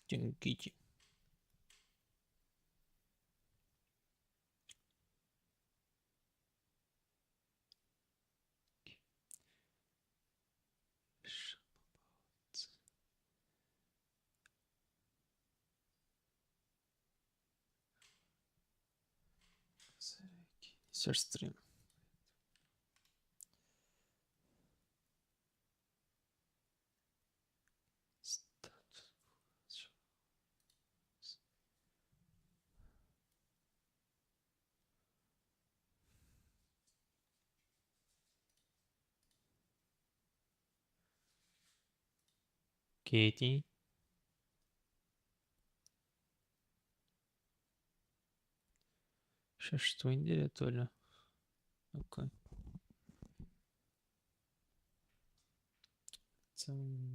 Dzięki. Iniciar stream. Katie. Já estou em direto, olha. Ok. Então...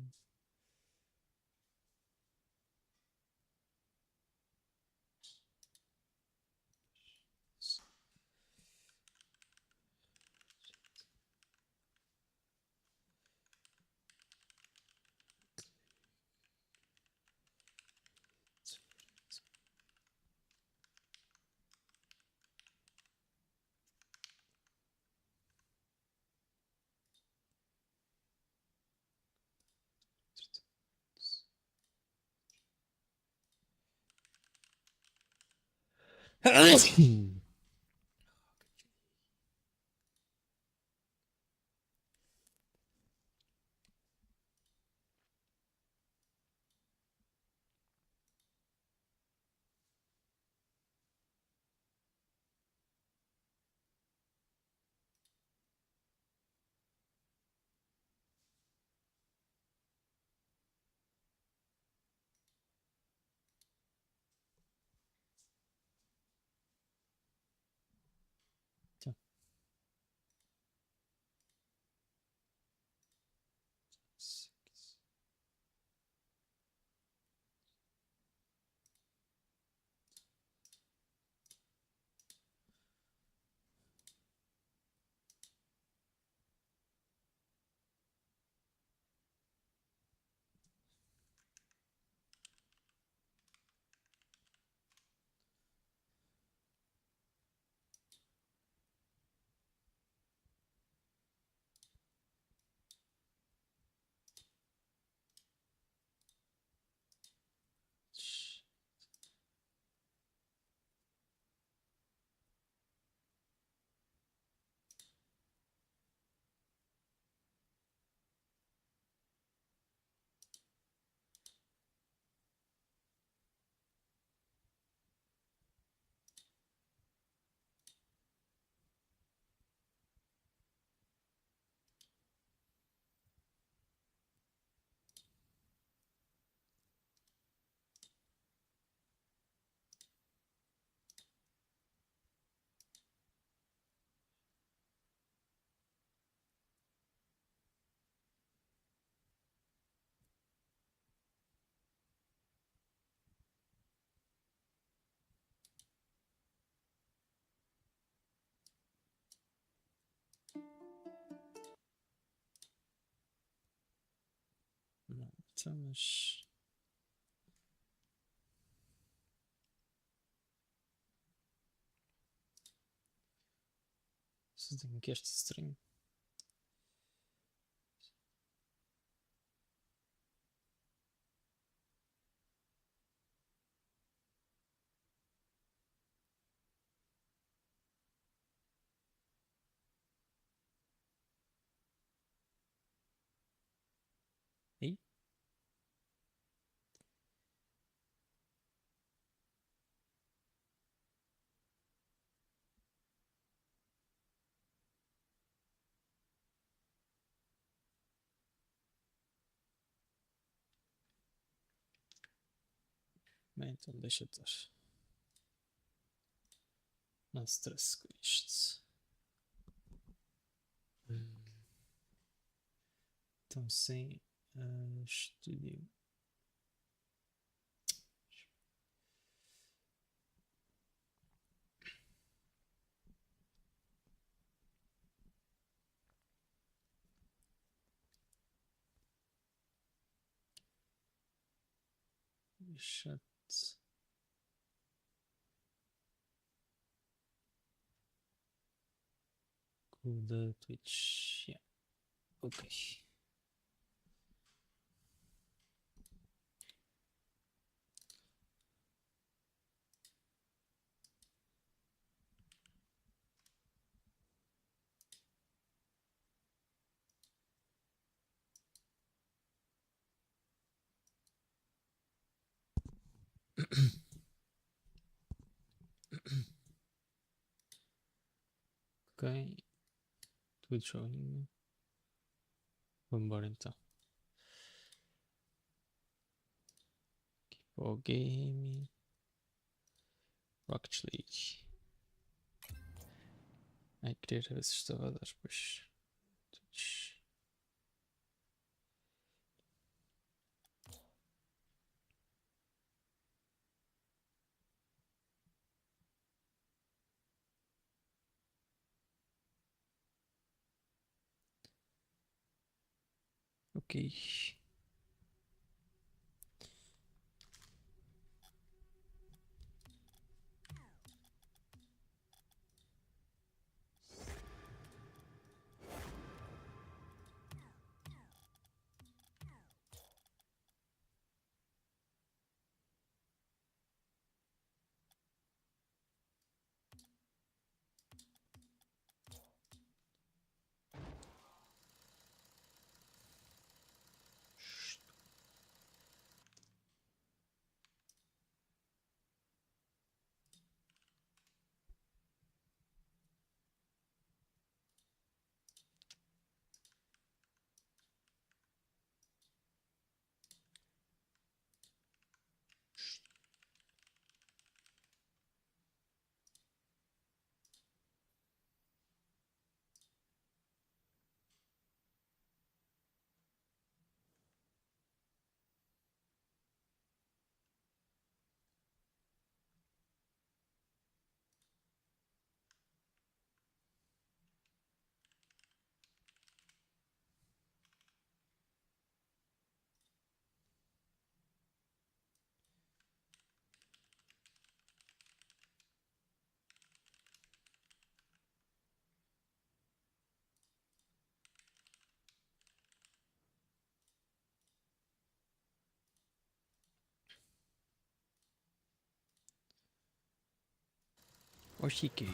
Não, estamos... Só tenho aqui este stream. Aí? Bem, então deixa estar. Não stress com isto. Então sem estúdio. chat. Go the Twitch. Yeah. Okay. Ok, Twitch showing. Vamos embora então. Keep game. Rocket League. Ai, queria ver se estava a dar depois. Twitch. Ok. Oshiki.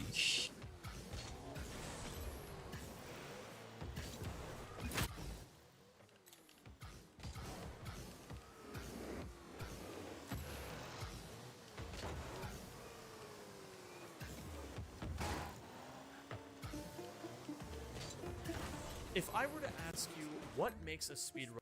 If I were to ask you what makes a speedrun,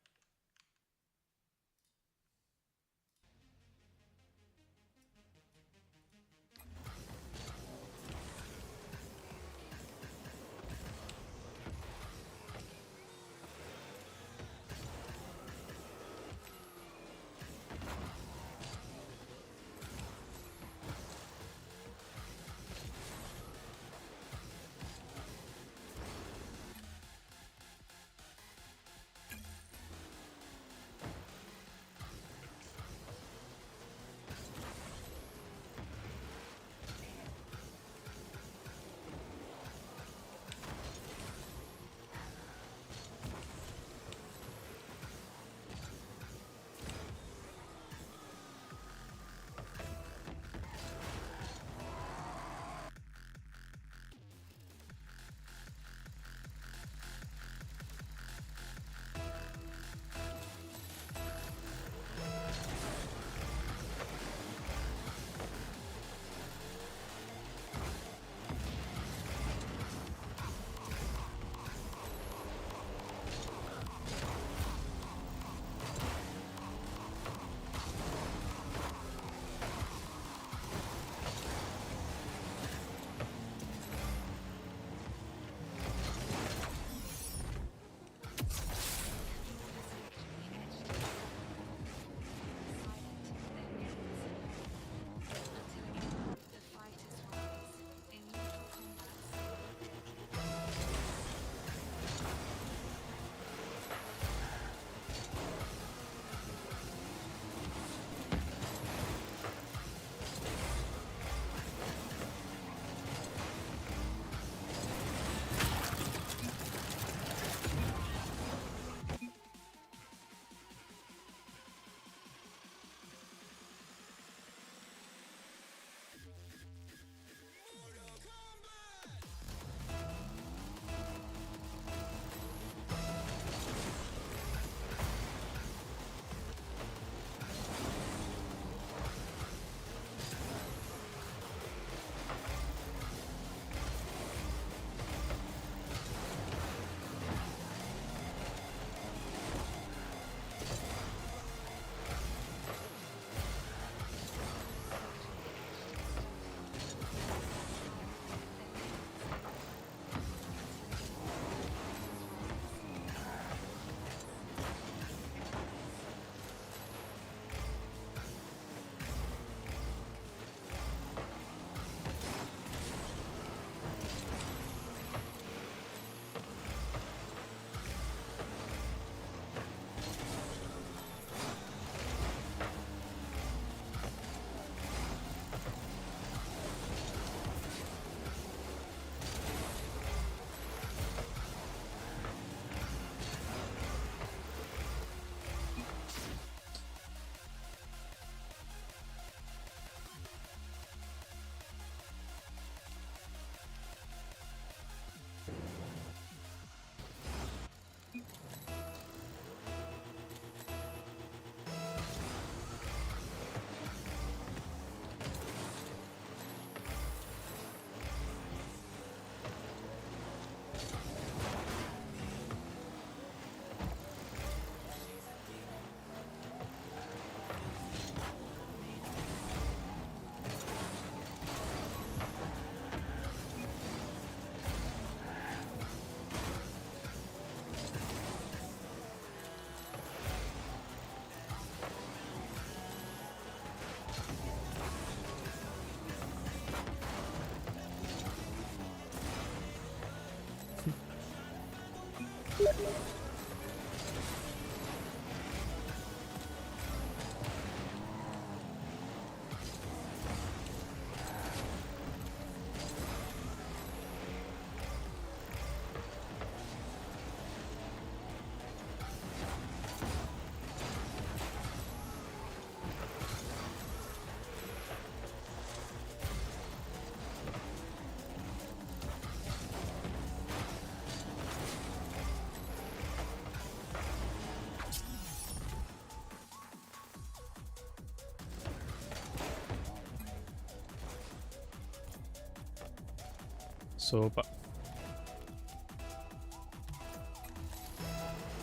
Sopa.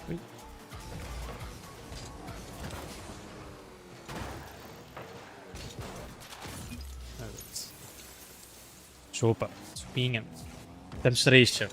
Uy. Evet. Sopa. Spingen. Demonstration.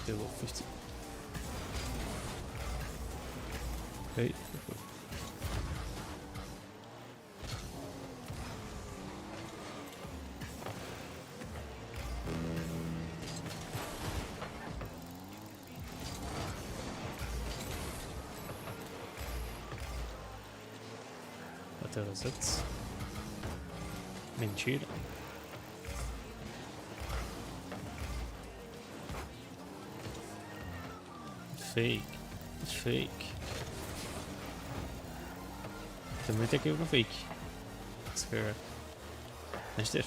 Level 50. Okay. What is it? Mentira. Fake. Fake. Também tem que ir no fake. Espera. Mas ter.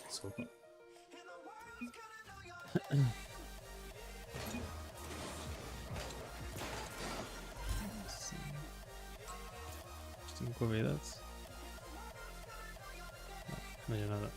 Sopa. Estou convidado. Não vejo nada.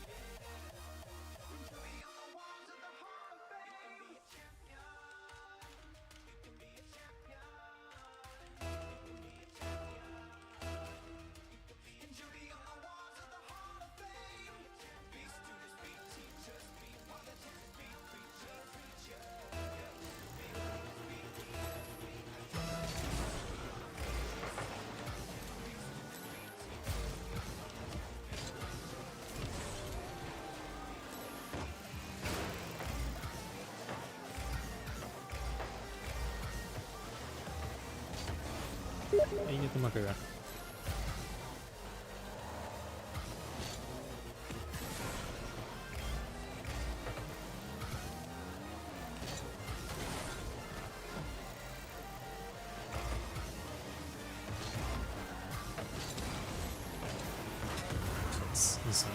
Ainda estou-me a cagar. Insano.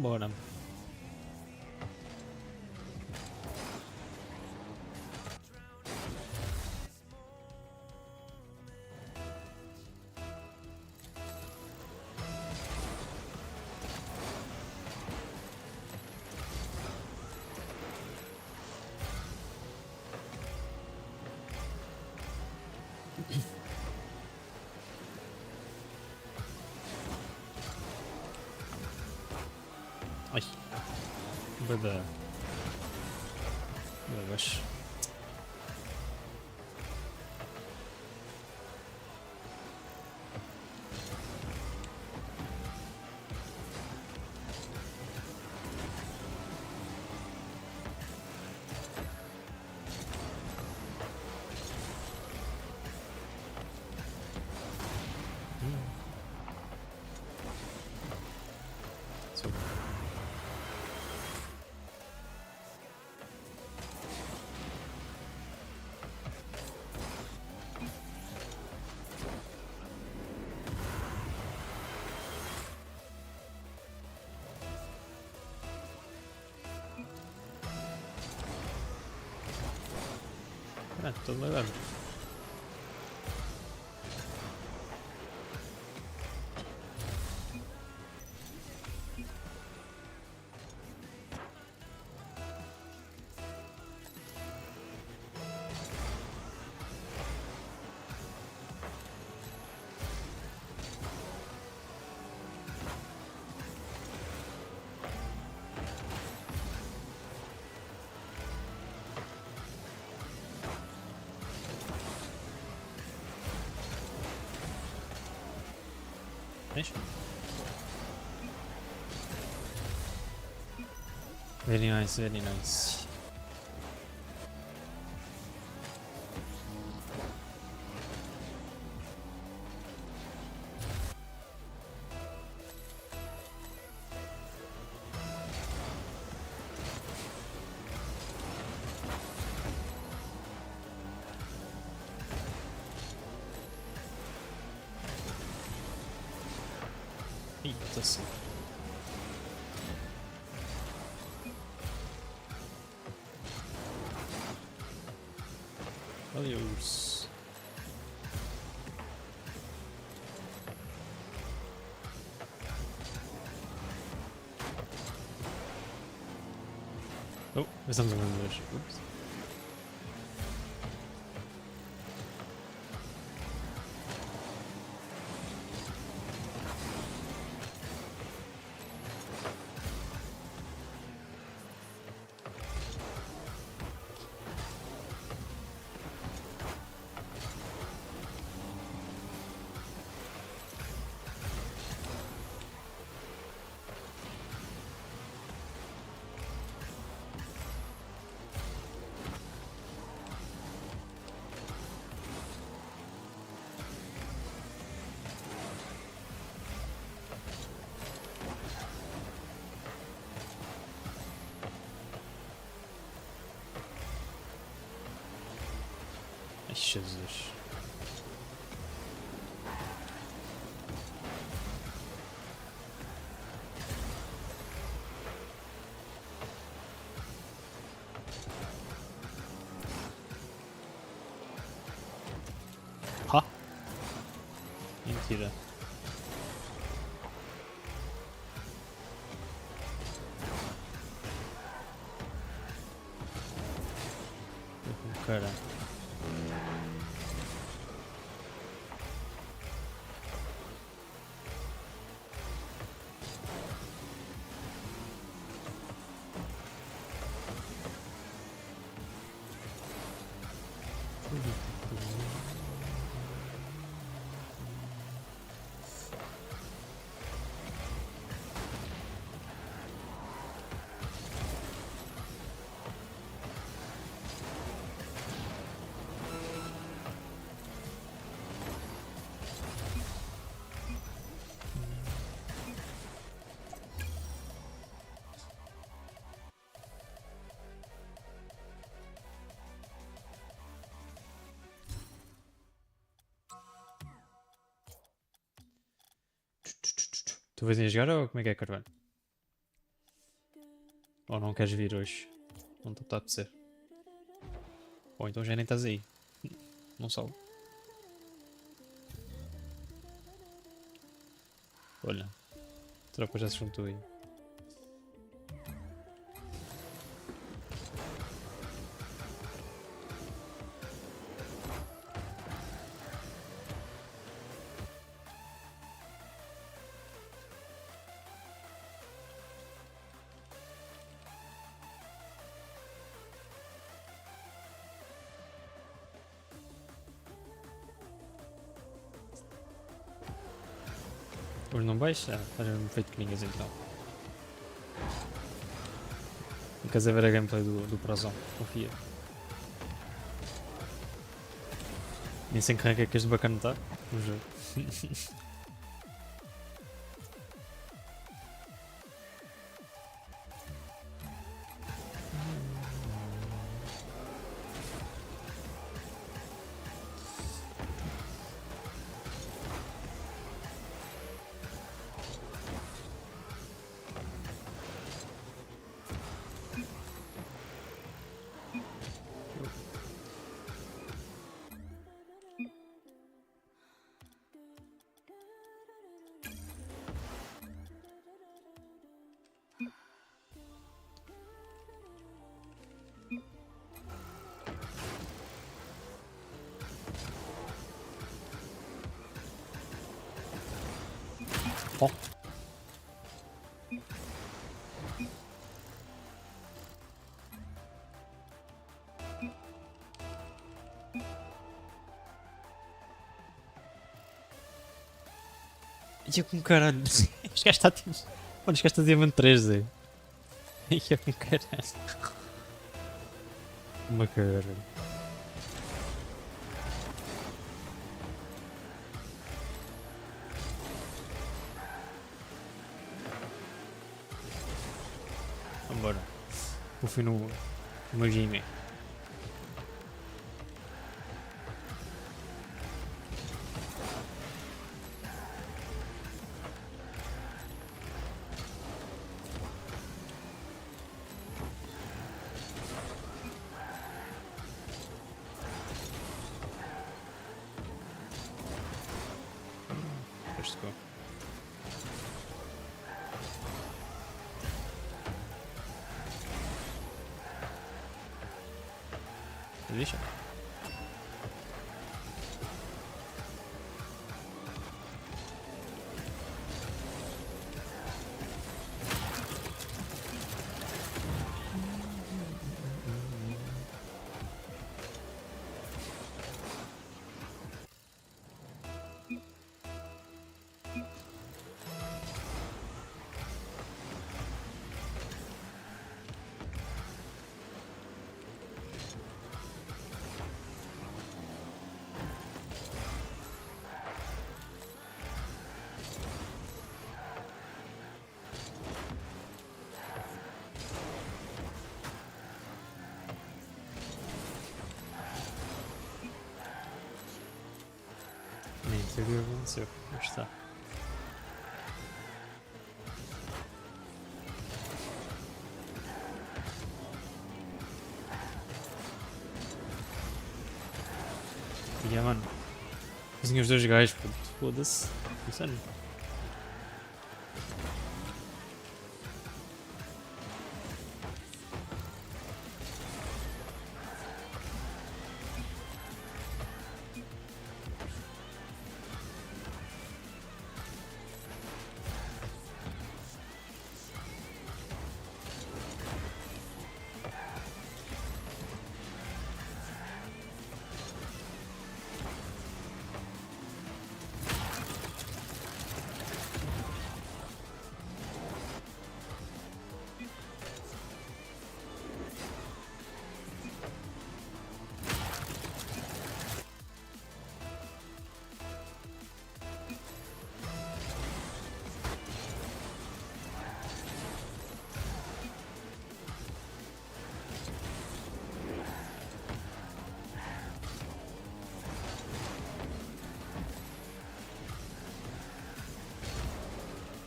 Vambora. Ay. Burada. Yavaş. Çok. Evet, dolayı verdim. Nice. Very nice, very nice. İyi, atasın. Alıyoruz. Oh, wir sind sogar durch. Ups. Jesus. Ha? Mentira. Cara. Tu vais jogar ou como é que é, Carvalho? Ou não queres vir hoje? Não estou a apetecer. Ou então já nem estás aí. Não soube. Olha. A tropa já se juntou aí. Hoje não vais? Ah, estás mesmo feito que ninguém então. Não queres ver a gameplay do Prozão, confia. Nem sei que rank é que este bacana está no jogo. Oh. Ia com caralho. Este gajo está tipo. Mano, este gajo está diamante 3D. Ia com caralho. Uma caralho. Vambora. Confio no meu Jimmy. Let's go. Deixa. Nem sei o que aconteceu. Mas está. E yeah, mano. Tinha os dois gajos, puto. Foda-se. Insano.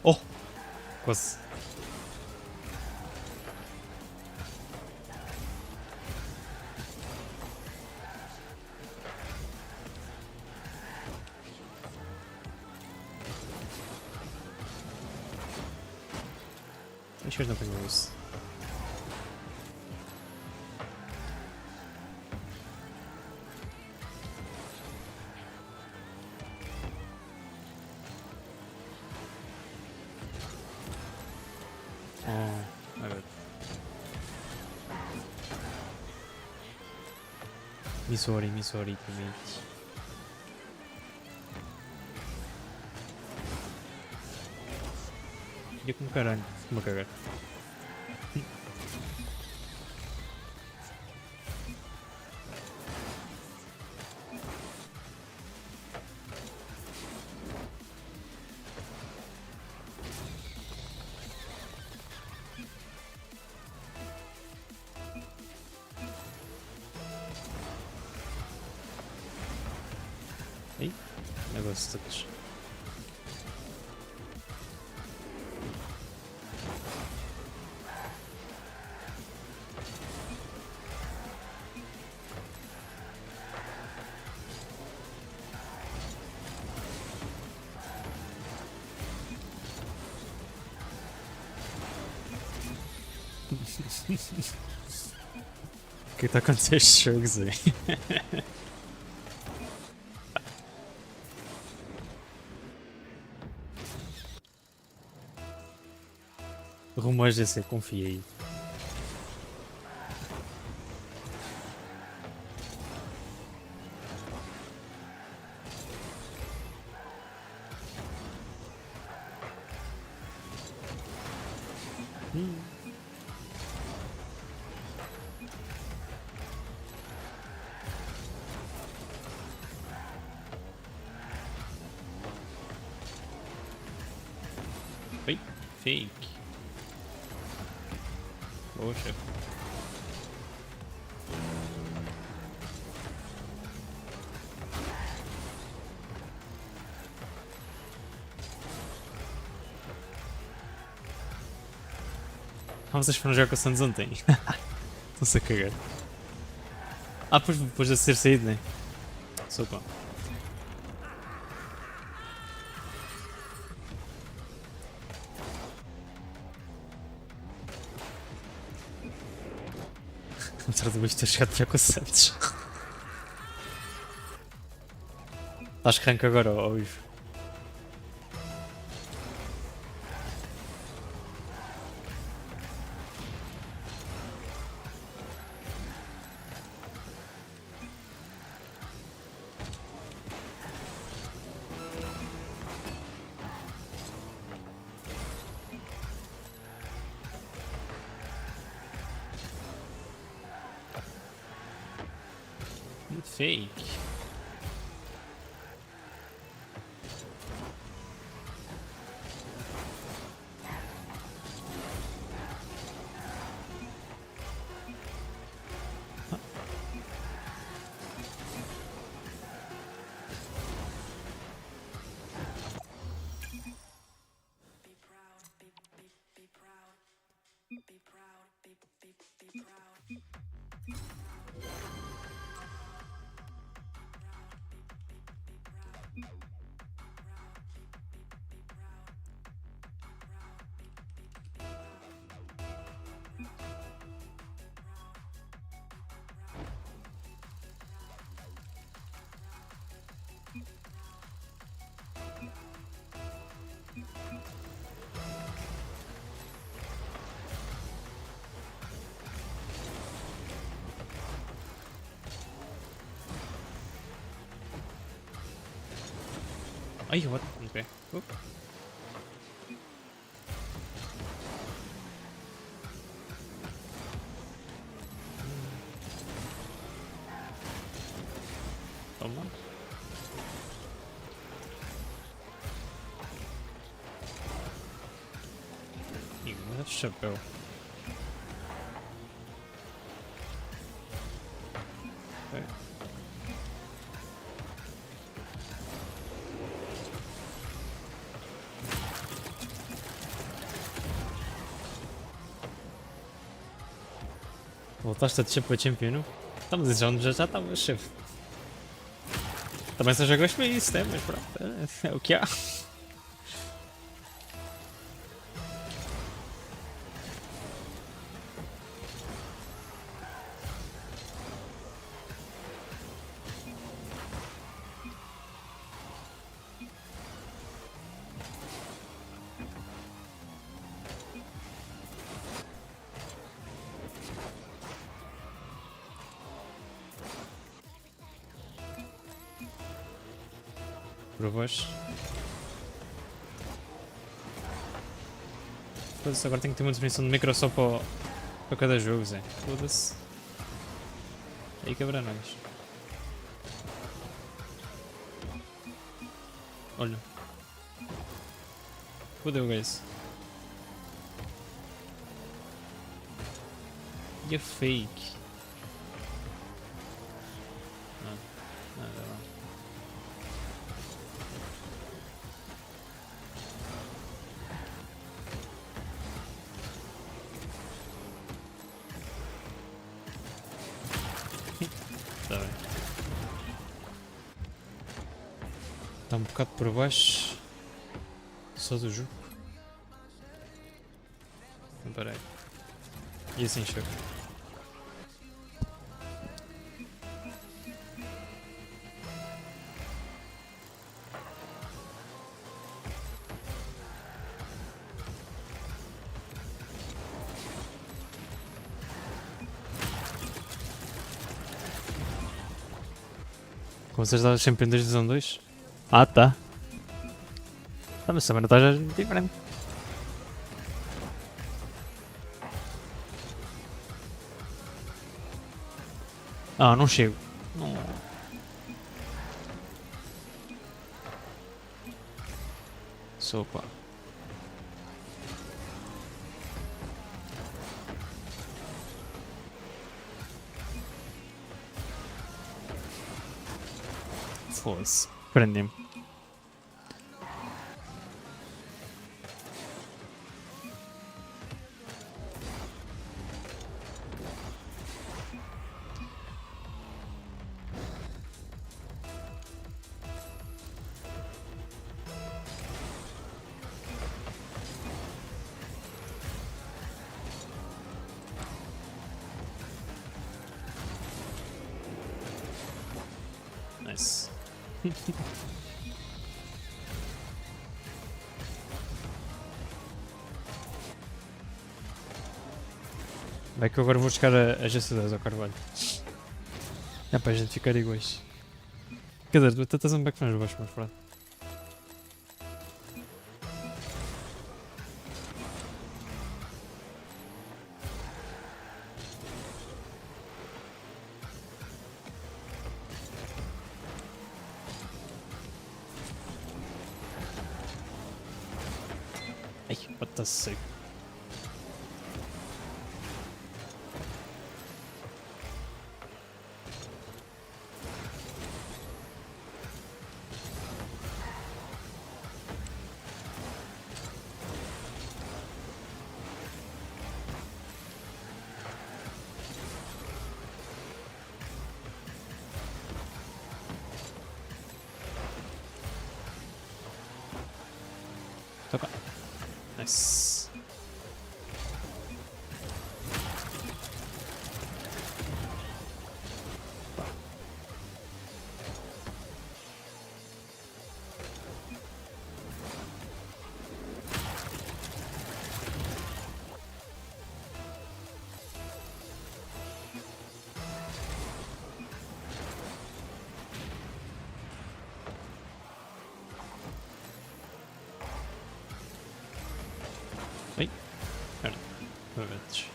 Oh! Quase. Acho que eles não apanhou isso. Oh, my bad. Me sorry, teammate. E com caralho, vou cagar. Ei, negócio de O que tá acontecendo nestes jogos aí? Rumores DC, confia aí. Oi, fake. Poxa. Vocês foram jogar com o Santos ontem. Estão-se a cagar. Ah, pois depois de ser saído, né? Sou bom. Apesar do bicho ter chegado já com o Santos. Estás que rank agora, ó Ivo. Fake. Ay, what? Okay. Oop. Toma. Ih, mas chapéu. Okay. Voltaste a descer para o Champion? Estamos em já estava, chefe. Também só jogas para isso, né? Mas pronto, é o que há. Por baixo. Foda-se, agora tenho que ter uma definição de micro só para cada jogo, Zé. Foda-se. Aí quebra nós. Olha. Fodeu, guys. E a fake? Não, nada lá. Tá bem. Está um bocado por baixo. Só do jogo. Não parei. E assim chega. Como vocês estavam sempre em 2 divisão 2? Ah, tá. Ah, mas também não estás diferente. Ah, não chego. Não. Sopa. Foda-se. Prendi-me. Nice. Vai que eu agora vou buscar a GC2 ao Carvalho. É para a gente ficar iguais. Quer dizer, tu até estás um back mais baixo, mas pronto. Ai, what the sick. Toca. Nice. Ai, espera, momentos.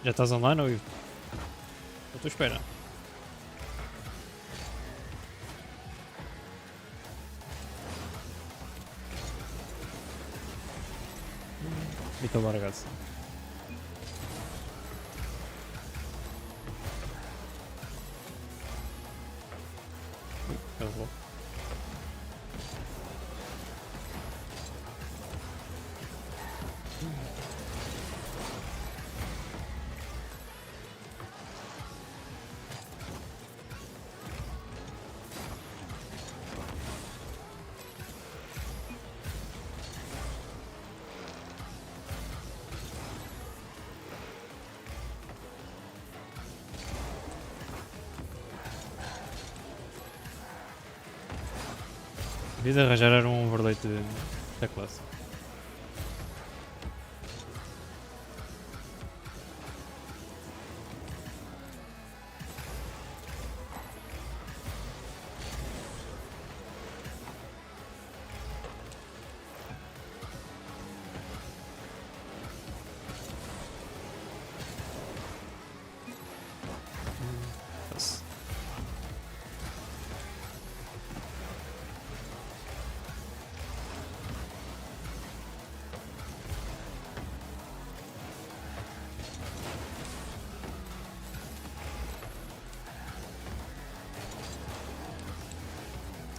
Já estás online ou eu? Eu estou à espera. E estou largado. Eu vou. Devia de arranjar era um overlay da classe. Nossa.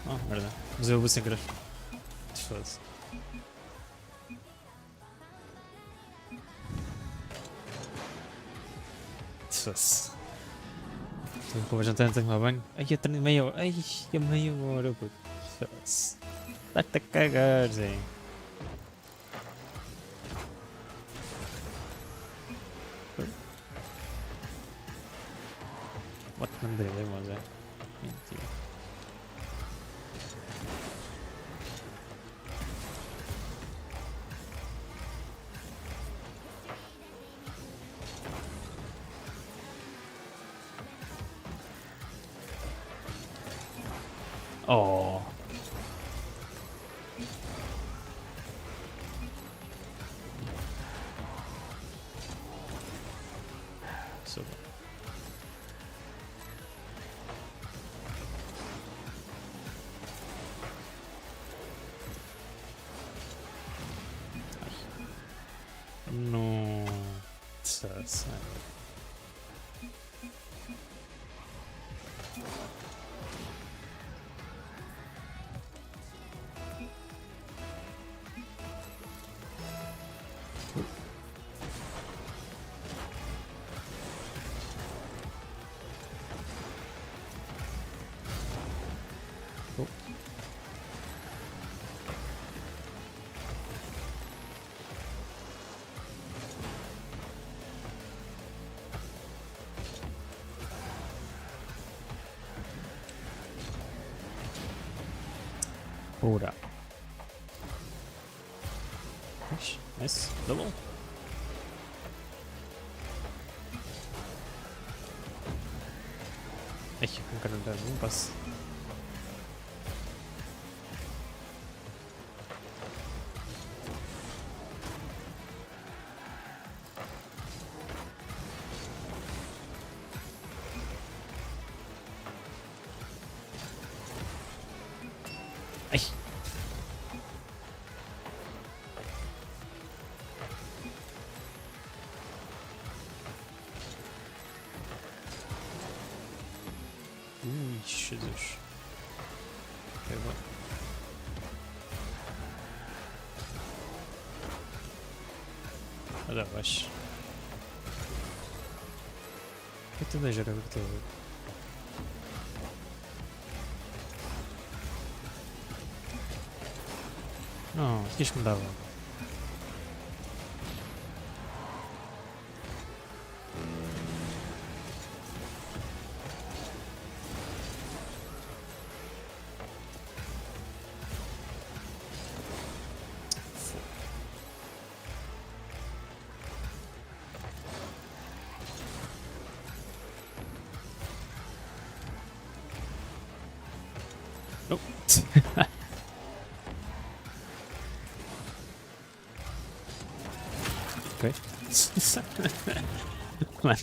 Oh, merda. Mas eu vou sem querer. Foda-se. Foda-se. Estou com a jantar, tenho que tomar banho. Ai, eu treino meia hora. Ai, é meia hora, puto. Foda-se. Dá-te a cagar, Zé. What mandei, mas é. Mentira. Oh. So. Nossa senhora. Oh. Ora. Nice. Double. Ai, não quero dar um passe. Ai. Ui, Jesus. Ok, bom. Olha abaixo. O que é que tu deixas agora que estou a ver? Não, tinhas que me dar logo. Nope. Ok. mano.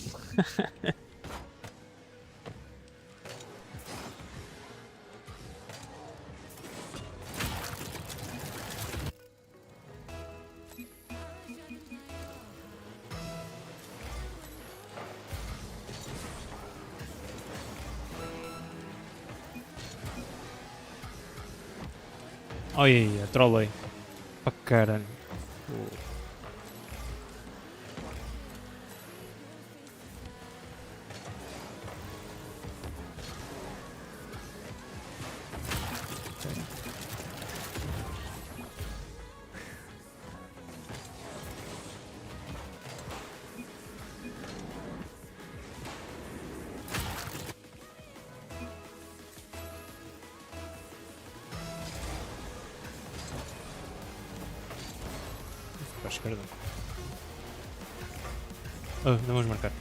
Olha, trolei. Para caralho. Para a esquerda. Não vamos marcar.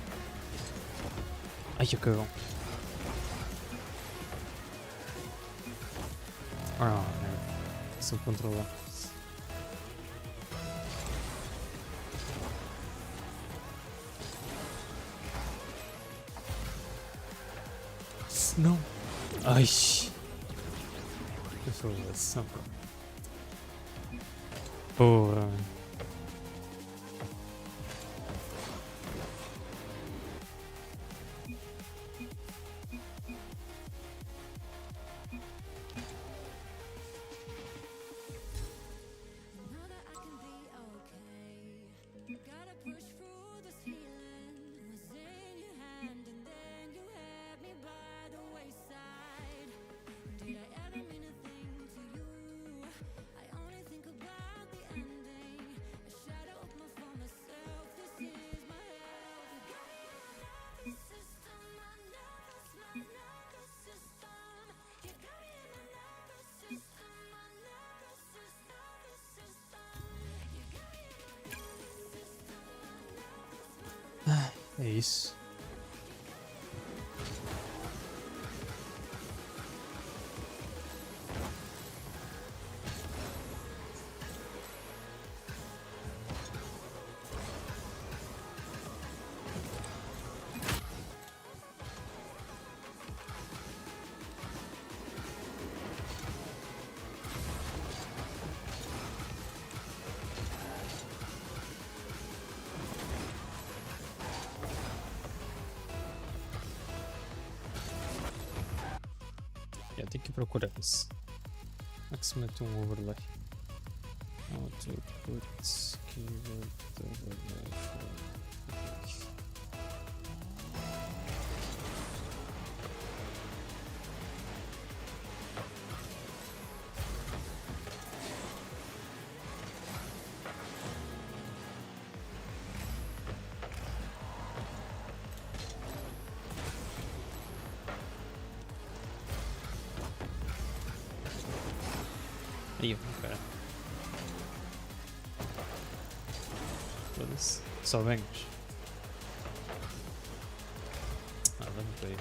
Ai, que cagão. Ah, merda. Se eu controlar. Não. Ai. Eu sou essa. Porra, mano. É isso. Eu tenho que procurar isso. Como é que se mete um overlay? Output keyword overlay. Aí, cara. Foda-se. Só vemos. Vamos para aí.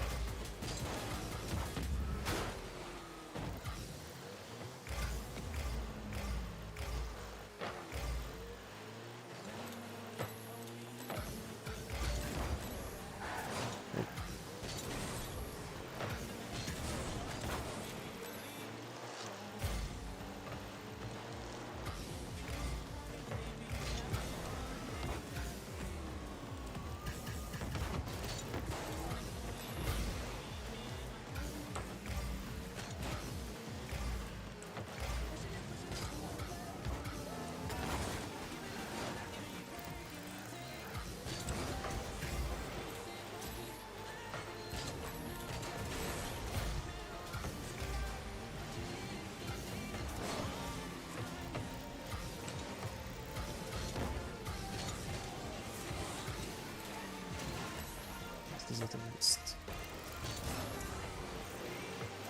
Exatamente isto.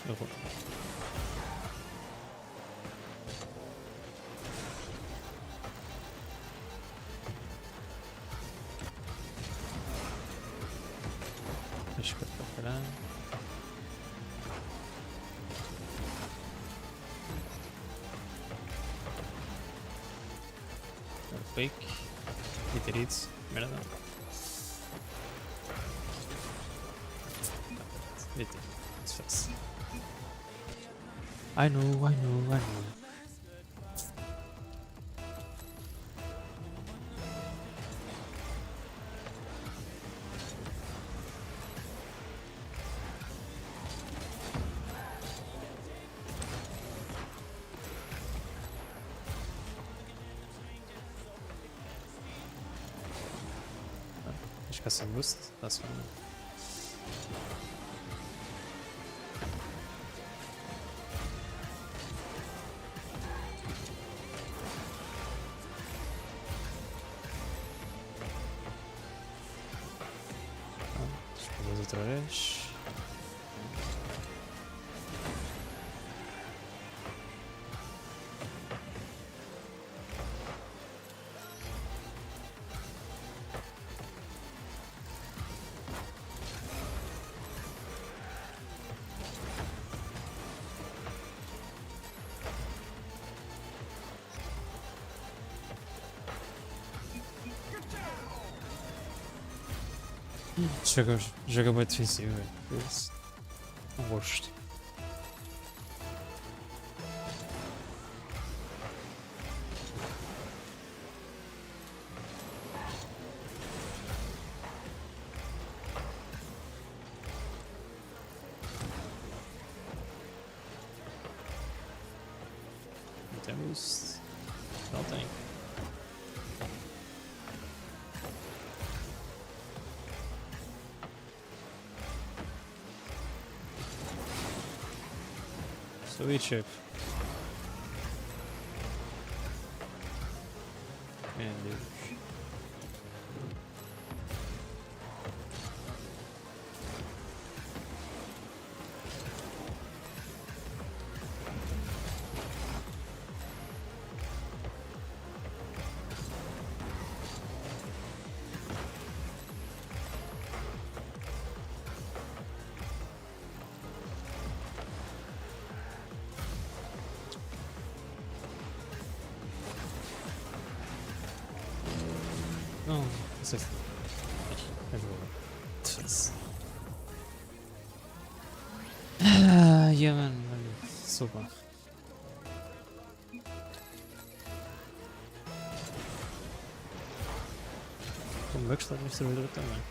Eu vou. Deixa eu preparar. Fake. Literits. Merda. VT. It's fast. I know. Acho que é sem boost. That's fine. Explode outra vez. Joga bem defensivo, velho. Isso. Não gosto. Não tem boost. Não tem. Sweet shape. Meu Deus. Não sei se. É boa. Ja, Mann. Super. Como é que está no servidor também?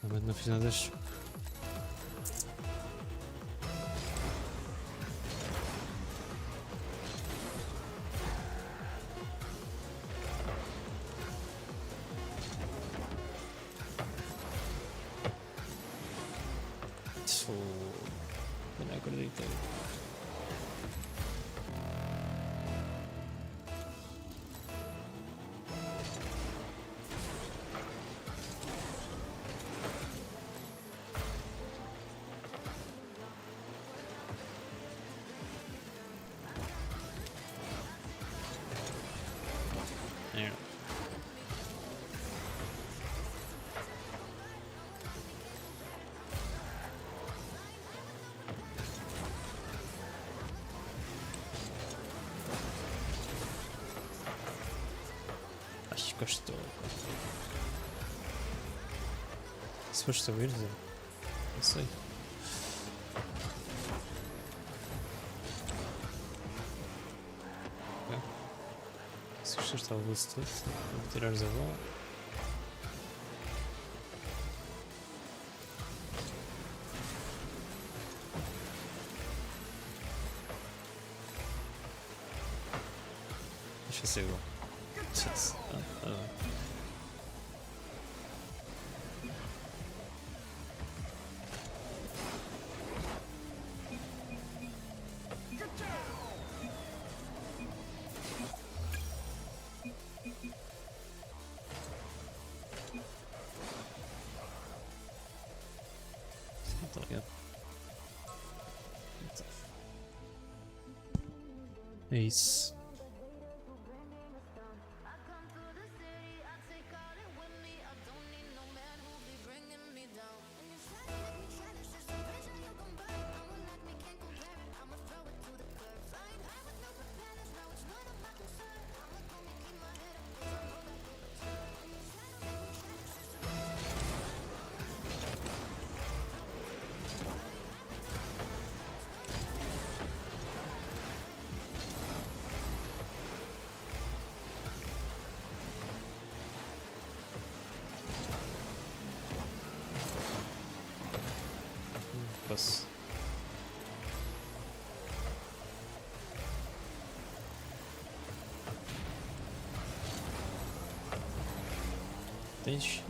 Realmente não fiz nada das. Eu não acredito. É. Acho que gostou. Se foste ouvir, Zé. Não sei. Ok. Se gostaste ao boost todo, vou tirares a bola. Deixa ser igual. É isso. Posso. Tens?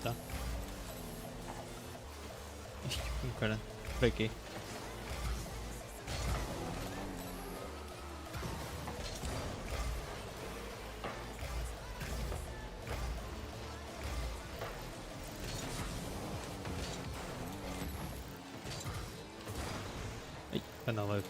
Tá. Ixi, cara. Pra quê? Ai, anda lá.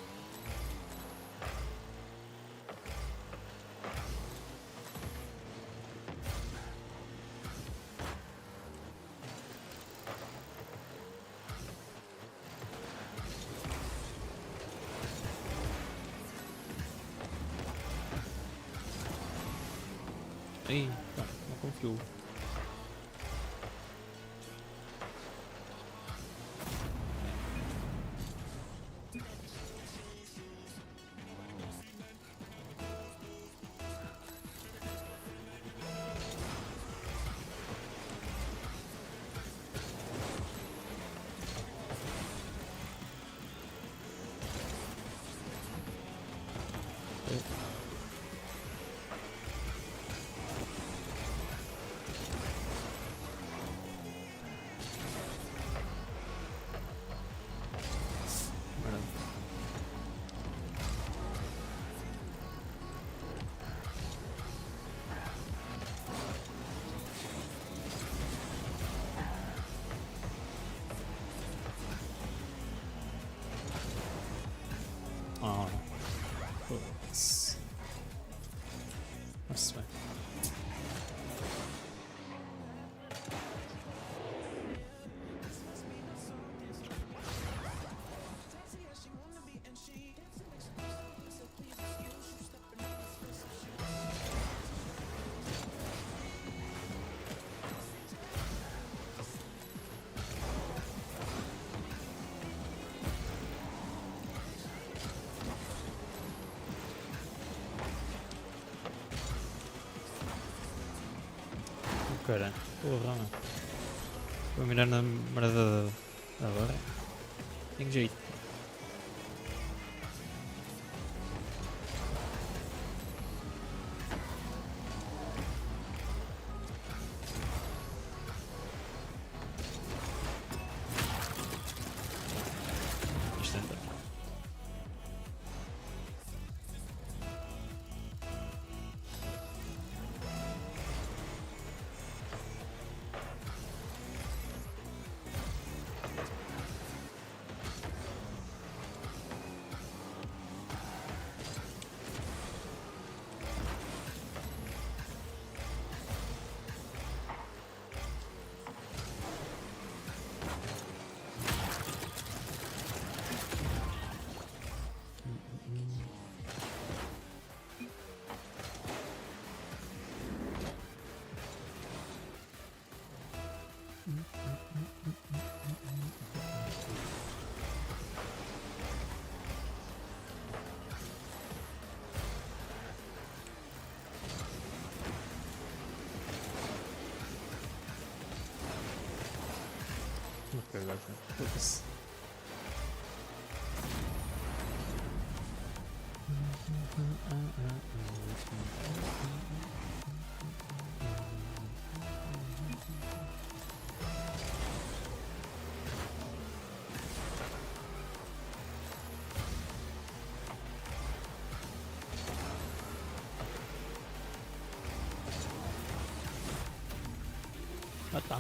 Ei, não confio. Ah, putz. Nossa, bem. Cara, porra, mano. Vou mirar na merda agora. Tem jeito. Isto é. Vou pegar aqui. Foda-se. What the?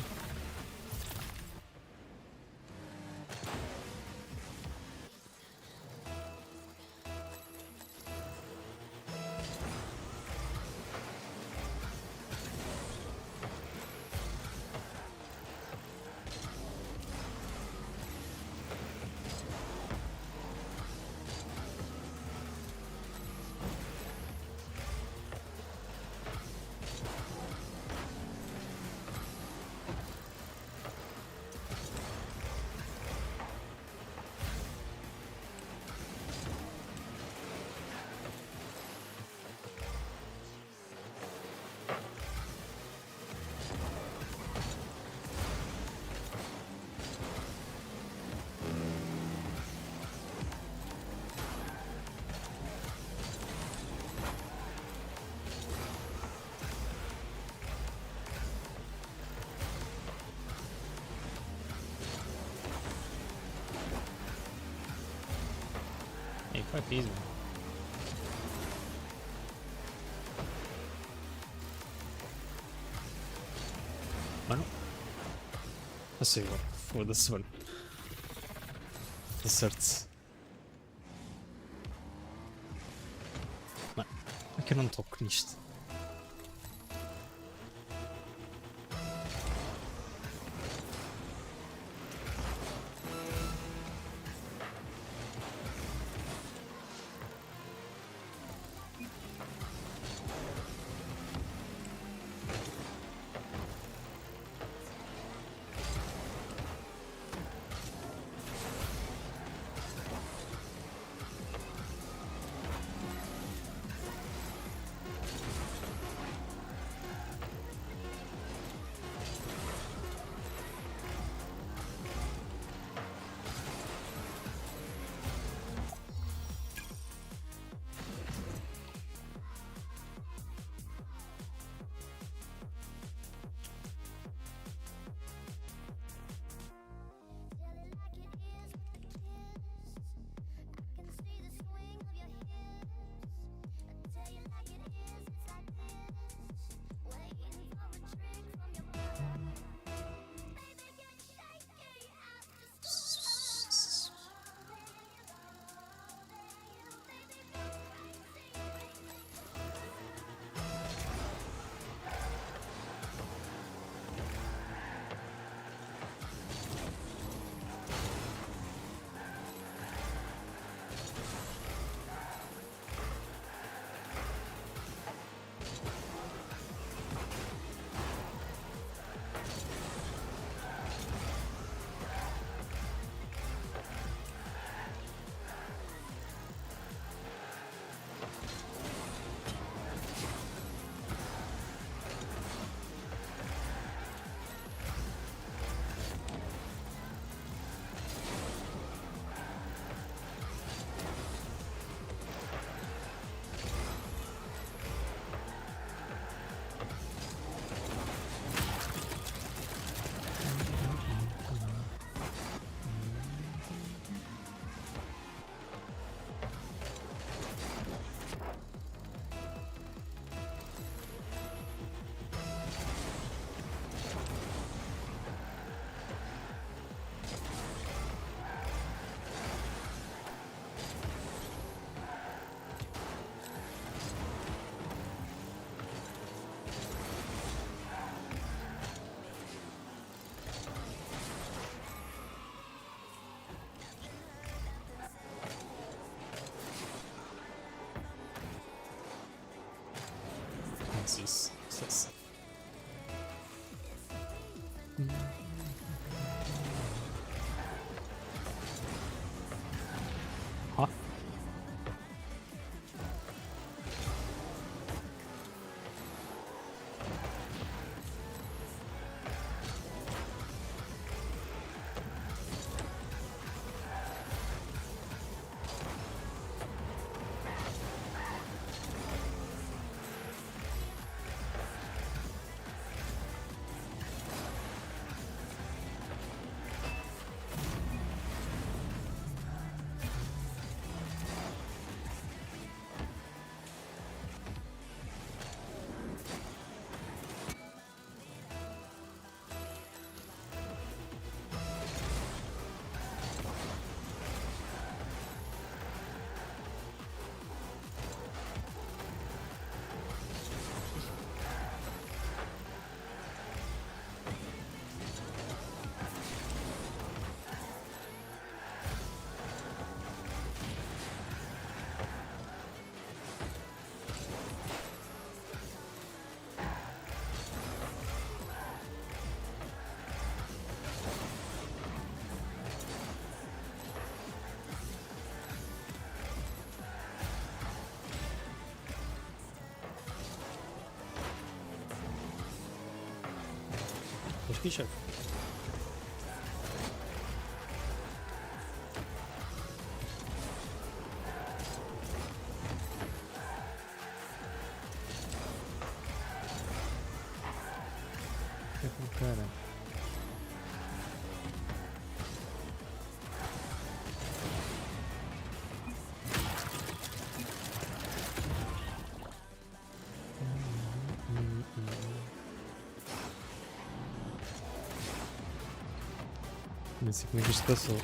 Hey, fuck these, man. Bueno. Así, foda-se, mano. Tá certo. Mano, como é que eu não toco nisto? Sus. Huh? Acho que chega. Que com cara. Nem sei como é que isto passou.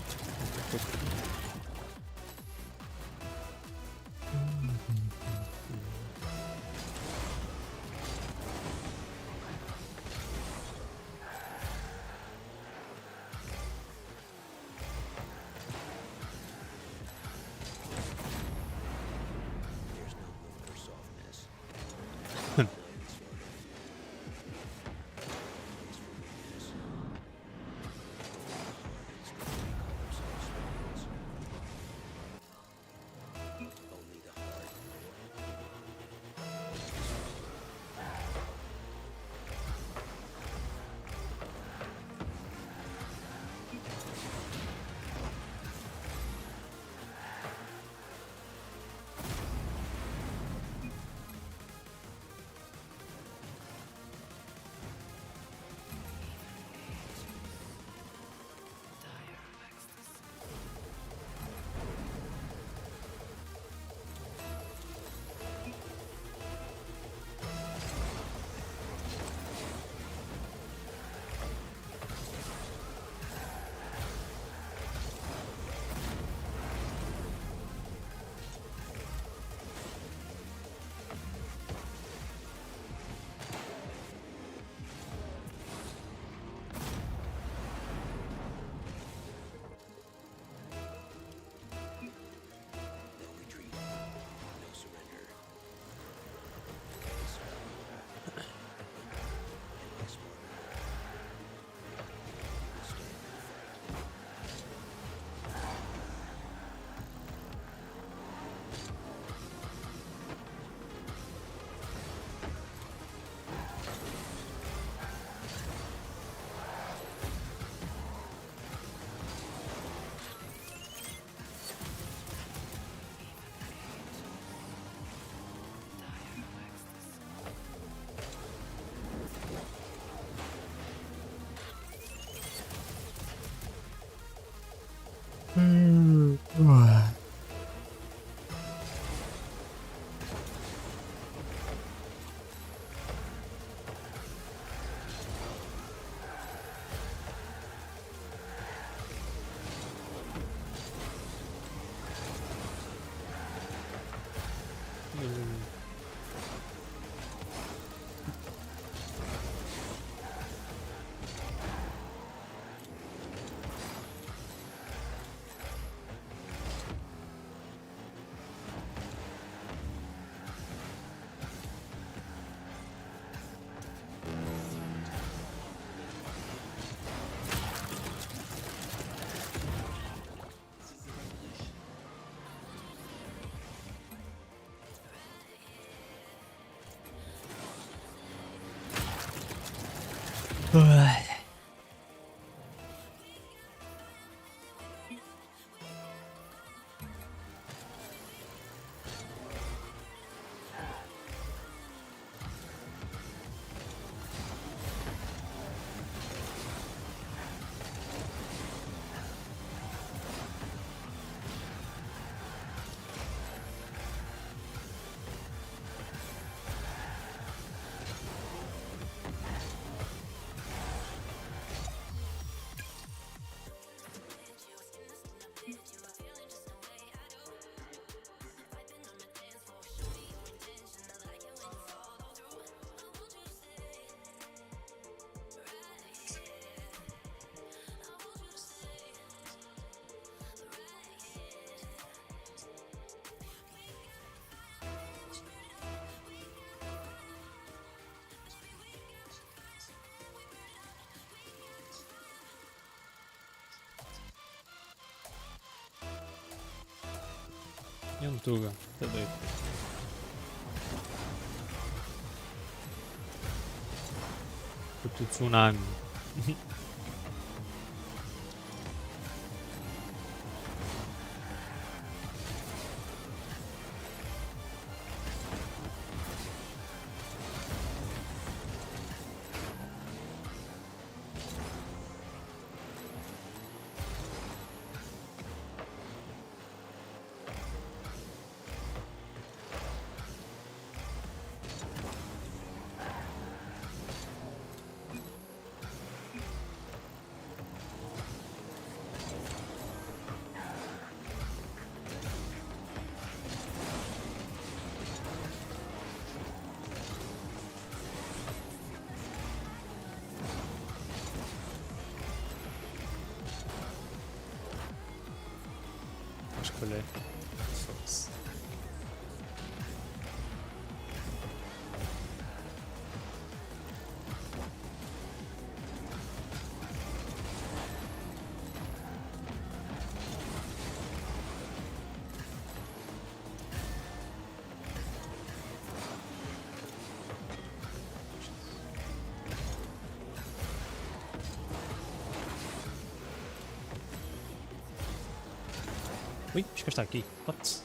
É um Tuga, tá doido. Puto tsunami. Escolher. Foda-se. Ui, acho que está aqui. What?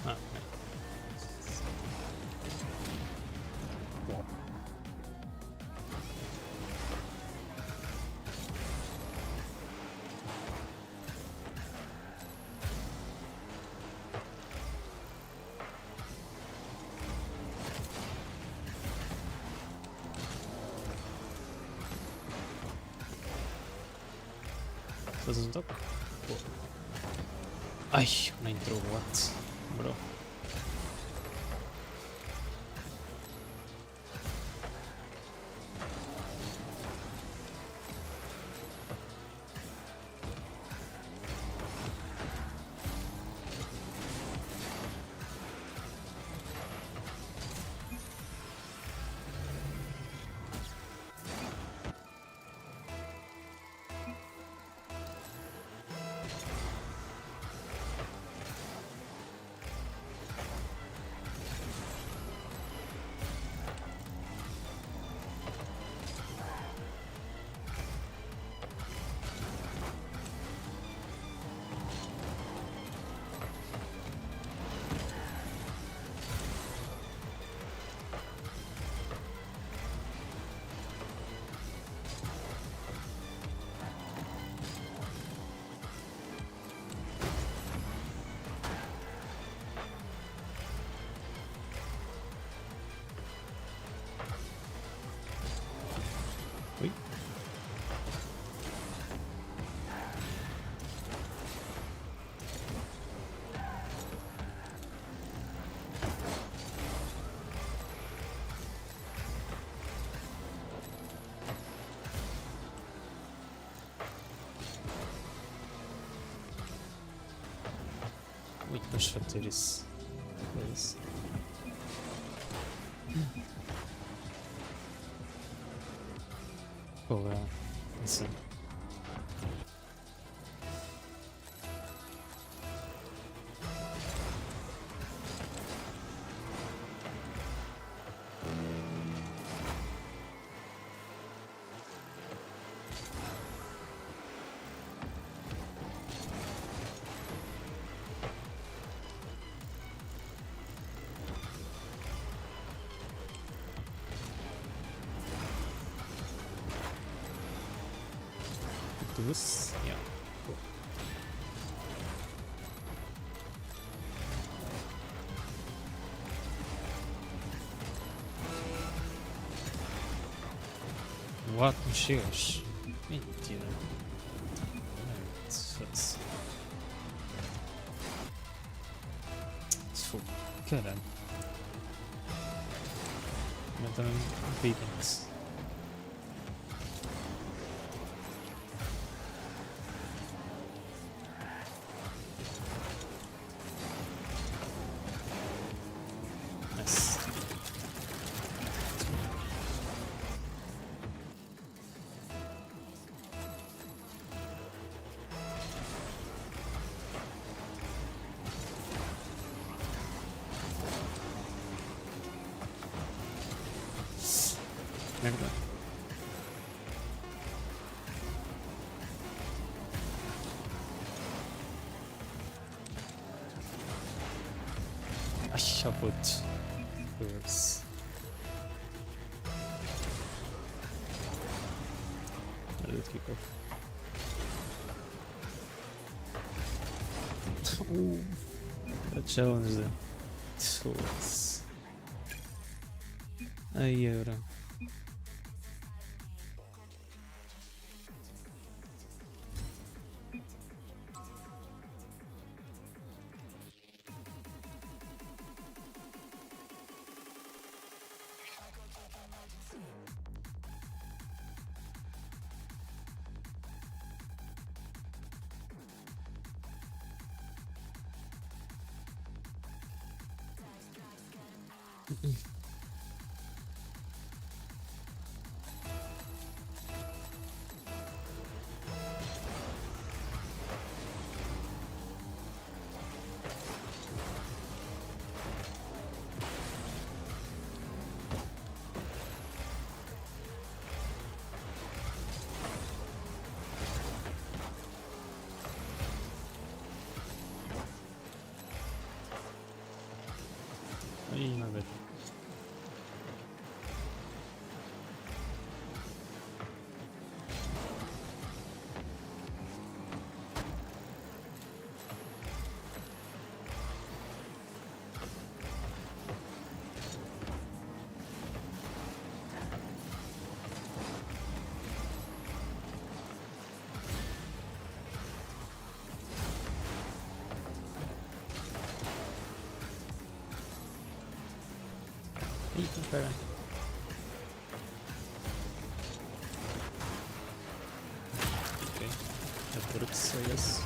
Ah, bom. Fazes um toque? Boa. Ai, não entrou, what? Bro. Ui. Ui, deixa eu ter isso. Foda-se. Porra, assim. This, yeah. Cool. What? Não chegas? Mentira. Foda-se. Pô, caralho. Mataram um Pickens. Nice. Merda. Ai, já puto. Foda-se. Olha o kickoff. A challenge there. Foda-se. Ai, era. Ai, nada. Eita, caralho. Ok. É por que sei esse.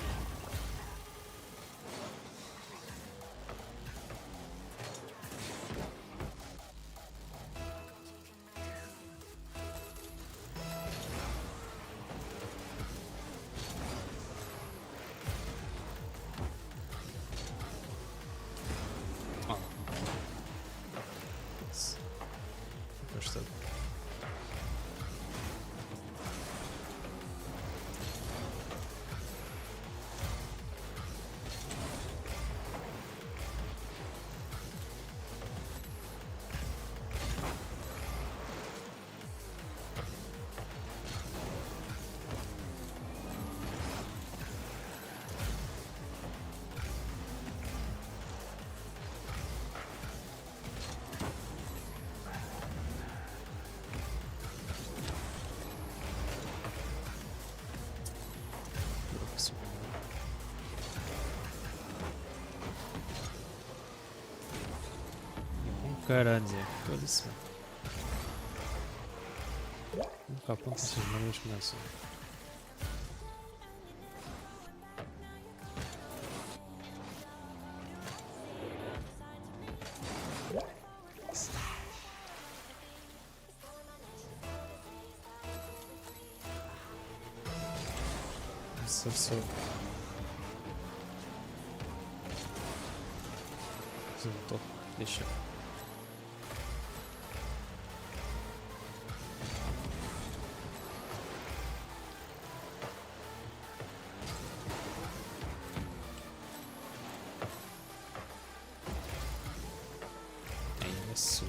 Oh. Gostei. Caralho, foda-se. Nunca aponta essas merdas começam. Só. Resultou. Deixa. Ainda sou.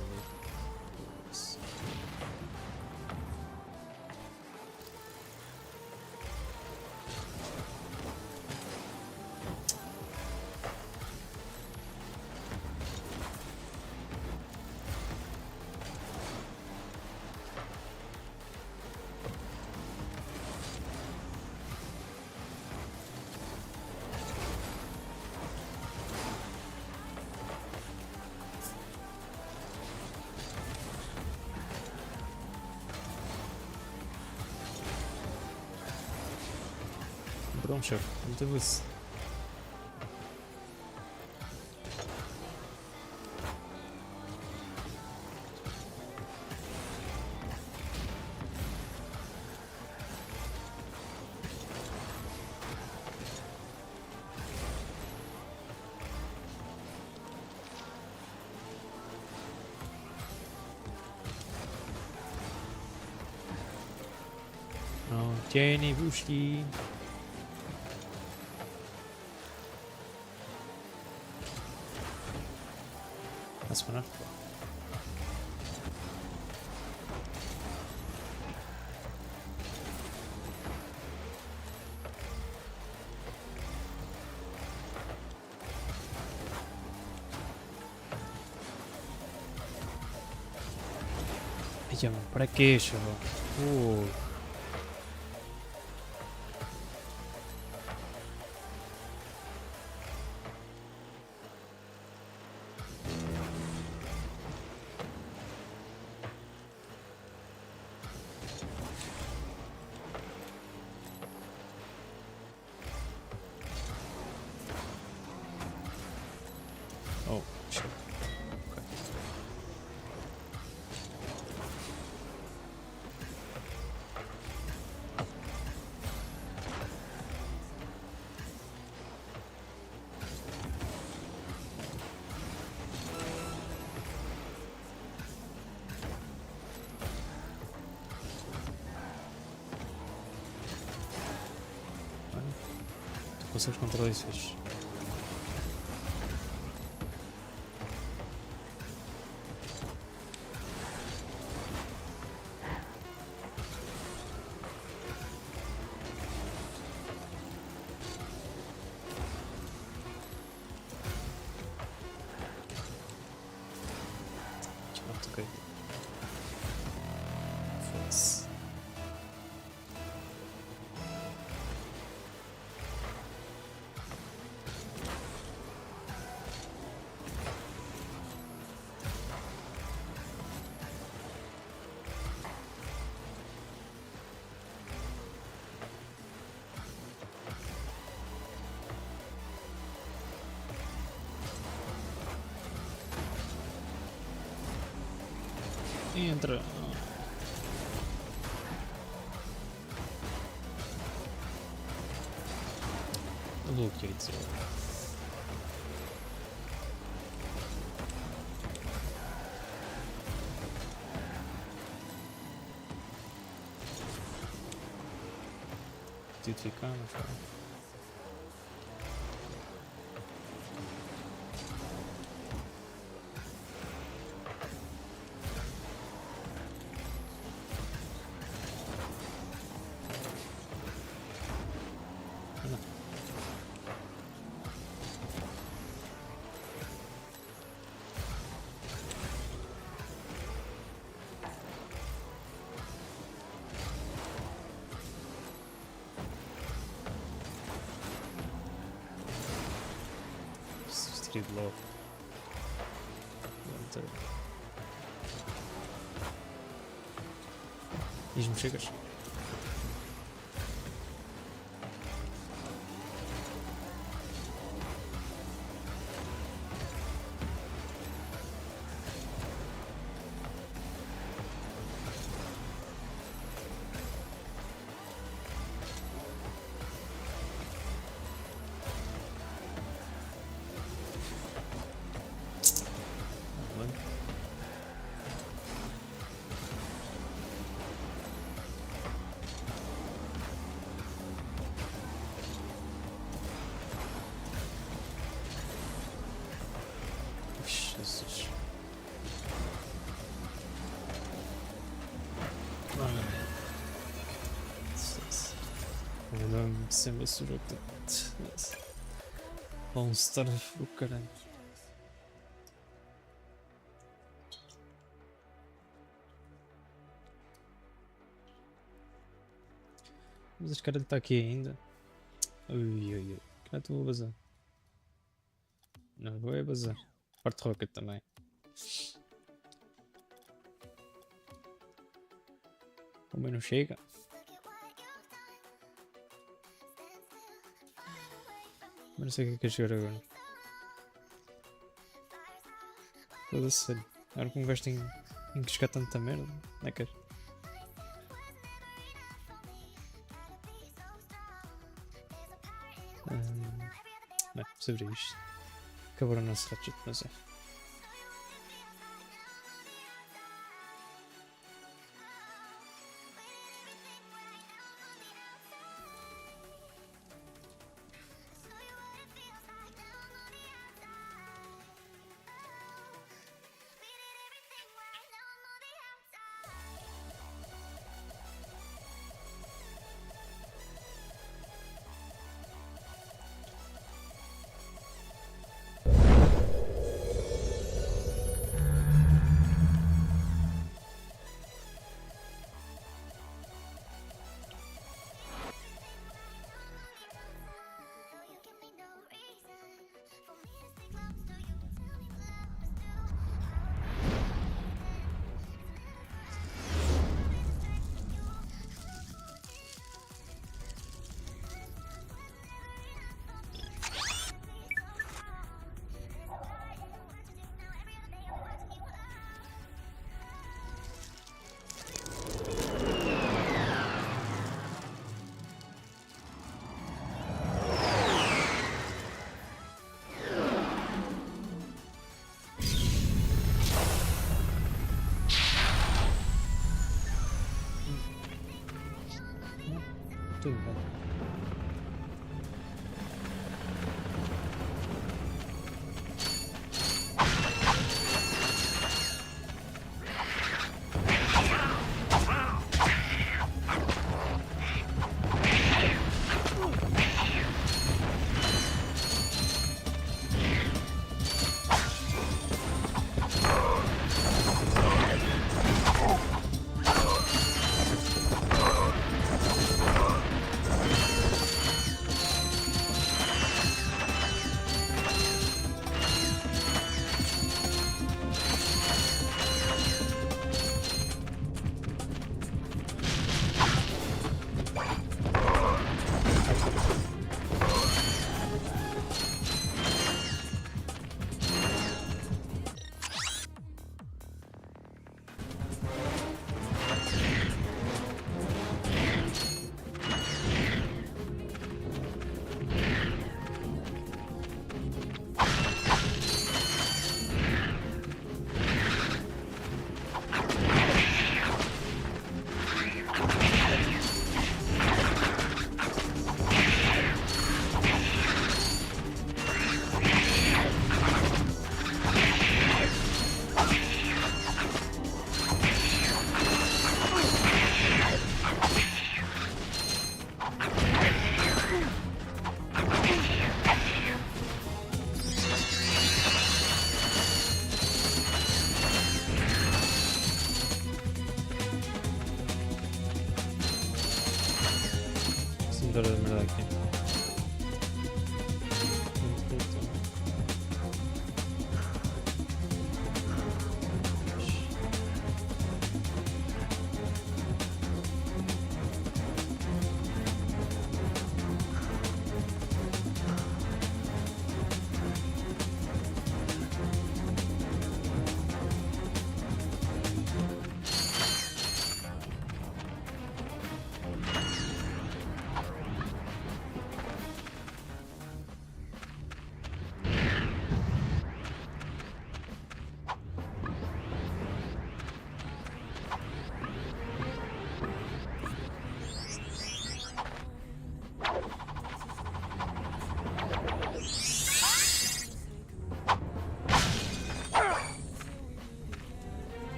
bom, chefe. Muito avanço. No, tieni buszki. A spawnar? Ai, para quê, chaval? Oh, shit. Okay. Olha, tu consegues controlar isso, fixe. Ok. Foda-se. Entra. Look at it. Identificamos. Street low. Diz-me, chegas? Jesus. Não sempre sujo tudo. Vão estar o caralho. Mas este cara está aqui ainda. Ui, ui, ui. Que não estou a bazar. Não vou a bazar. Parte rocket também. Como não chega. Mas não sei o que é que é jogar agora. Foda-se, sério. Agora que um gajo tem que jogar tanta merda, não é que é? Bem, sobre isto. Acabaram o nosso Ratchet, mas é.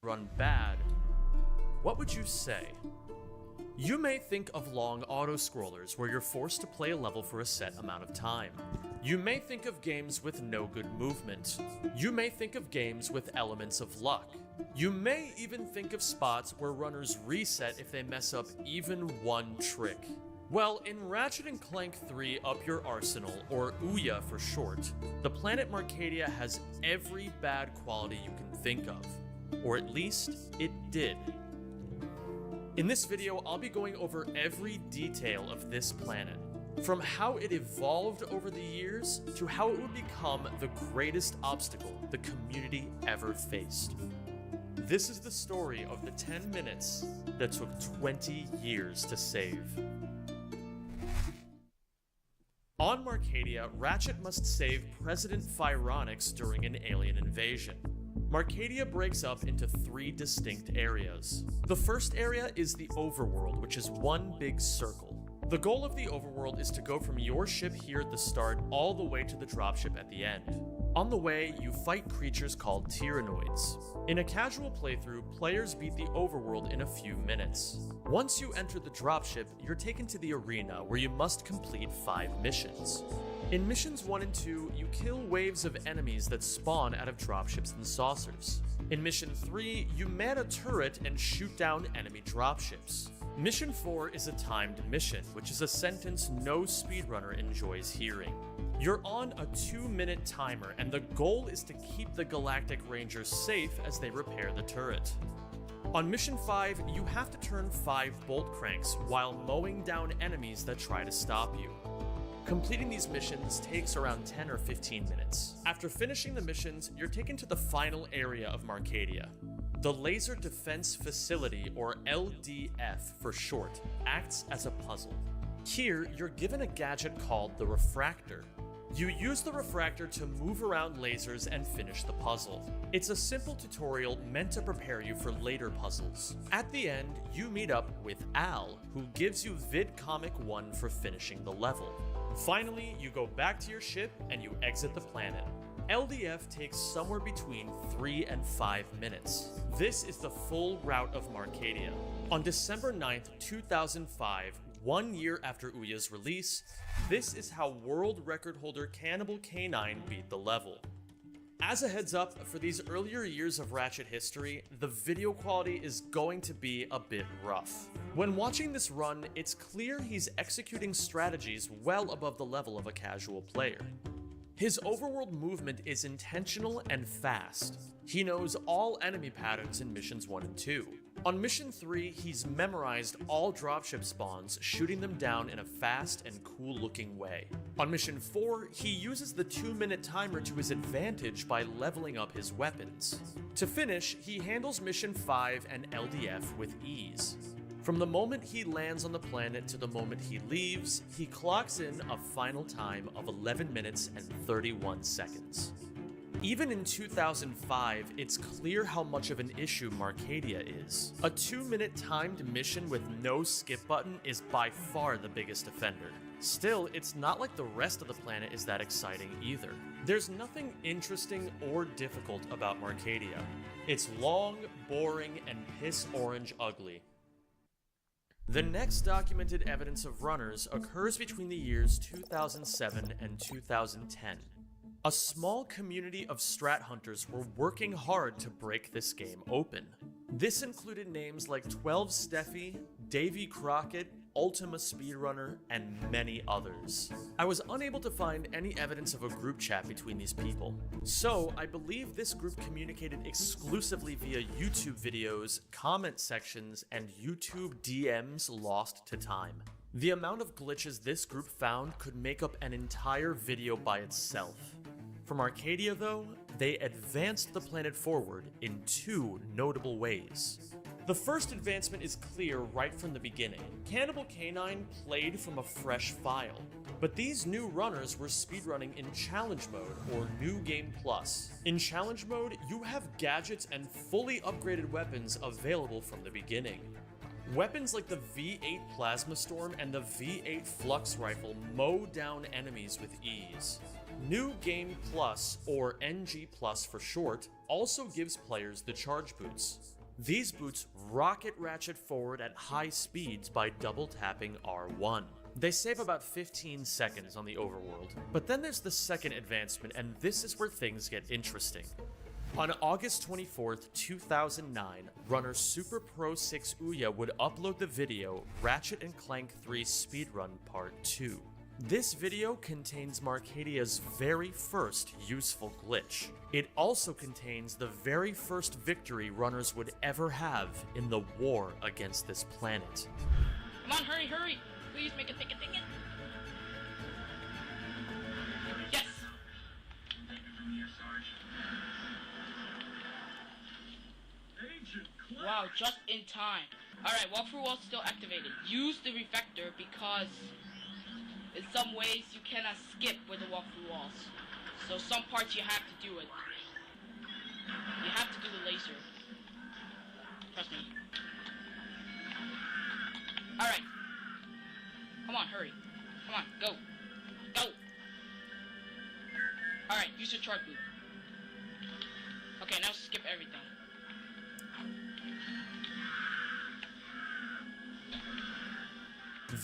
run bad, what would you say? You may think of long auto-scrollers where you're forced to play a level for a set amount of time. You may think of games with no good movement. You may think of games with elements of luck. You may even think of spots where runners reset if they mess up even one trick. Well, in Ratchet & Clank 3 Up Your Arsenal, or Ouya for short, the planet Marcadia has every bad quality you can think of. Or at least, it did. In this video, I'll be going over every detail of this planet, from how it evolved over the years to how it would become the greatest obstacle the community ever faced. This is the story of the 10 minutes that took 20 years to save. On Marcadia, Ratchet must save President Phyronix during an alien invasion. Marcadia breaks up into 3 distinct areas. The first area is the Overworld, which is one big circle. The goal of the Overworld is to go from your ship here at the start all the way to the dropship at the end. On the way, you fight creatures called Tyrannoids. In a casual playthrough, players beat the Overworld in a few minutes. Once you enter the dropship, you're taken to the arena where you must complete 5 missions. In missions 1 and 2, you kill waves of enemies that spawn out of dropships and saucers. In mission 3, you man a turret and shoot down enemy dropships. Mission 4 is a timed mission, which is a sentence no speedrunner enjoys hearing. You're on a 2-minute timer, and the goal is to keep the Galactic Rangers safe as they repair the turret. On Mission 5, you have to turn 5 bolt cranks while mowing down enemies that try to stop you. Completing these missions takes around 10 or 15 minutes. After finishing the missions, you're taken to the final area of Marcadia. The Laser Defense Facility, or LDF for short, acts as a puzzle. Here, you're given a gadget called the Refractor. You use the Refractor to move around lasers and finish the puzzle. It's a simple tutorial meant to prepare you for later puzzles. At the end, you meet up with Al, who gives you VidComic 1 for finishing the level. Finally, you go back to your ship and you exit the planet. LDF takes somewhere between 3 and 5 minutes. This is the full route of Marcadia. On December 9th, 2005, 1 year after Ouya's release, this is how world record holder Cannibal K9 beat the level. As a heads up, for these earlier years of Ratchet history, the video quality is going to be a bit rough. When watching this run, it's clear he's executing strategies well above the level of a casual player. His overworld movement is intentional and fast. He knows all enemy patterns in missions 1 and 2. On mission 3, he's memorized all dropship spawns, shooting them down in a fast and cool looking way. On mission 4, he uses the 2-minute timer to his advantage by leveling up his weapons. To finish, he handles mission 5 and LDF with ease. From the moment he lands on the planet to the moment he leaves, he clocks in a final time of 11 minutes and 31 seconds. Even in 2005, it's clear how much of an issue Marcadia is. A 2-minute timed mission with no skip button is by far the biggest offender. Still, it's not like the rest of the planet is that exciting either. There's nothing interesting or difficult about Marcadia. It's long, boring, and piss orange ugly. The next documented evidence of runners occurs between the years 2007 and 2010. A small community of strat hunters were working hard to break this game open. This included names like 12 Steffi, Davy Crockett, Ultima Speedrunner, and many others. I was unable to find any evidence of a group chat between these people, so I believe this group communicated exclusively via YouTube videos, comment sections, and YouTube DMs lost to time. The amount of glitches this group found could make up an entire video by itself. From Marcadia though, they advanced the planet forward in 2 notable ways. The first advancement is clear right from the beginning. Cannibal K9 played from a fresh file, but these new runners were speedrunning in Challenge Mode, or New Game Plus. In Challenge Mode, you have gadgets and fully upgraded weapons available from the beginning. Weapons like the V8 Plasma Storm and the V8 Flux Rifle mow down enemies with ease. New Game Plus, or NG Plus for short, also gives players the Charge Boots. These boots rocket Ratchet forward at high speeds by double tapping R1. They save about 15 seconds on the overworld. But then there's the second advancement, and this is where things get interesting. On August 24th, 2009, runner Super Pro 6 Ouya would upload the video Ratchet & Clank 3 Speedrun Part 2. This video contains Marcadia's very first useful glitch. It also contains the very first victory runners would ever have in the war against this planet. Come on, hurry, hurry! Please make a ticket. Yes! Wow, just in time. Alright, walkthrough wall still activated. Use the reflector because in some ways you cannot skip with the walkthrough walls. So some parts you have to do it. You have to do the laser. Trust me. Alright. Come on, hurry. Come on, go. Go! Alright, use your chart boot. Okay, now skip everything.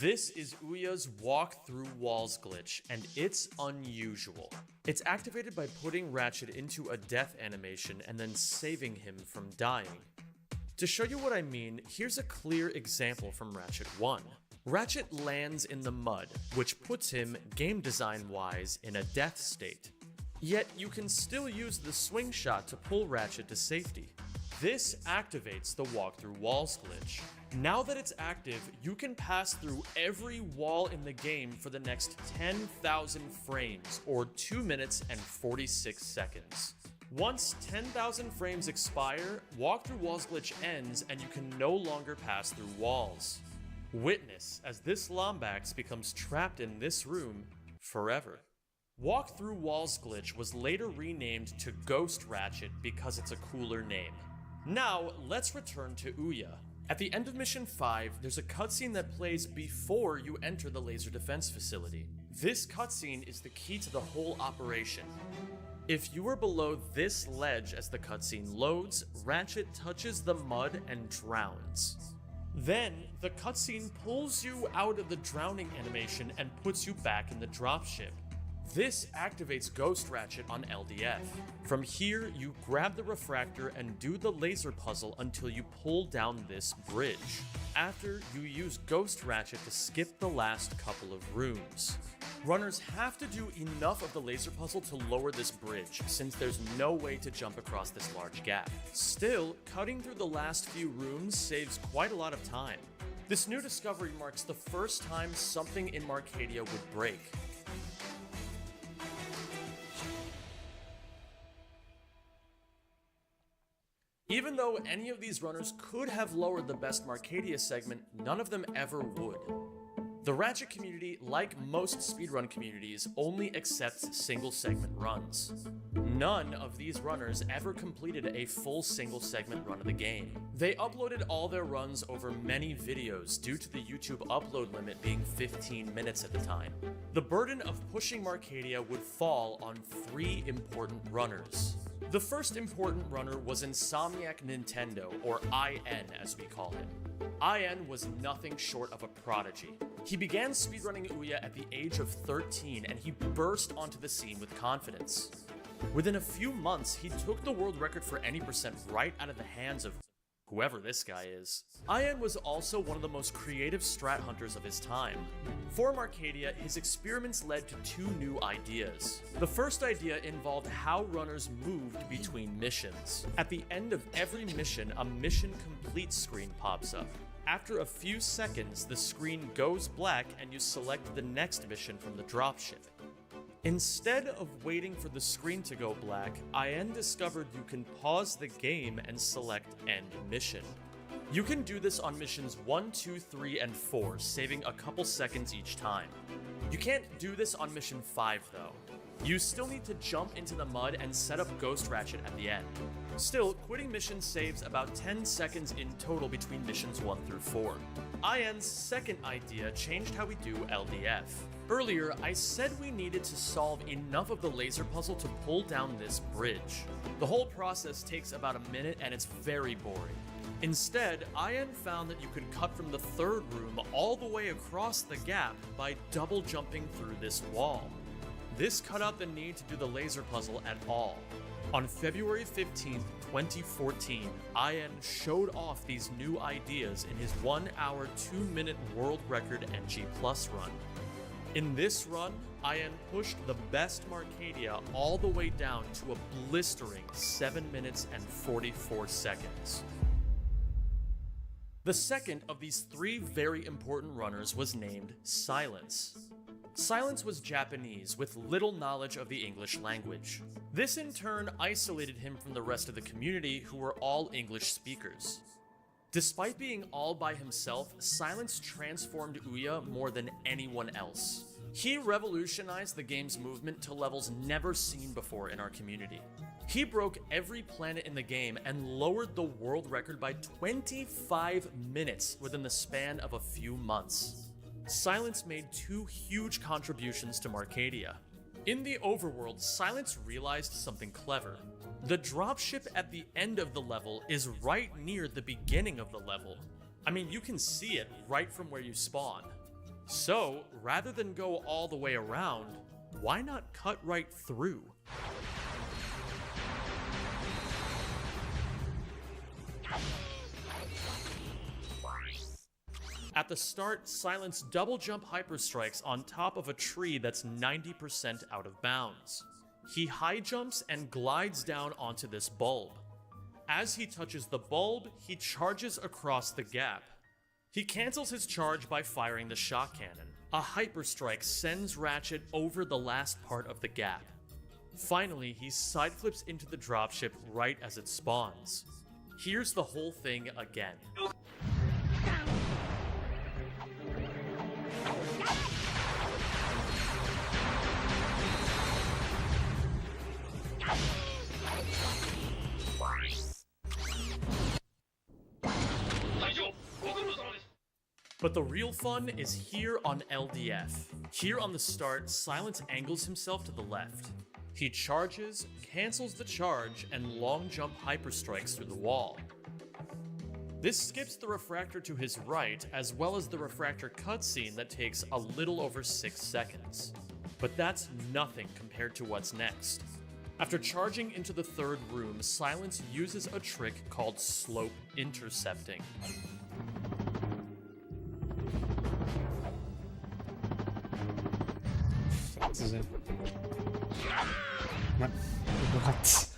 This is Ouya's walk through walls glitch, and it's unusual. It's activated by putting Ratchet into a death animation and then saving him from dying. To show you what I mean, here's a clear example from Ratchet 1. Ratchet lands in the mud, which puts him, game design-wise, in a death state. Yet you can still use the swing shot to pull Ratchet to safety. This activates the walk through walls glitch. Now that it's active, you can pass through every wall in the game for the next 10,000 frames, or 2 minutes and 46 seconds. Once 10,000 frames expire, walk through walls glitch ends and you can no longer pass through walls. Witness as this Lombax becomes trapped in this room forever. Walk through walls glitch was later renamed to Ghost Ratchet because it's a cooler name. Now, let's return to Ouya. At the end of Mission 5, there's a cutscene that plays before you enter the laser defense facility. This cutscene is the key to the whole operation. If you are below this ledge as the cutscene loads, Ratchet touches the mud and drowns. Then, the cutscene pulls you out of the drowning animation and puts you back in the dropship. This activates Ghost Ratchet on LDF. From here, you grab the refractor and do the laser puzzle until you pull down this bridge. After, you use Ghost Ratchet to skip the last couple of rooms. Runners have to do enough of the laser puzzle to lower this bridge, since there's no way to jump across this large gap. Still, cutting through the last few rooms saves quite a lot of time. This new discovery marks the first time something in Marcadia would break. Even though any of these runners could have lowered the best Marcadia segment, none of them ever would. The Ratchet community, like most speedrun communities, only accepts single segment runs. None of these runners ever completed a full single segment run of the game. They uploaded all their runs over many videos due to the YouTube upload limit being 15 minutes at the time. The burden of pushing Marcadia would fall on 3 important runners. The first important runner was Insomniac Nintendo, or IN as we call him. IN was nothing short of a prodigy. He began speedrunning Ouya at the age of 13 and he burst onto the scene with confidence. Within a few months, he took the world record for any percent right out of the hands of whoever this guy is. IN was also one of the most creative strat hunters of his time. For Marcadia, his experiments led to 2 new ideas. The first idea involved how runners moved between missions. At the end of every mission, a mission complete screen pops up. After a few seconds, the screen goes black and you select the next mission from the dropship. Instead of waiting for the screen to go black, IN discovered you can pause the game and select End Mission. You can do this on missions 1, 2, 3, and 4, saving a couple seconds each time. You can't do this on mission 5 though. You still need to jump into the mud and set up Ghost Ratchet at the end. Still, quitting missions saves about 10 seconds in total between missions 1 through 4. IN's second idea changed how we do LDF. Earlier, I said we needed to solve enough of the laser puzzle to pull down this bridge. The whole process takes about a minute and it's very boring. Instead, IN found that you could cut from the third room all the way across the gap by double jumping through this wall. This cut out the need to do the laser puzzle at all. On February 15th, 2014, IN showed off these new ideas in his 1 hour, 2-minute world record NG Plus run. In this run, IN pushed the best Marcadia all the way down to a blistering 7 minutes and 44 seconds. The second of these 3 very important runners was named Silence. Silence was Japanese with little knowledge of the English language. This in turn isolated him from the rest of the community who were all English speakers. Despite being all by himself, Silence transformed Ouya more than anyone else. He revolutionized the game's movement to levels never seen before in our community. He broke every planet in the game and lowered the world record by 25 minutes within the span of a few months. Silence made 2 huge contributions to Marcadia. In the overworld, Silence realized something clever. The dropship at the end of the level is right near the beginning of the level. I mean, you can see it right from where you spawn. So, rather than go all the way around, why not cut right through? At the start, Silence double jump hyper strikes on top of a tree that's 90% out of bounds. He high jumps and glides down onto this bulb. As he touches the bulb, he charges across the gap. He cancels his charge by firing the shock cannon. A hyper strike sends Ratchet over the last part of the gap. Finally, he side flips into the dropship right as it spawns. Here's the whole thing again. But the real fun is here on LDF. Here on the start, Silence angles himself to the left. He charges, cancels the charge, and long jump hyper strikes through the wall. This skips the refractor to his right, as well as the refractor cutscene that takes a little over 6 seconds. But that's nothing compared to what's next. After charging into the third room, Silence uses a trick called slope intercepting. What?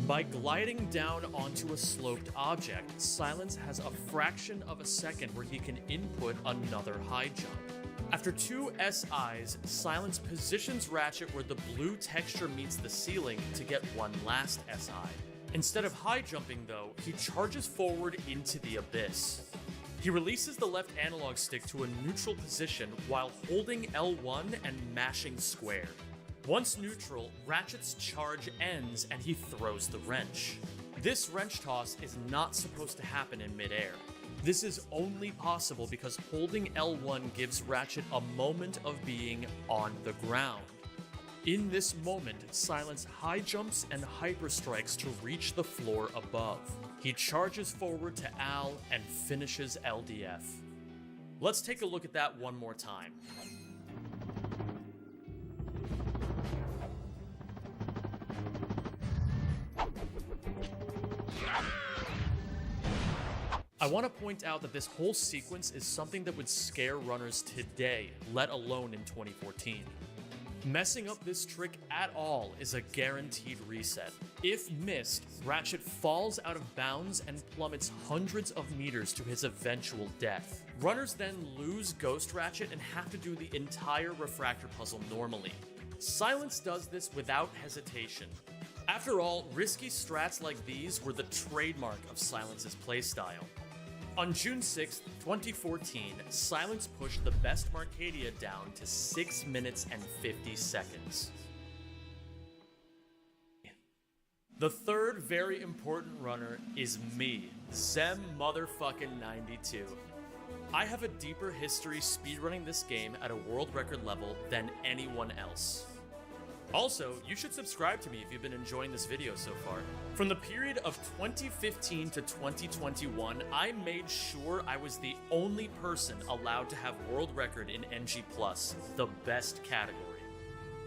By gliding down onto a sloped object, Silence has a fraction of a second where he can input another high jump. After 2 SIs, Silence positions Ratchet where the blue texture meets the ceiling to get one last SI. Instead of high jumping though, he charges forward into the abyss. He releases the left analog stick to a neutral position while holding L1 and mashing square. Once neutral, Ratchet's charge ends and he throws the wrench. This wrench toss is not supposed to happen in midair. This is only possible because holding L1 gives Ratchet a moment of being on the ground. In this moment, Silence high jumps and hyper strikes to reach the floor above. He charges forward to Al and finishes LDF. Let's take a look at that one more time. I want to point out that this whole sequence is something that would scare runners today, let alone in 2014. Messing up this trick at all is a guaranteed reset. If missed, Ratchet falls out of bounds and plummets hundreds of meters to his eventual death. Runners then lose Ghost Ratchet and have to do the entire refractor puzzle normally. Silence does this without hesitation. After all, risky strats like these were the trademark of Silence's playstyle. On June 6th, 2014, Silence pushed the best Marcadia down to 6 minutes and 50 seconds. The third very important runner is me, Zem motherfucking 92. I have a deeper history speedrunning this game at a world record level than anyone else. Also, you should subscribe to me if you've been enjoying this video so far. From the period of 2015 to 2021, I made sure I was the only person allowed to have world record in NG+, the best category.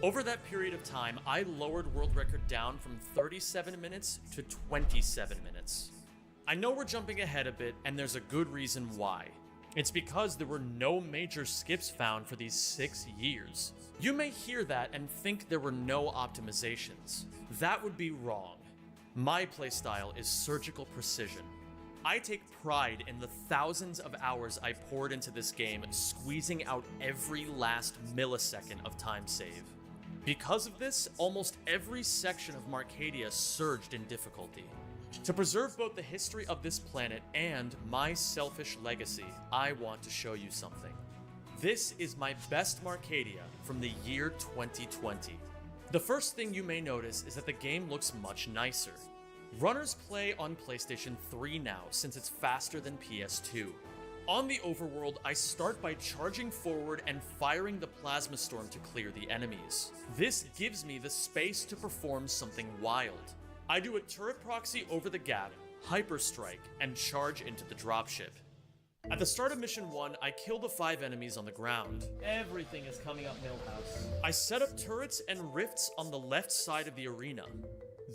Over that period of time, I lowered world record down from 37 minutes to 27 minutes. I know we're jumping ahead a bit, and there's a good reason why. It's because there were no major skips found for these 6 years. You may hear that and think there were no optimizations. That would be wrong. My playstyle is surgical precision. I take pride in the thousands of hours I poured into this game, squeezing out every last millisecond of time save. Because of this, almost every section of Marcadia surged in difficulty. To preserve both the history of this planet and my selfish legacy, I want to show you something. This is my best Marcadia from the year 2020. The first thing you may notice is that the game looks much nicer. Runners play on PlayStation 3 now since it's faster than PS2. On the overworld, I start by charging forward and firing the Plasma Storm to clear the enemies. This gives me the space to perform something wild. I do a turret proxy over the gap, hyper strike, and charge into the dropship. At the start of Mission 1, I kill the 5 enemies on the ground. Everything is coming up Millhouse. I set up turrets and rifts on the left side of the arena.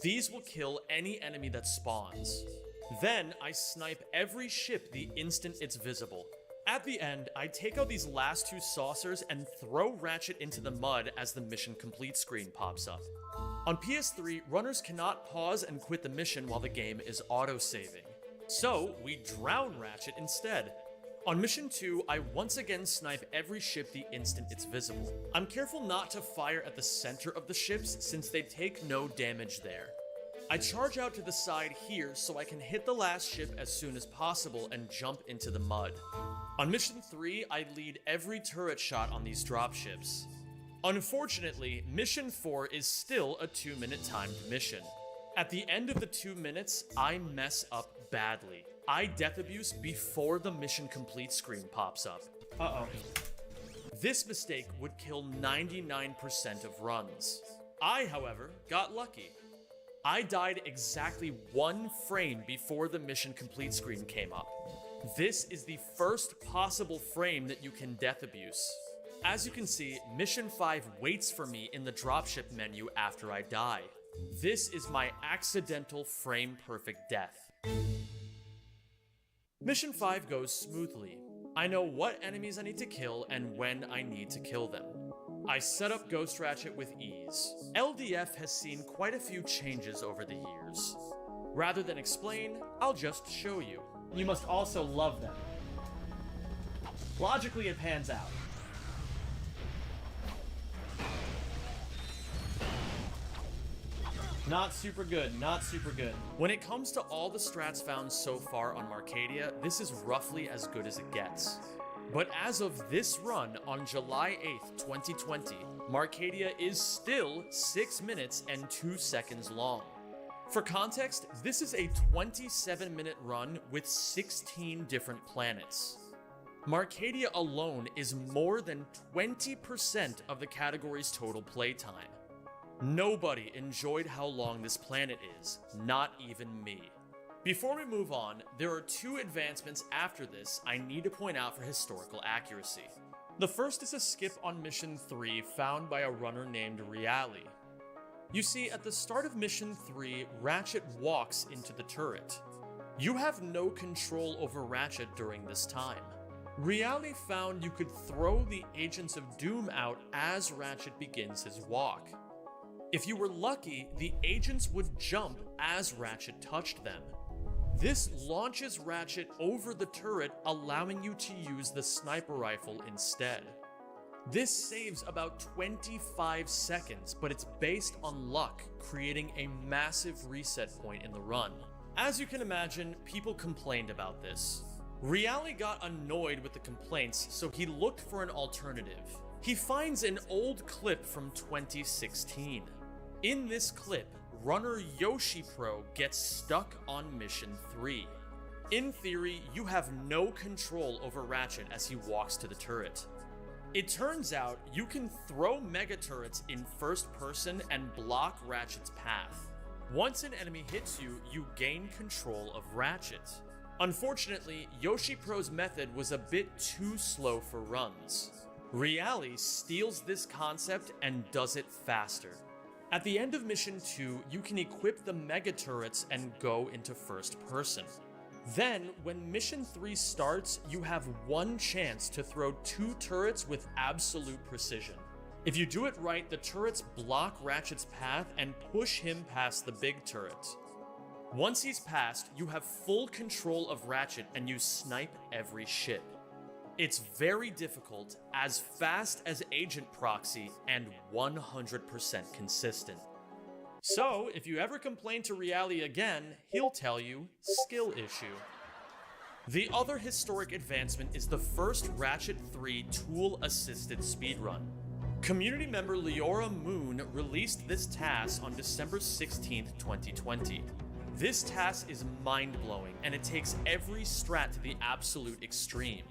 These will kill any enemy that spawns. Then, I snipe every ship the instant it's visible. At the end, I take out these last 2 saucers and throw Ratchet into the mud as the mission complete screen pops up. On PS3, runners cannot pause and quit the mission while the game is auto-saving. So, we drown Ratchet instead. On Mission 2, I once again snipe every ship the instant it's visible. I'm careful not to fire at the center of the ships since they take no damage there. I charge out to the side here so I can hit the last ship as soon as possible and jump into the mud. On Mission 3, I lead every turret shot on these dropships. Unfortunately, Mission 4 is still a 2-minute timed mission. At the end of the 2 minutes, I mess up badly. I death abuse before the mission complete screen pops up. Uh-oh. This mistake would kill 99% of runs. I, however, got lucky. I died exactly 1 frame before the mission complete screen came up. This is the first possible frame that you can death abuse. As you can see, Mission 5 waits for me in the dropship menu after I die. This is my accidental frame-perfect death. Mission 5 goes smoothly. I know what enemies I need to kill and when I need to kill them. I set up Ghost Ratchet with ease. LDF has seen quite a few changes over the years. Rather than explain, I'll just show you. You must also love them. Logically, it pans out. Not super good, not super good. When it comes to all the strats found so far on Marcadia, this is roughly as good as it gets. But as of this run on July 8th, 2020, Marcadia is still 6 minutes and 2 seconds long. For context, this is a 27-minute run with 16 different planets. Marcadia alone is more than 20% of the category's total playtime. Nobody enjoyed how long this planet is, not even me. Before we move on, there are 2 advancements after this I need to point out for historical accuracy. The first is a skip on Mission 3 found by a runner named Reali. You see, at the start of Mission 3, Ratchet walks into the turret. You have no control over Ratchet during this time. Reali found you could throw the Agents of Doom out as Ratchet begins his walk. If you were lucky, the agents would jump as Ratchet touched them. This launches Ratchet over the turret, allowing you to use the sniper rifle instead. This saves about 25 seconds, but it's based on luck, creating a massive reset point in the run. As you can imagine, people complained about this. Reale got annoyed with the complaints, so he looked for an alternative. He finds an old clip from 2016. In this clip, runner Yoshi Pro gets stuck on Mission 3. In theory, you have no control over Ratchet as he walks to the turret. It turns out you can throw mega turrets in first person and block Ratchet's path. Once an enemy hits you, you gain control of Ratchet. Unfortunately, Yoshi Pro's method was a bit too slow for runs. Reale steals this concept and does it faster. At the end of Mission 2, you can equip the mega turrets and go into first person. Then, when Mission 3 starts, you have one chance to throw 2 turrets with absolute precision. If you do it right, the turrets block Ratchet's path and push him past the big turret. Once he's passed, you have full control of Ratchet and you snipe every ship. It's very difficult, as fast as Agent Proxy, and 100% consistent. So, if you ever complain to Reale again, he'll tell you, skill issue. The other historic advancement is the first Ratchet 3 tool-assisted speedrun. Community member Leora Moon released this task on December 16, 2020. This task is mind-blowing, and it takes every strat to the absolute extreme.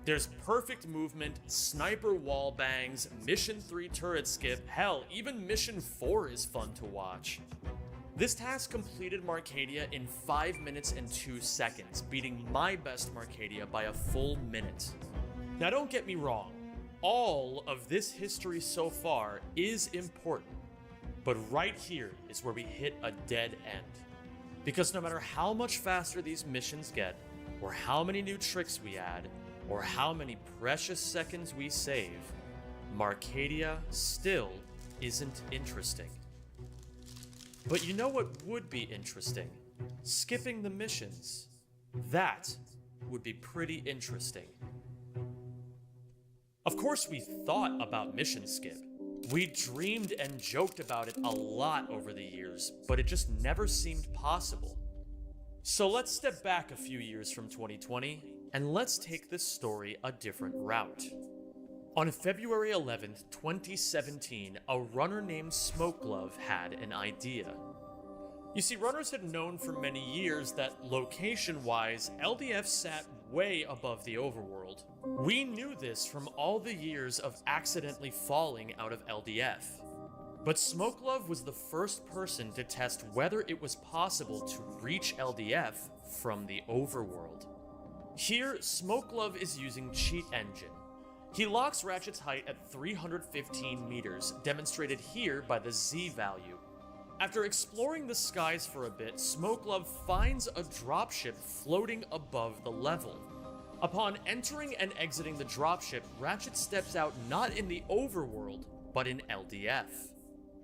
There's perfect movement, sniper wall bangs, Mission 3 turret skip, hell, even Mission 4 is fun to watch. This task completed Marcadia in 5 minutes and 2 seconds, beating my best Marcadia by a full minute. Now don't get me wrong, all of this history so far is important, but right here is where we hit a dead end. Because no matter how much faster these missions get, or how many new tricks we add, or how many precious seconds we save, Marcadia still isn't interesting. But you know what would be interesting? Skipping the missions. That would be pretty interesting. Of course we thought about mission skip. We dreamed and joked about it a lot over the years, but it just never seemed possible. So let's step back a few years from 2020, and let's take this story a different route. On February 11th, 2017, a runner named Smokeglove had an idea. You see, runners had known for many years that, location-wise, LDF sat way above the overworld. We knew this from all the years of accidentally falling out of LDF. But Smokeglove was the first person to test whether it was possible to reach LDF from the overworld. Here, Smokeglove is using Cheat Engine. He locks Ratchet's height at 315 meters, demonstrated here by the Z value. After exploring the skies for a bit, Smokeglove finds a dropship floating above the level. Upon entering and exiting the dropship, Ratchet steps out not in the overworld, but in LDF.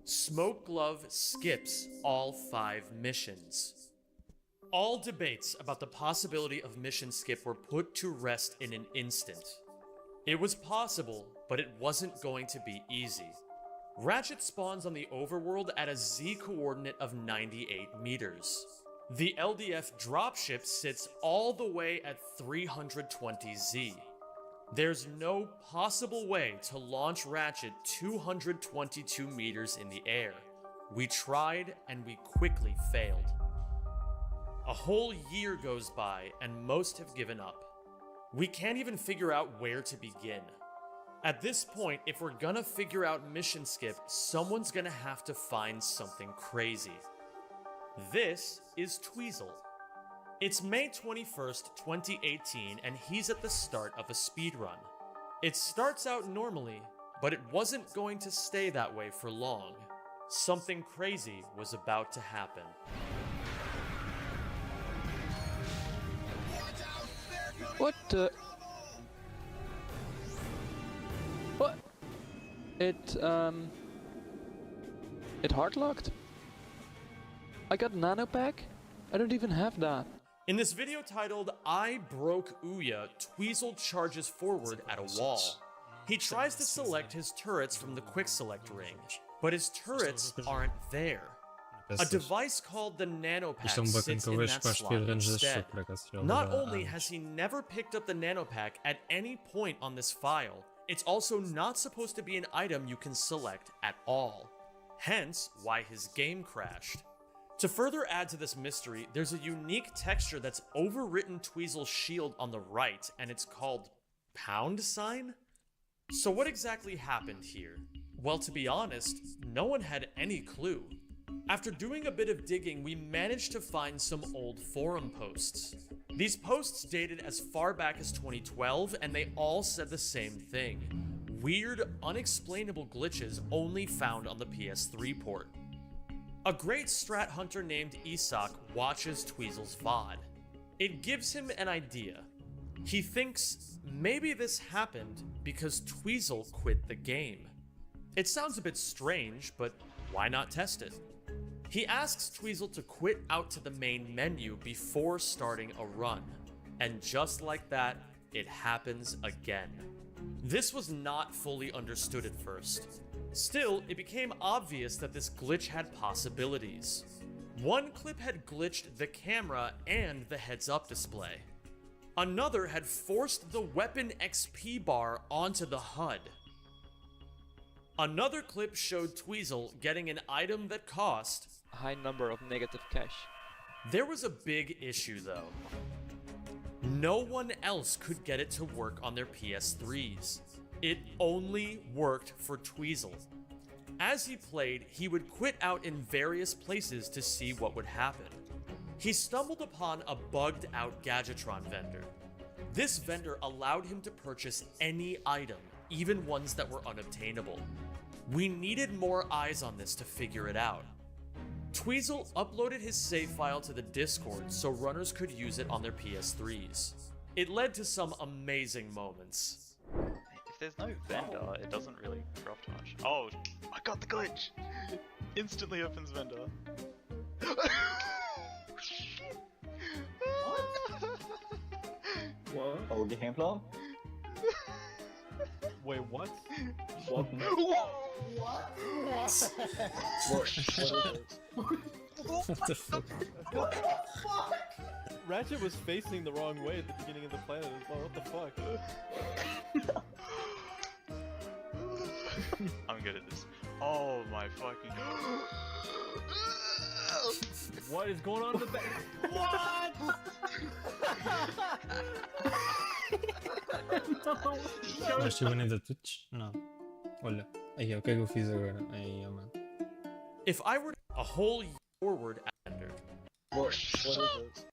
Smokeglove skips all 5 missions. All debates about the possibility of mission skip were put to rest in an instant. It was possible, but it wasn't going to be easy. Ratchet spawns on the overworld at a Z coordinate of 98 meters. The LDF dropship sits all the way at 320 Z. There's no possible way to launch Ratchet 222 meters in the air. We tried and we quickly failed. A whole year goes by and most have given up. We can't even figure out where to begin. At this point, if we're gonna figure out mission skip, someone's gonna have to find something crazy. This is Tweezle. It's May 21st, 2018, and he's at the start of a speedrun. It starts out normally, but it wasn't going to stay that way for long. Something crazy was about to happen. What the? What? It hard locked? I got nano pack? I don't even have that. In this video titled, I Broke Ouya, Tweezle charges forward at a wall. He tries to select his turrets from the quick select ring, but his turrets aren't there. A Pestes. device called the nanopack Isto é sits in bacana that para as slot speedruns deste instead. jogo, por acaso, já Not leva only anos. has he never picked up the nanopack at any point on this file, it's also not supposed to be an item you can select at all. Hence, why his game crashed. To further add to this mystery, there's a unique texture that's overwritten Tweezle's shield on the right, and it's called £? So what exactly happened here? Well, to be honest, no one had any clue. After doing a bit of digging, we managed to find some old forum posts. These posts dated as far back as 2012, and they all said the same thing. Weird, unexplainable glitches only found on the PS3 port. A great strat hunter named Isak watches Tweezle's VOD. It gives him an idea. He thinks maybe this happened because Tweezle quit the game. It sounds a bit strange, but why not test it? He asks Tweezle to quit out to the main menu before starting a run. And just like that, it happens again. This was not fully understood at first. Still, it became obvious that this glitch had possibilities. One clip had glitched the camera and the heads-up display. Another had forced the weapon XP bar onto the HUD. Another clip showed Tweezle getting an item that cost. A high number of negative cash. There was a big issue though. No one else could get it to work on their PS3s. It only worked for Tweezle. As he played, he would quit out in various places to see what would happen. He stumbled upon a bugged out Gadgetron vendor. This vendor allowed him to purchase any item, even ones that were unobtainable. We needed more eyes on this to figure it out. Tweezle uploaded his save file to the Discord so runners could use it on their PS3s. It led to some amazing moments. If there's no vendor, it doesn't really drop much. Oh, I got the glitch! Instantly opens vendor. What? Oh, the Hemplar? Wait, what? What? What the fuck? Ratchet was facing the wrong way at the beginning of the planet as well. What the fuck? I'm good at this. Oh my fucking. What is going on in the back? What? Mas chegou nem da Twitch? Não. Olha. Aí, o que é que eu fiz agora? Aí, mano. If I were a whole forward vendor, What is it?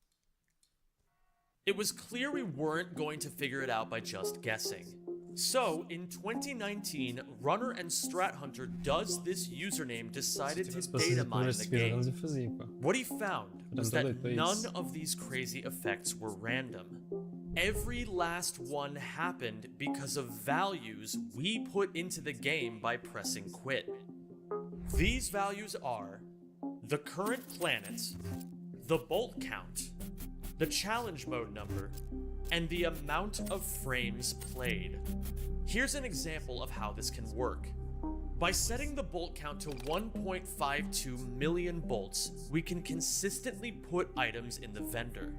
it was clear we weren't going to figure it out by just guessing. So, in 2019, Runner and Strat Hunter Does This Username decided to data mine the game. Eu fazia, pá. What he found was Random that base. none of these crazy effects were random. Every last one happened because of values we put into the game by pressing quit. These values are the current planet, the bolt count, the challenge mode number, and the amount of frames played. Here's an example of how this can work. By setting the bolt count to 1.52 million bolts, we can consistently put items in the vendor.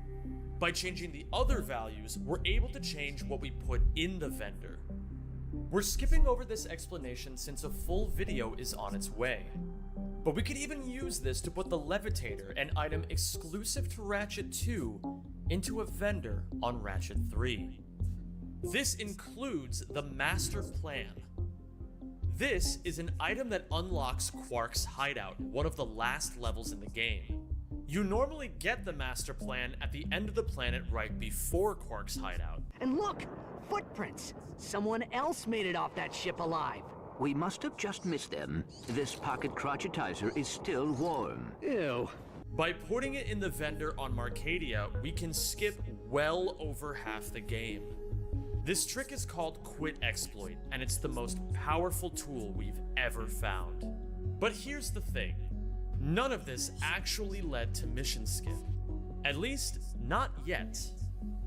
By changing the other values, we're able to change what we put in the vendor. We're skipping over this explanation since a full video is on its way. But we could even use this to put the Levitator, an item exclusive to Ratchet 2, into a vendor on Ratchet 3. This includes the Master Plan. This is an item that unlocks Quark's hideout, one of the last levels in the game. You normally get the Master Plan at the end of the planet right before Quark's hideout. And look! Footprints! Someone else made it off that ship alive. We must have just missed them. This pocket crotchetizer is still warm. Ew. By putting it in the vendor on Marcadia, we can skip well over half the game. This trick is called Quit Exploit, and it's the most powerful tool we've ever found. But here's the thing. None of this actually led to mission skip. At least, not yet.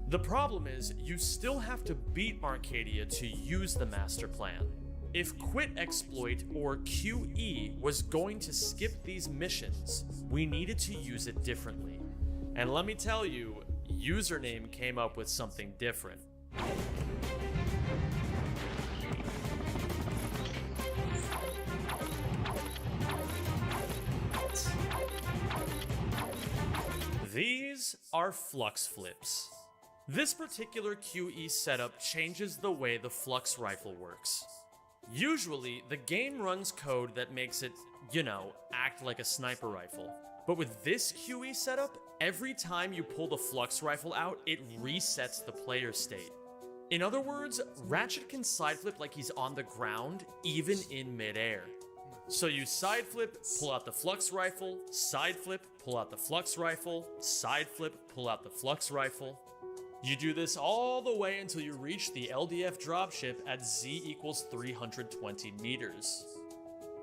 The problem is, you still have to beat Marcadia to use the Master Plan. if Quit Exploit, or QE, was going to skip these missions, we needed to use it differently. And let me tell you, Username came up with something different. These are Flux Flips. This particular QE setup changes the way the Flux rifle works. Usually, the game runs code that makes it, act like a sniper rifle. But with this QE setup, every time you pull the Flux rifle out, it resets the player state. In other words, Ratchet can side flip like he's on the ground, even in midair. So you side flip, pull out the Flux rifle, side flip, pull out the Flux rifle, side flip, pull out the Flux rifle. You do this all the way until you reach the LDF dropship at Z equals 320 meters.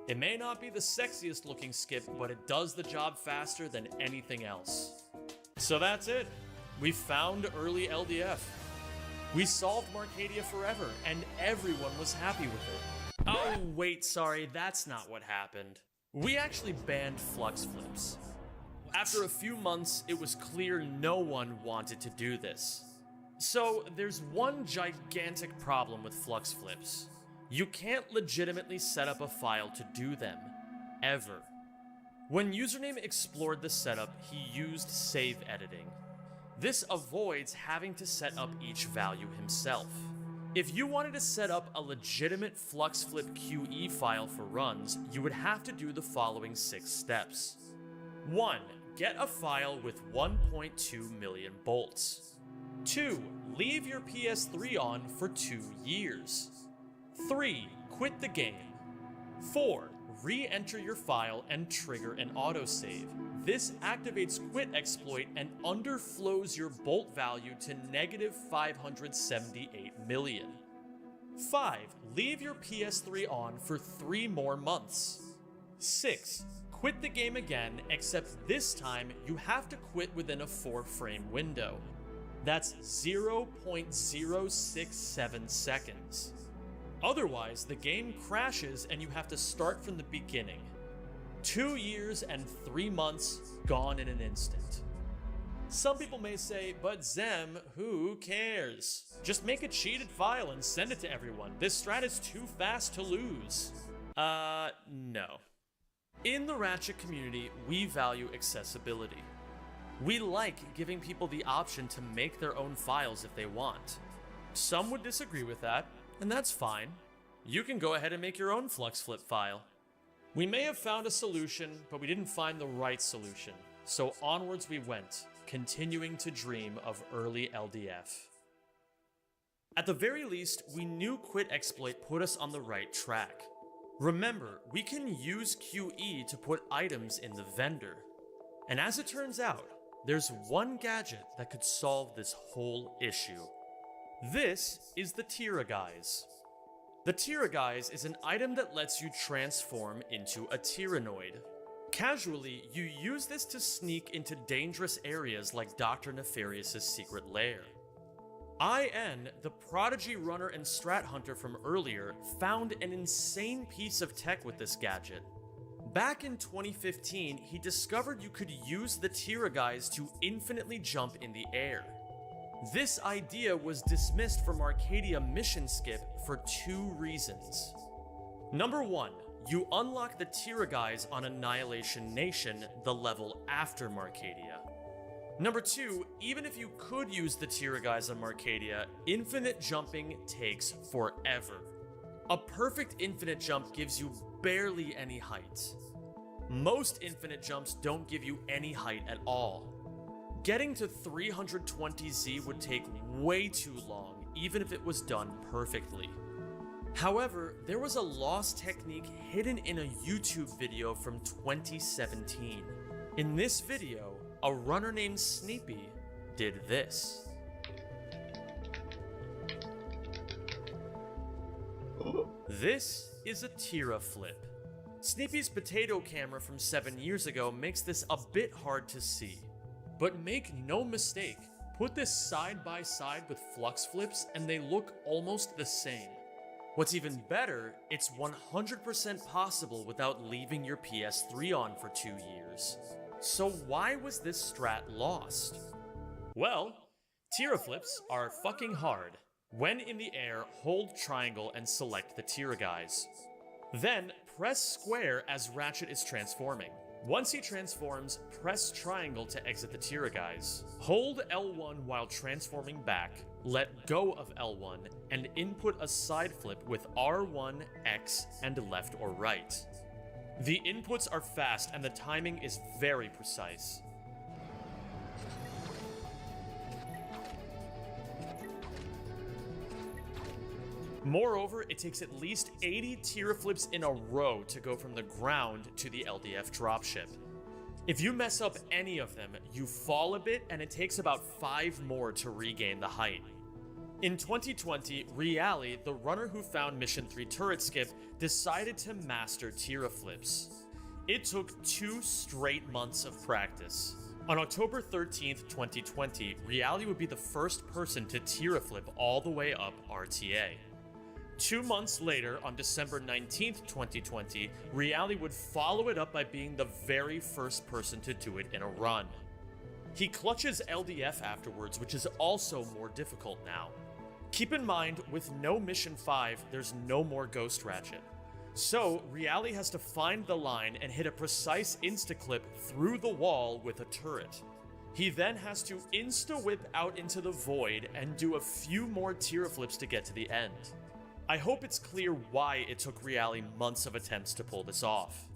It may not be the sexiest looking skip, but it does the job faster than anything else. So that's it. We found early LDF. We solved Marcadia forever, and everyone was happy with it. Oh wait, sorry, that's not what happened. We actually banned Flux Flips. After a few months, it was clear no one wanted to do this. So there's one gigantic problem with Flux Flips. You can't legitimately set up a file to do them, ever. When Username explored the setup, he used save editing. This avoids having to set up each value himself. If you wanted to set up a legitimate Flux Flip QE file for runs, you would have to do the following 6 steps. 1. Get a file with 1.2 million bolts. 2. Leave your PS3 on for 2 years. 3. Quit the game. 4. Re-enter your file and trigger an autosave. This activates Quit Exploit and underflows your bolt value to negative 578 million. 5. Leave your PS3 on for 3 more months. 6. Quit the game again, except this time you have to quit within a 4-frame window. That's 0.067 seconds. Otherwise, the game crashes and you have to start from the beginning. 2 years and 3 months gone in an instant. Some people may say, but Zem, who cares? Just make a cheated file and send it to everyone. This strat is too fast to lose. No. In the Ratchet community, we value accessibility. We like giving people the option to make their own files if they want. Some would disagree with that, and that's fine. You can go ahead and make your own Flux Flip file. We may have found a solution, but we didn't find the right solution. So onwards we went, continuing to dream of early LDF. At the very least, we knew Quit Exploit put us on the right track. Remember, we can use QE to put items in the vendor. And as it turns out, there's one gadget that could solve this whole issue. This is the Tiraguise. The Tiraguise is an item that lets you transform into a Tyrannoid. Casually, you use this to sneak into dangerous areas like Dr. Nefarious' secret lair. IN, the prodigy runner and strat hunter from earlier, found an insane piece of tech with this gadget. Back in 2015, he discovered you could use the Tiraguise to infinitely jump in the air. This idea was dismissed from Arcadia Mission Skip for 2 reasons. Number 1, you unlock the Tiraguise on Annihilation Nation, the level after Marcadia. Number 2, even if you could use the Tiraguise on Marcadia, infinite jumping takes forever. A perfect infinite jump gives you barely any height. Most infinite jumps don't give you any height at all. Getting to 320Z would take way too long, even if it was done perfectly. However, there was a lost technique hidden in a YouTube video from 2017. In this video, a runner named Sneepy did this. This is a Tira flip. Sneepy's potato camera from 7 years ago makes this a bit hard to see. But make no mistake, put this side by side with Flux Flips and they look almost the same. What's even better, it's 100% possible without leaving your PS3 on for 2 years. So why was this strat lost? Well, Tira flips are fucking hard. When in the air, hold triangle and select the Tira guys. Then, press square as Ratchet is transforming. Once he transforms, press triangle to exit the Tira guys. Hold L1 while transforming back, let go of L1, and input a side flip with R1, X, and left or right. The inputs are fast and the timing is very precise. Moreover, it takes at least 80 Tira flips in a row to go from the ground to the LDF dropship. If you mess up any of them, you fall a bit and it takes about 5 more to regain the height. In 2020, Reali, the runner who found Mission 3 turret skip, decided to master Tira flips. It took 2 straight months of practice. On October 13th, 2020, Reali would be the first person to Tira flip all the way up RTA. 2 months later, on December 19th, 2020, Reali would follow it up by being the very first person to do it in a run. He clutches LDF afterwards, which is also more difficult now. Keep in mind, with no Mission 5, there's no more Ghost Ratchet. So, Reali has to find the line and hit a precise insta-clip through the wall with a turret. He then has to insta-whip out into the void and do a few more Tira flips to get to the end. I hope it's clear why it took Reali months of attempts to pull this off.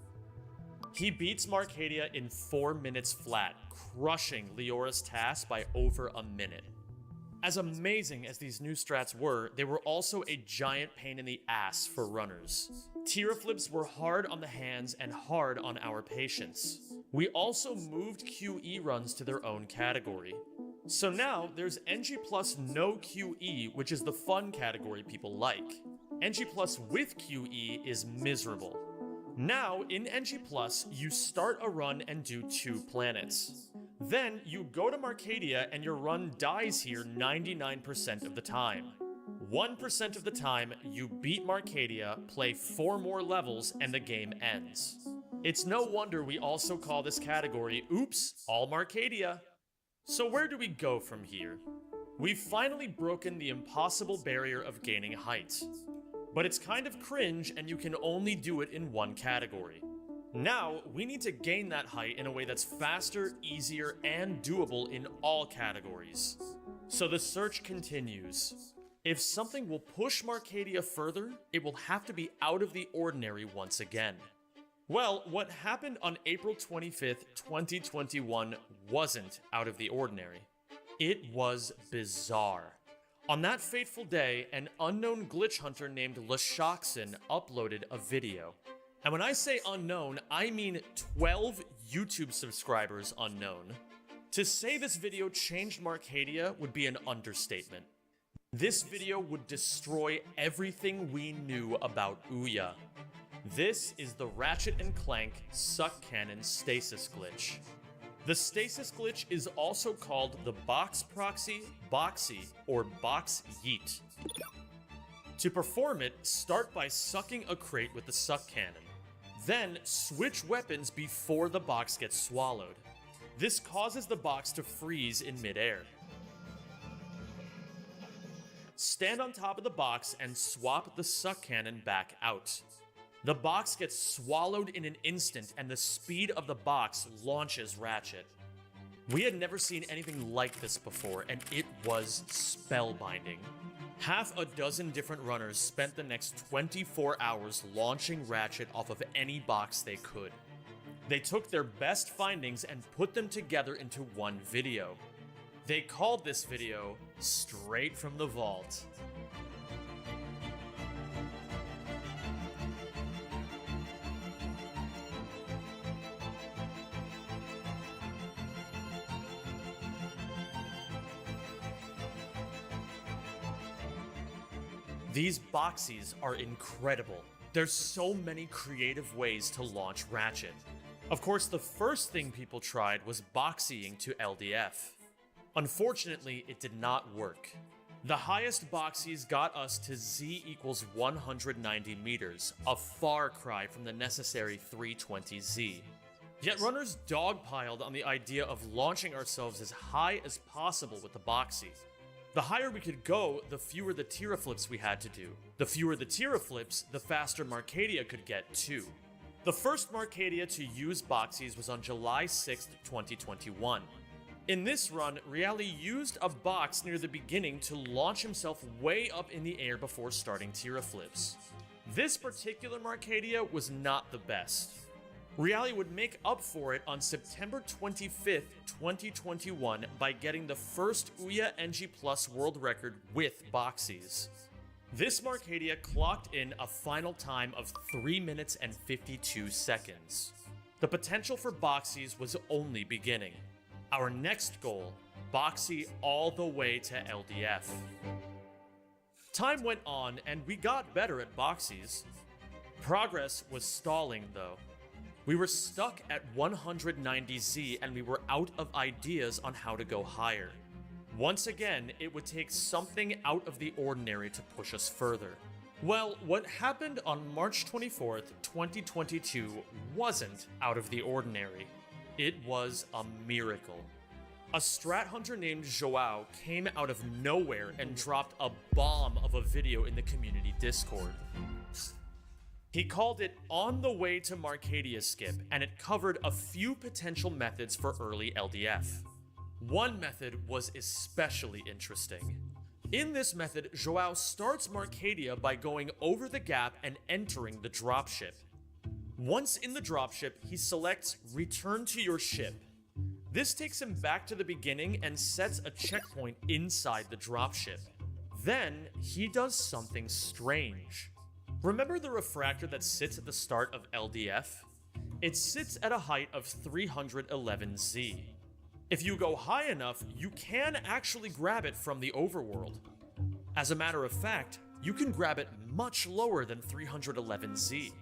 He beats Marcadia in 4 minutes flat, crushing Leora's task by over a minute. As amazing as these new strats were, they were also a giant pain in the ass for runners. Tira flips were hard on the hands and hard on our patience. We also moved QE runs to their own category. So now there's NG Plus no QE, which is the fun category people like. NG Plus with QE is miserable. Now, in NG Plus, you start a run and do 2 planets. Then, you go to Marcadia and your run dies here 99% of the time. 1% of the time, you beat Marcadia, play 4 more levels, and the game ends. It's no wonder we also call this category, oops, all Marcadia. So where do we go from here? We've finally broken the impossible barrier of gaining height. But it's kind of cringe and you can only do it in one category. Now, we need to gain that height in a way that's faster, easier, and doable in all categories. So the search continues. If something will push Marcadia further, it will have to be out of the ordinary once again. Well, what happened on April 25th, 2021 wasn't out of the ordinary. It was bizarre. On that fateful day, an unknown glitch hunter named LaShockson uploaded a video. And when I say unknown, I mean 12 YouTube subscribers unknown. To say this video changed Marcadia would be an understatement. This video would destroy everything we knew about Ouya. This is the Ratchet & Clank Suck Cannon Stasis Glitch. The Stasis Glitch is also called the Box Proxy, Boxy, or Box Yeet. To perform it, start by sucking a crate with the Suck Cannon. Then, switch weapons before the box gets swallowed. This causes the box to freeze in midair. Stand on top of the box and swap the Suck Cannon back out. The box gets swallowed in an instant and the speed of the box launches Ratchet. We had never seen anything like this before and it was spellbinding. Half a dozen different runners spent the next 24 hours launching Ratchet off of any box they could. They took their best findings and put them together into one video. They called this video Straight from the Vault. These boxies are incredible. There's so many creative ways to launch Ratchet. Of course, the first thing people tried was boxying to LDF. Unfortunately, it did not work. The highest boxies got us to Z equals 190 meters, a far cry from the necessary 320Z. Yet runners dogpiled on the idea of launching ourselves as high as possible with the boxy. The higher we could go, the fewer the teraflips we had to do. The fewer the teraflips, the faster Marcadia could get too. The first Marcadia to use boxies was on July 6th, 2021. In this run, Reali used a box near the beginning to launch himself way up in the air before starting teraflips. This particular Marcadia was not the best. Reali would make up for it on September 25th, 2021 by getting the first Ouya NG Plus world record with boxies. This Marcadia clocked in a final time of 3 minutes and 52 seconds. The potential for boxies was only beginning. Our next goal, boxy all the way to LDF. Time went on and we got better at boxies. Progress was stalling though. We were stuck at 190Z and we were out of ideas on how to go higher. Once again, it would take something out of the ordinary to push us further. Well, what happened on March 24th, 2022 wasn't out of the ordinary. It was a miracle. A strat hunter named Joao came out of nowhere and dropped a bomb of a video in the community Discord. He called it On the Way to Marcadia Skip, and it covered a few potential methods for early LDF. One method was especially interesting. In this method, Joao starts Marcadia by going over the gap and entering the dropship. Once in the dropship, he selects Return to your ship. This takes him back to the beginning and sets a checkpoint inside the dropship. Then, he does something strange. Remember the refractor that sits at the start of LDF? It sits at a height of 311Z. If you go high enough, you can actually grab it from the overworld. As a matter of fact, you can grab it much lower than 311Z.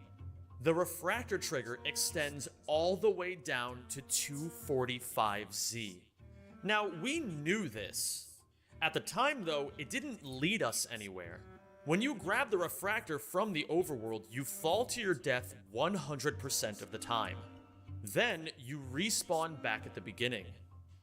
The refractor trigger extends all the way down to 245Z. Now, we knew this. At the time, though, it didn't lead us anywhere. When you grab the refractor from the overworld, you fall to your death 100% of the time. Then, you respawn back at the beginning.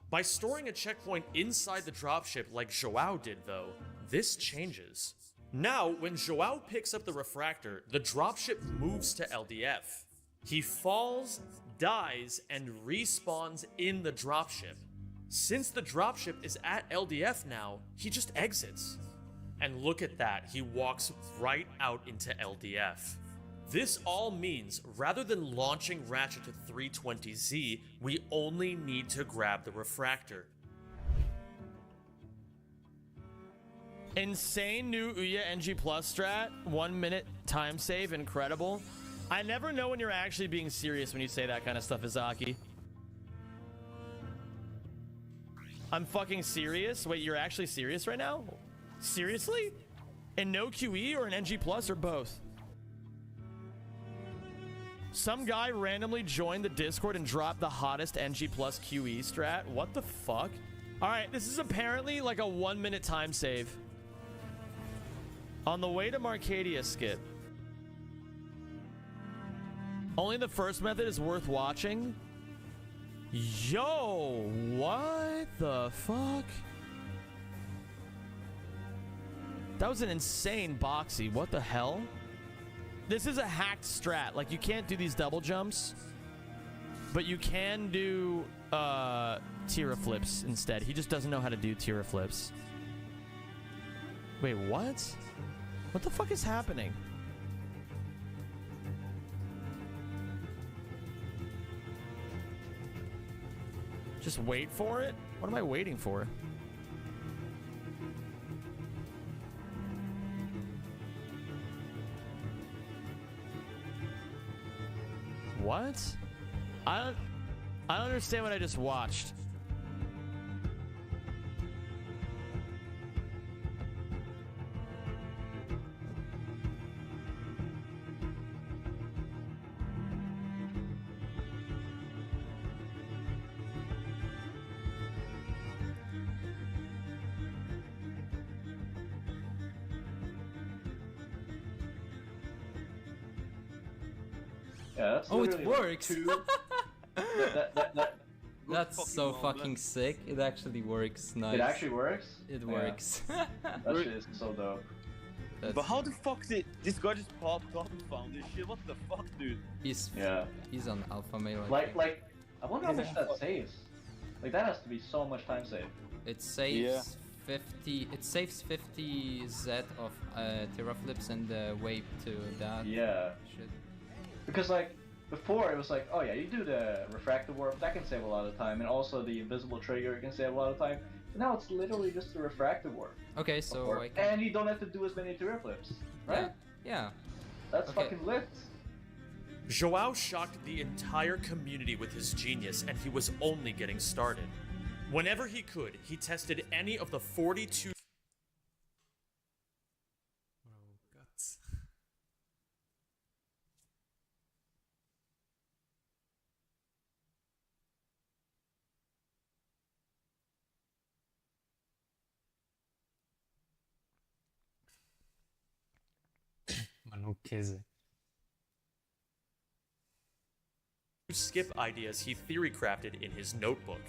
By storing a checkpoint inside the dropship like Joao did, though, this changes. Now, when Joao picks up the refractor, the dropship moves to LDF. He falls, dies, and respawns in the dropship. Since the dropship is at LDF now, he just exits. And look at that, he walks right out into LDF. This all means, rather than launching Ratchet to 320Z, we only need to grab the refractor. Insane new Ouya NG Plus strat, 1 minute time save, incredible. I never know when you're actually being serious when you say that kind of stuff, Izaki. I'm fucking serious? Wait, you're actually serious right now? Seriously? And no QE or an NG Plus or both? Some guy randomly joined the Discord and dropped the hottest NG Plus QE strat? What the fuck? Alright, this is apparently like a 1 minute time save. On the way to Marcadia Skip. Only the first method is worth watching? Yo, what the fuck? That was an insane boxy. What the hell? This is a hacked strat. Like, you can't do these double jumps, but you can do teraflips instead. He just doesn't know how to do teraflips. Wait, what? What the fuck is happening? Just wait for it? What am I waiting for? What? I don't understand what I just watched. Yeah, that's Oh, it literally like works! two. That's so fucking sick. It actually works. Nice. It actually works? It Yeah. works. That shit is so dope. But how the fuck did this guy just popped up and found this shit? What the fuck, dude? He's Yeah. he's on alpha male. I think. Like, I wonder how much that saves. Like, that has to be so much time saved. It saves 50. It saves 50 Z of teraflips and the wave to that. Yeah. Shit. Because, like, before it was like, oh yeah, you do the refractive warp, that can save a lot of time, and also the invisible trigger can save a lot of time. But now it's literally just the refractive warp. Okay, so Warp. I can... And you don't have to do as many teraflips, right? Yeah. That's Okay. fucking lit. Joao shocked the entire community with his genius, and he was only getting started. Whenever he could, he tested any of the 42 guts. Maluqueza. skip ideas he theory crafted in his notebook.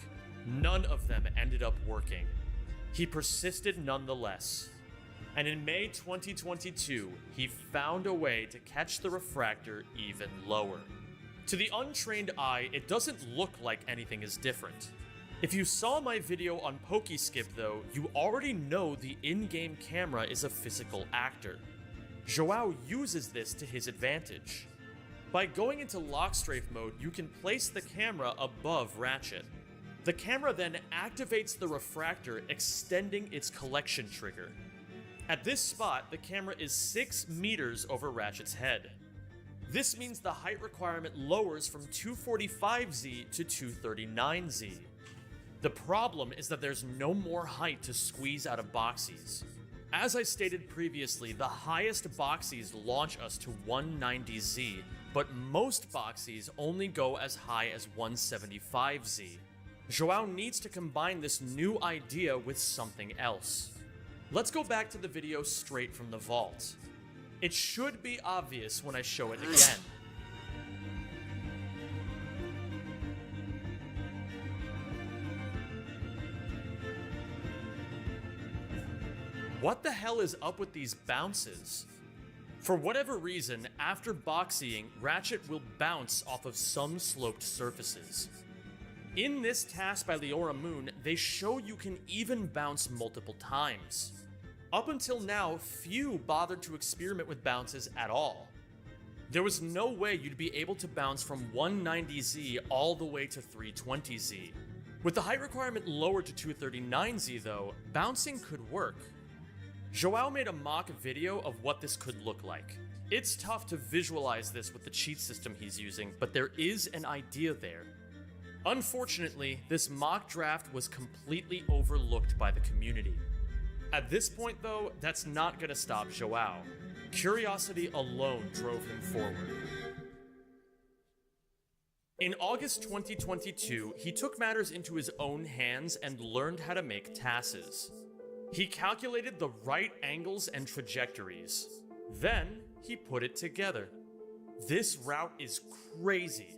None of them ended up working. He persisted nonetheless. And in May 2022, he found a way to catch the refractor even lower. To the untrained eye, it doesn't look like anything is different. If you saw my video on Pokeskip though, you already know the in-game camera is a physical actor. Joao uses this to his advantage. By going into lockstrafe mode, you can place the camera above Ratchet. The camera then activates the refractor, extending its collection trigger. At this spot, the camera is 6 meters over Ratchet's head. This means the height requirement lowers from 245Z to 239Z. The problem is that there's no more height to squeeze out of boxies. As I stated previously, the highest boxies launch us to 190Z, but most boxies only go as high as 175Z. Joao needs to combine this new idea with something else. Let's go back to the video straight from the vault. It should be obvious when I show it again. What the hell is up with these bounces? For whatever reason, after boxying, Ratchet will bounce off of some sloped surfaces. In this task by Leora Moon, they show you can even bounce multiple times. Up until now, few bothered to experiment with bounces at all. There was no way you'd be able to bounce from 190Z all the way to 320Z. With the height requirement lowered to 239Z though, bouncing could work. Joao made a mock video of what this could look like. It's tough to visualize this with the cheat system he's using, but there is an idea there. Unfortunately, this mock draft was completely overlooked by the community. At this point though, that's not gonna stop Joao. Curiosity alone drove him forward. In August 2022, he took matters into his own hands and learned how to make TASes. He calculated the right angles and trajectories. Then, he put it together. This route is crazy.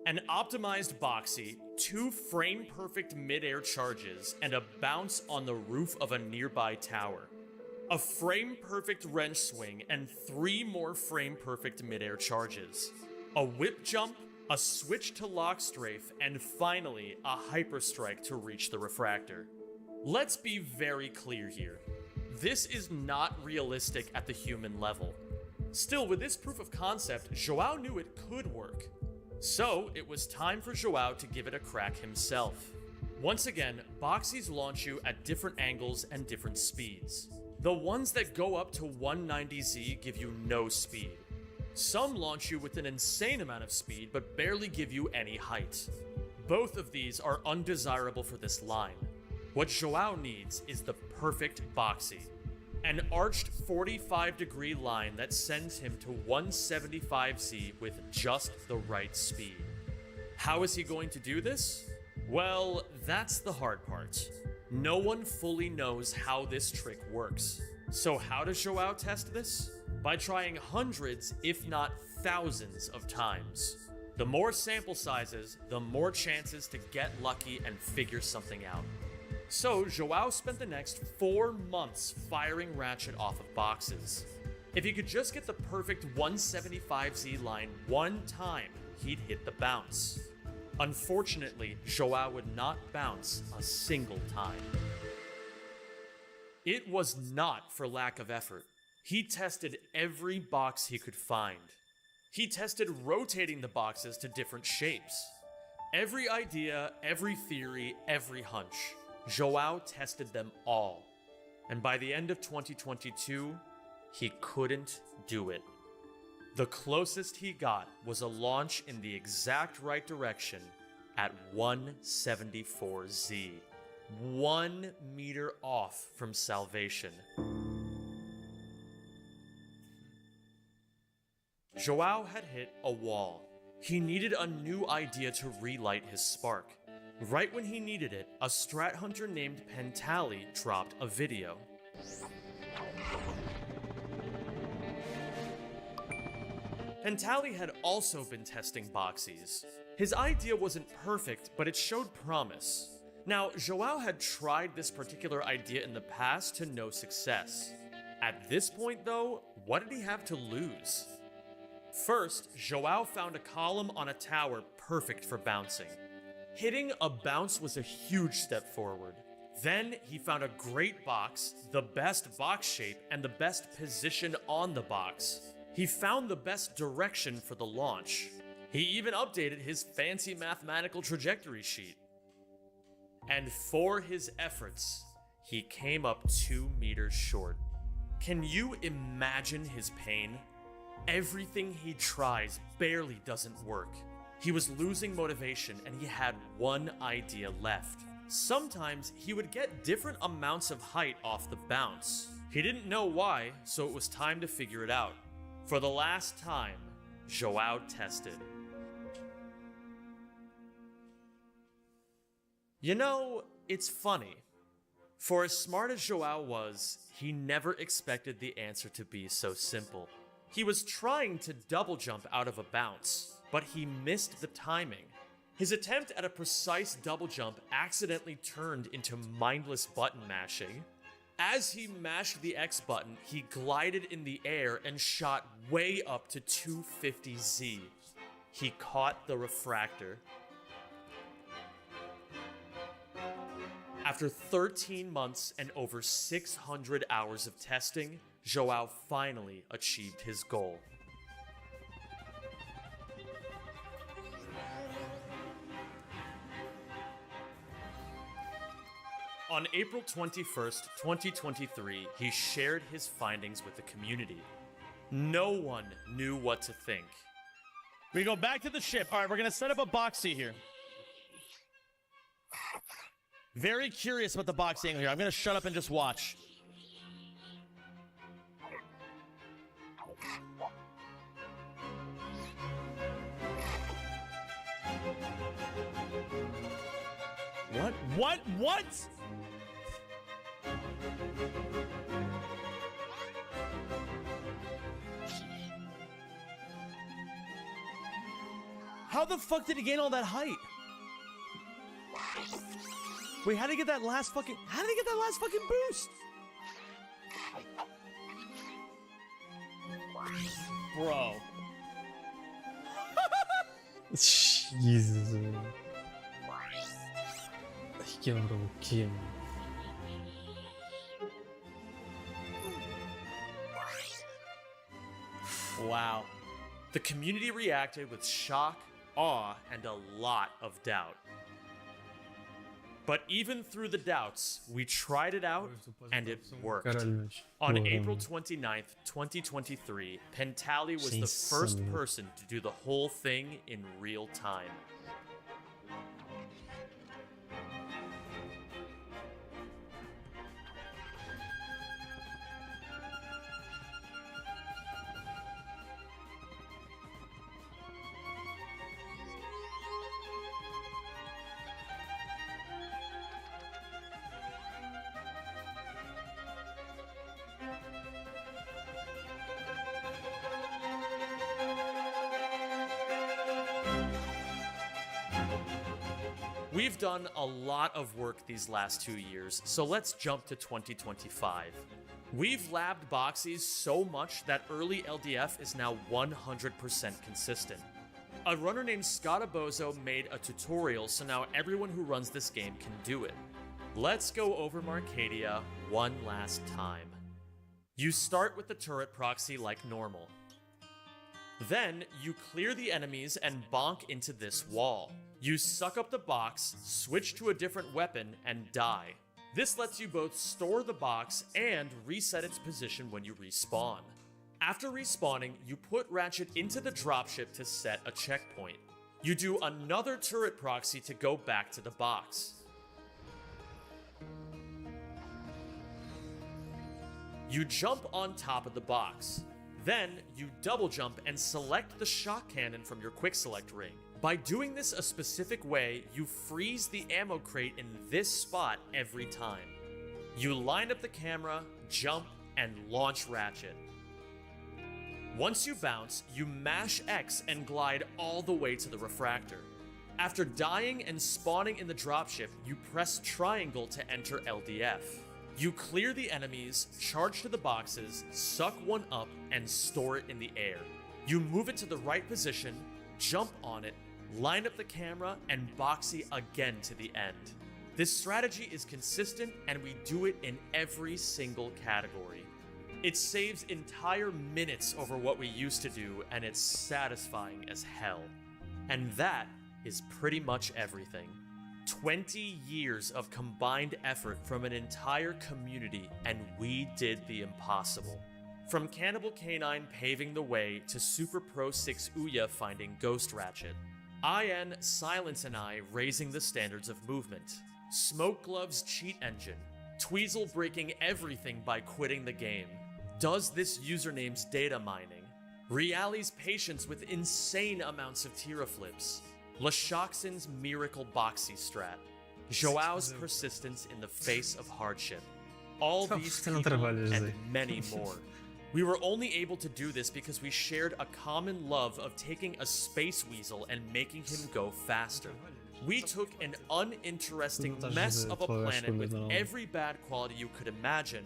An optimized boxy, 2 frame-perfect mid-air charges, and a bounce on the roof of a nearby tower. A frame-perfect wrench swing, and 3 more frame-perfect mid-air charges. A whip jump, a switch to lock strafe, and finally, a hyperstrike to reach the refractor. Let's be very clear here. This is not realistic at the human level. Still, with this proof of concept, Joao knew it could work. So, it was time for Joao to give it a crack himself. Once again, boxies launch you at different angles and different speeds. The ones that go up to 190Z give you no speed. Some launch you with an insane amount of speed but barely give you any height. Both of these are undesirable for this line. What Joao needs is the perfect boxy. An arched 45-degree line that sends him to 175Z with just the right speed. How is he going to do this? Well, that's the hard part. No one fully knows how this trick works. So how does Joao test this? By trying hundreds, if not thousands of times. The more sample sizes, the more chances to get lucky and figure something out. So Joao spent the next 4 months firing Ratchet off of boxes. If he could just get the perfect 175Z line one time, he'd hit the bounce. Unfortunately, Joao would not bounce a single time. It was not for lack of effort. He tested every box he could find. He tested rotating the boxes to different shapes. Every idea, every theory, every hunch. Joao tested them all. And by the end of 2022, he couldn't do it. The closest he got was a launch in the exact right direction at 174Z. 1 meter off from salvation. Joao had hit a wall. He needed a new idea to relight his spark. Right when he needed it, a strat hunter named Pentali dropped a video. Pentali had also been testing boxies. His idea wasn't perfect, but it showed promise. Now, Joao had tried this particular idea in the past to no success. At this point, though, what did he have to lose? First, Joao found a column on a tower perfect for bouncing. Hitting a bounce was a huge step forward. Then, he found a great box, the best box shape, and the best position on the box. He found the best direction for the launch. He even updated his fancy mathematical trajectory sheet. And for his efforts, he came up 2 meters short. Can you imagine his pain? Everything he tries barely doesn't work. He was losing motivation and he had one idea left. Sometimes he would get different amounts of height off the bounce. He didn't know why, so it was time to figure it out. For the last time, Joao tested. You know, it's funny. For as smart as Joao was, he never expected the answer to be so simple. He was trying to double jump out of a bounce, but he missed the timing. His attempt at a precise double jump accidentally turned into mindless button mashing. As he mashed the X button, he glided in the air and shot way up to 250Z. He caught the refractor. After 13 months and over 600 hours of testing, Joao finally achieved his goal. On April 21st, 2023, he shared his findings with the community. No one knew what to think. We go back to the ship. All right, we're going to set up a boxy here. Very curious about the box angle here. I'm going to shut up and just watch. What? What? How the fuck did he gain all that height? Wait, how did he get that last fucking... How did he get that last fucking boost? Bro. Jesus. Kim. Wow. The community reacted with shock, awe, and a lot of doubt. But even through the doubts, we tried it out, and it worked. On April 29th, 2023, Pentali was the first person to do the whole thing in real time. We've done a lot of work these last 2 years, so let's jump to 2025. We've labbed Boxies so much that early LDF is now 100% consistent. A runner named Scottabozo made a tutorial, so now everyone who runs this game can do it. Let's go over Marcadia one last time. You start with the turret proxy like normal. Then, you clear the enemies and bonk into this wall. You suck up the box, switch to a different weapon, and die. This lets you both store the box and reset its position when you respawn. After respawning, you put Ratchet into the dropship to set a checkpoint. You do another turret proxy to go back to the box. You jump on top of the box. Then, you double jump and select the shock cannon from your quick select ring. By doing this a specific way, you freeze the ammo crate in this spot every time. You line up the camera, jump, and launch Ratchet. Once you bounce, you mash X and glide all the way to the refractor. After dying and spawning in the dropship, you press triangle to enter LDF. You clear the enemies, charge to the boxes, suck one up, and store it in the air. You move it to the right position, jump on it, line up the camera, and boxy again to the end. This strategy is consistent, and we do it in every single category. It saves entire minutes over what we used to do, and it's satisfying as hell. And that is pretty much everything. 20 years of combined effort from an entire community, and we did the impossible. From Cannibal Canine paving the way to Super Pro 6 Ouya finding Ghost Ratchet. IN, Silence, and I raising the standards of movement. Smoke Glove's cheat engine. Tweezle breaking everything by quitting the game. Does this username's data mining. Reali's patience with insane amounts of teraflips. Lashoxin's miracle boxy strat. Joao's persistence in the face of hardship. All these people and many more. We were only able to do this because we shared a common love of taking a space weasel and making him go faster. We took an uninteresting mess of a planet with every bad quality you could imagine,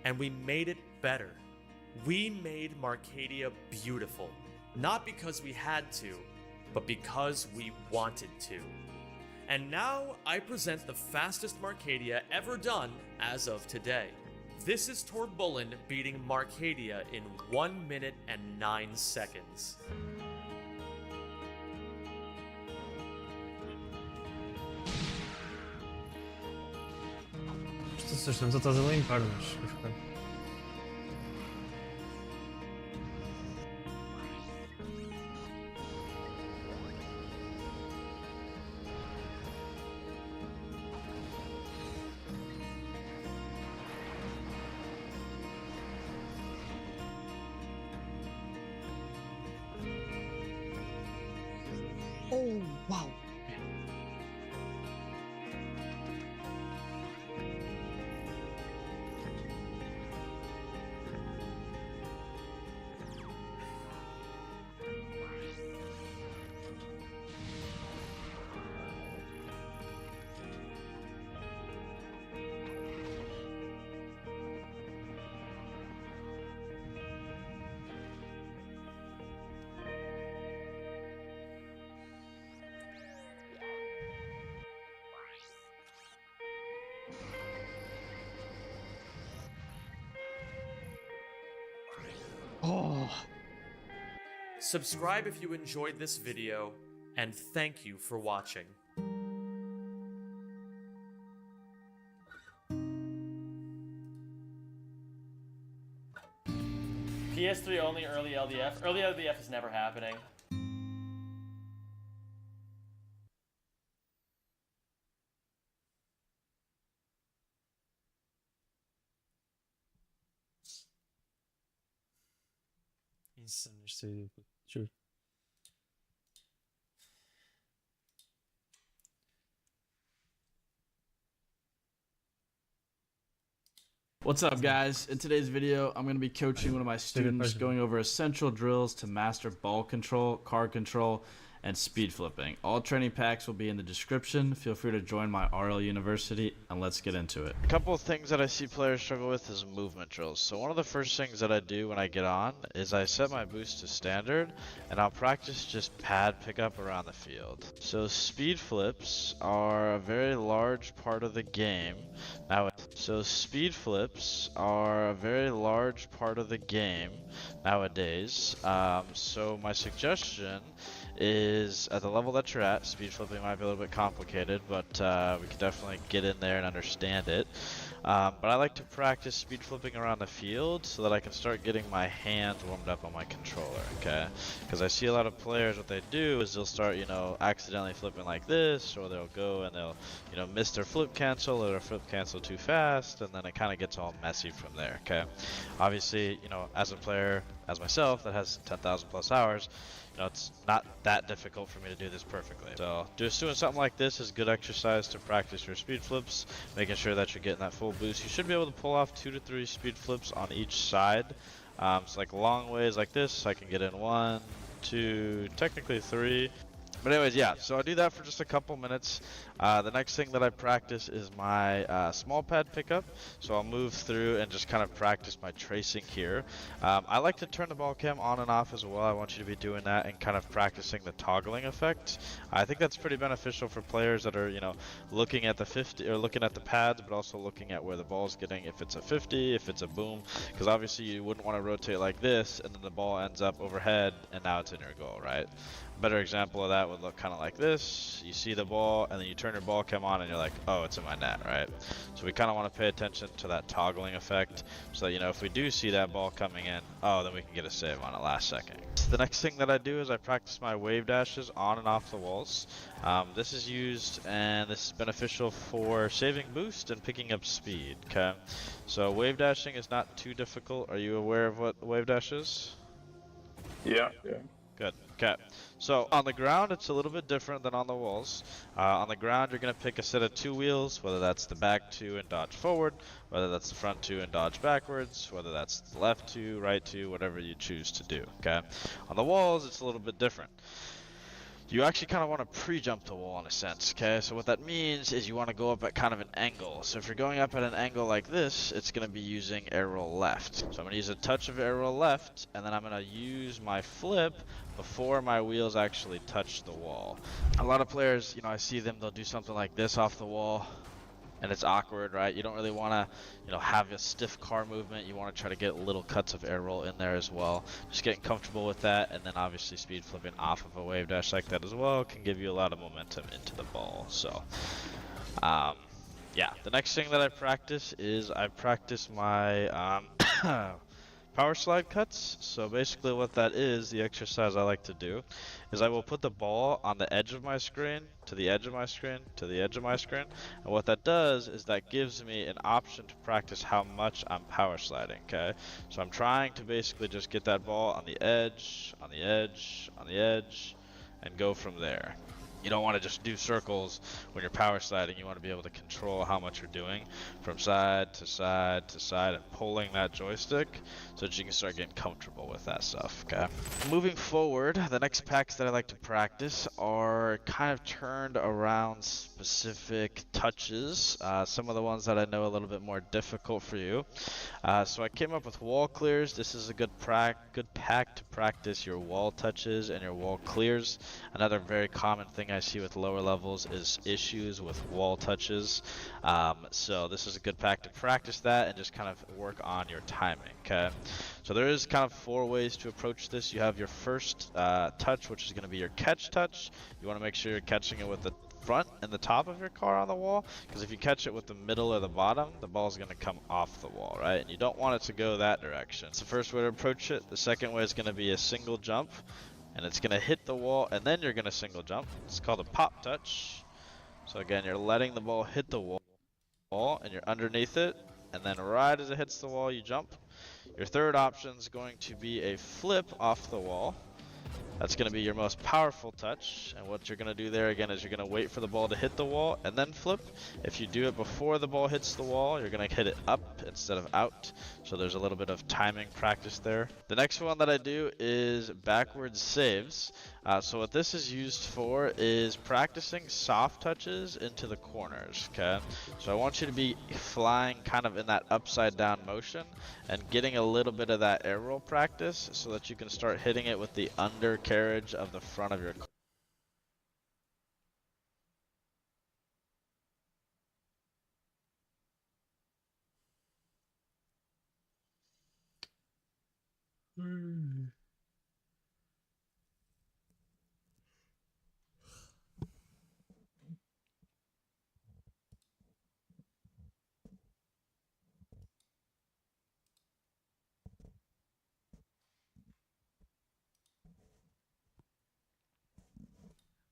and we made it better. We made Marcadia beautiful. Not because we had to, but because we wanted to. And now, I present the fastest Marcadia ever done as of today. This is Torbullen beating Marcadia in 1 minute and 9 seconds. Zresztą co to za limpar masz? Oh, wow. Oh. Subscribe if you enjoyed this video, and thank you for watching. PS3 only early LDF. Early LDF is never happening. İnsan işte sure. What's up, guys? In today's video, I'm going to be coaching one of my students, going over essential drills to master ball control, card control, and speed flipping. All training packs will be in the description. Feel free to join my RL University, and let's get into it. A couple of things that I see players struggle with is movement drills. So one of the first things that I do when I get on is I set my boost to standard, and I'll practice just pad pickup around the field. So speed flips are a very large part of the game. Nowadays. So my suggestion is at the level that you're at, speed flipping might be a little bit complicated, but we can definitely get in there and understand it. But I like to practice speed flipping around the field so that I can start getting my hands warmed up on my controller, okay? Because I see a lot of players, what they do is they'll start, you know, accidentally flipping like this, or they'll go and they'll, you know, miss their flip cancel, or their flip cancel too fast, and then it kind of gets all messy from there, okay? Obviously, you know, as a player, as myself, that has 10,000 plus hours, you know, it's not that difficult for me to do this perfectly. So just doing something like this is good exercise to practice your speed flips, making sure that you're getting that full boost. You should be able to pull off 2 to 3 speed flips on each side. So like long ways like this, I can get in 1, 2, technically 3. But anyways, yeah, so I do that for just a couple minutes. The next thing that I practice is my small pad pickup. So I'll move through and just kind of practice my tracing here. I like to turn the ball cam on and off as well. I want you to be doing that and kind of practicing the toggling effect. I think that's pretty beneficial for players that are, you know, looking at the 50 or looking at the pads, but also looking at where the ball's getting, if it's a 50, if it's a boom, because obviously you wouldn't want to rotate like this and then the ball ends up overhead and now it's in your goal, right? A better example of that would look kind of like this. You see the ball and then you turn your ball cam on and you're like, oh, it's in my net, right? So we kind of want to pay attention to that toggling effect so that, you know, if we do see that ball coming in, oh, then we can get a save on it last second. The next thing that I do is I practice my wave dashes on and off the walls. This is used and this is beneficial for saving boost and picking up speed, okay? So wave dashing is not too difficult. Are you aware of what wave dash is? Yeah. Good. Okay. So on the ground, it's a little bit different than on the walls. On the ground, you're going to pick a set of 2 wheels, whether that's the back 2 and dodge forward, whether that's the front 2 and dodge backwards, whether that's the left 2, right 2, whatever you choose to do. Okay. On the walls, it's a little bit different. You actually kind of want to pre-jump the wall in a sense, okay? So what that means is you want to go up at kind of an angle. So if you're going up at an angle like this, it's going to be using air roll left. So I'm going to use a touch of air roll left, and then I'm going to use my flip before my wheels actually touch the wall. A lot of players, you know, I see them, they'll do something like this off the wall, and it's awkward, right? You don't really want to, you know, have a stiff car movement. You want to try to get little cuts of air roll in there as well. Just getting comfortable with that, and then obviously speed flipping off of a wave dash like that as well can give you a lot of momentum into the ball. So, yeah, the next thing that I practice is I practice my power slide cuts. So basically what that is, the exercise I like to do, is I will put the ball on the edge of my screen, to the edge of my screen, to the edge of my screen. And what that does is that gives me an option to practice how much I'm power sliding, okay? So I'm trying to basically just get that ball on the edge, on the edge, on the edge, and go from there. You don't want to just do circles when you're power sliding. You want to be able to control how much you're doing from side to side to side and pulling that joystick so that you can start getting comfortable with that stuff, okay? Moving forward, the next packs that I like to practice are kind of turned around specific touches. Some of the ones that I know a little bit more difficult for you. So I came up with wall clears. This is a good pack to practice your wall touches and your wall clears. Another very common thing I see with lower levels is issues with wall touches. So this is a good pack to practice that and just kind of work on your timing, okay? So there is kind of 4 ways to approach this. You have your first touch, which is going to be your catch touch. You want to make sure you're catching it with the front and the top of your car on the wall, because if you catch it with the middle or the bottom, the ball is going to come off the wall, right? And you don't want it to go that direction. It's the first way to approach it. The second way is going to be a single jump, and it's going to hit the wall, and then you're going to single jump. It's called a pop touch. So again, you're letting the ball hit the wall, and you're underneath it, and then right as it hits the wall, you jump. Your third option is going to be a flip off the wall. That's going to be your most powerful touch, and what you're going to do there again is you're going to wait for the ball to hit the wall and then flip. If you do it before the ball hits the wall, you're going to hit it up instead of out, so there's a little bit of timing practice there. The next one that I do is backwards saves. So what this is used for is practicing soft touches into the corners, okay? So I want you to be flying kind of in that upside down motion and getting a little bit of that air roll practice so that you can start hitting it with the undercarriage of the front of your car.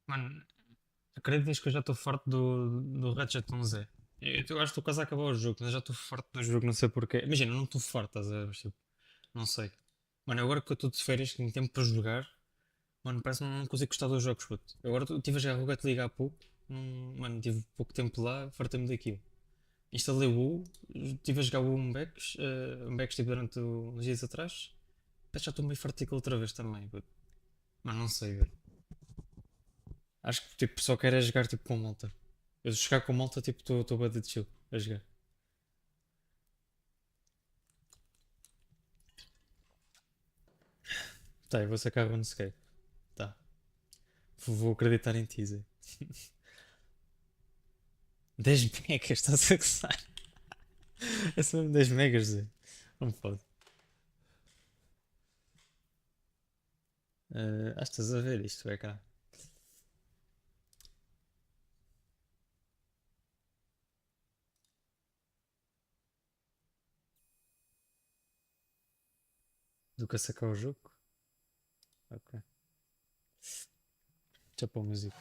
Mano, acreditas que eu já estou farto do Ratchet 11? Eu acho que estou quase a acabar o jogo, mas já estou farto do jogo, não sei porquê. Imagina, não estou farto, estás a ver? Mas, tipo, não sei. Mano, agora que eu estou de férias, que tenho tempo para jogar, mano, parece que não consigo gostar dos jogos, puto. Agora estive a jogar Rocket League há pouco, mano, tive pouco tempo lá, fartei-me daquilo. Instalei o WoW, estive a jogar o Umbex, tipo durante uns dias atrás, mas já estou meio farto daquilo outra vez também, puto. Mas não sei, velho. Acho que tipo, só quero é jogar tipo com malta. Eu se jogar com malta, tipo, estou bem de chill a jogar. Tá, eu vou sacar RuneScape. Tá. Vou acreditar em ti, Zé. 10 megas, estás a gozar? É só mesmo 10 megas, Zé. Não pode. Acho que estás a ver isto, é cá. Do que a sacar o jogo? Ok. Deixa pôr a música.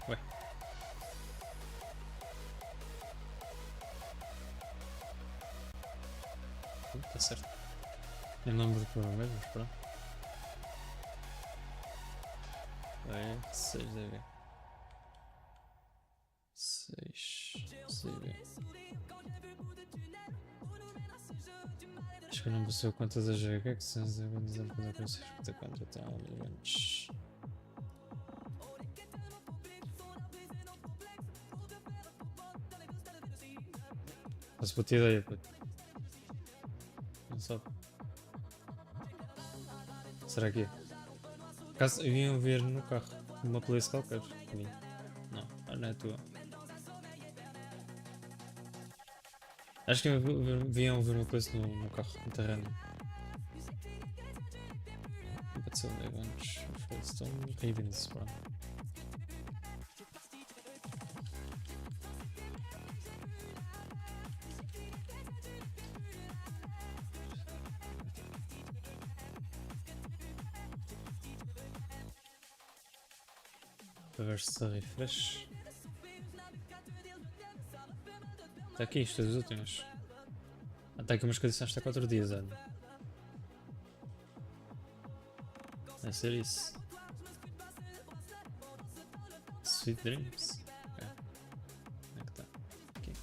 Ué. Tá certo. Eu não lembro do problema mesmo, mas pronto. É, 6 dB. 6 dB. Acho que eu não percebo quantas a jogar, que são as exemplos da coisa de quanto até antes. Mas puta ideia, puto. Não sabe. Será que é? Caso vinham ver no carro uma playlist qualquer. Não, não é tua. Acho que vinham ver uma coisa no carro, no terreno. Pode ser um eventos. Estão Ravens, pronto. Para ver se refresh. Está aqui, isto é dos últimos. Está aqui umas condições há 4 dias, olha. Deve ser isso. Sweet Dreams. Ok. Onde é que está? Aqui.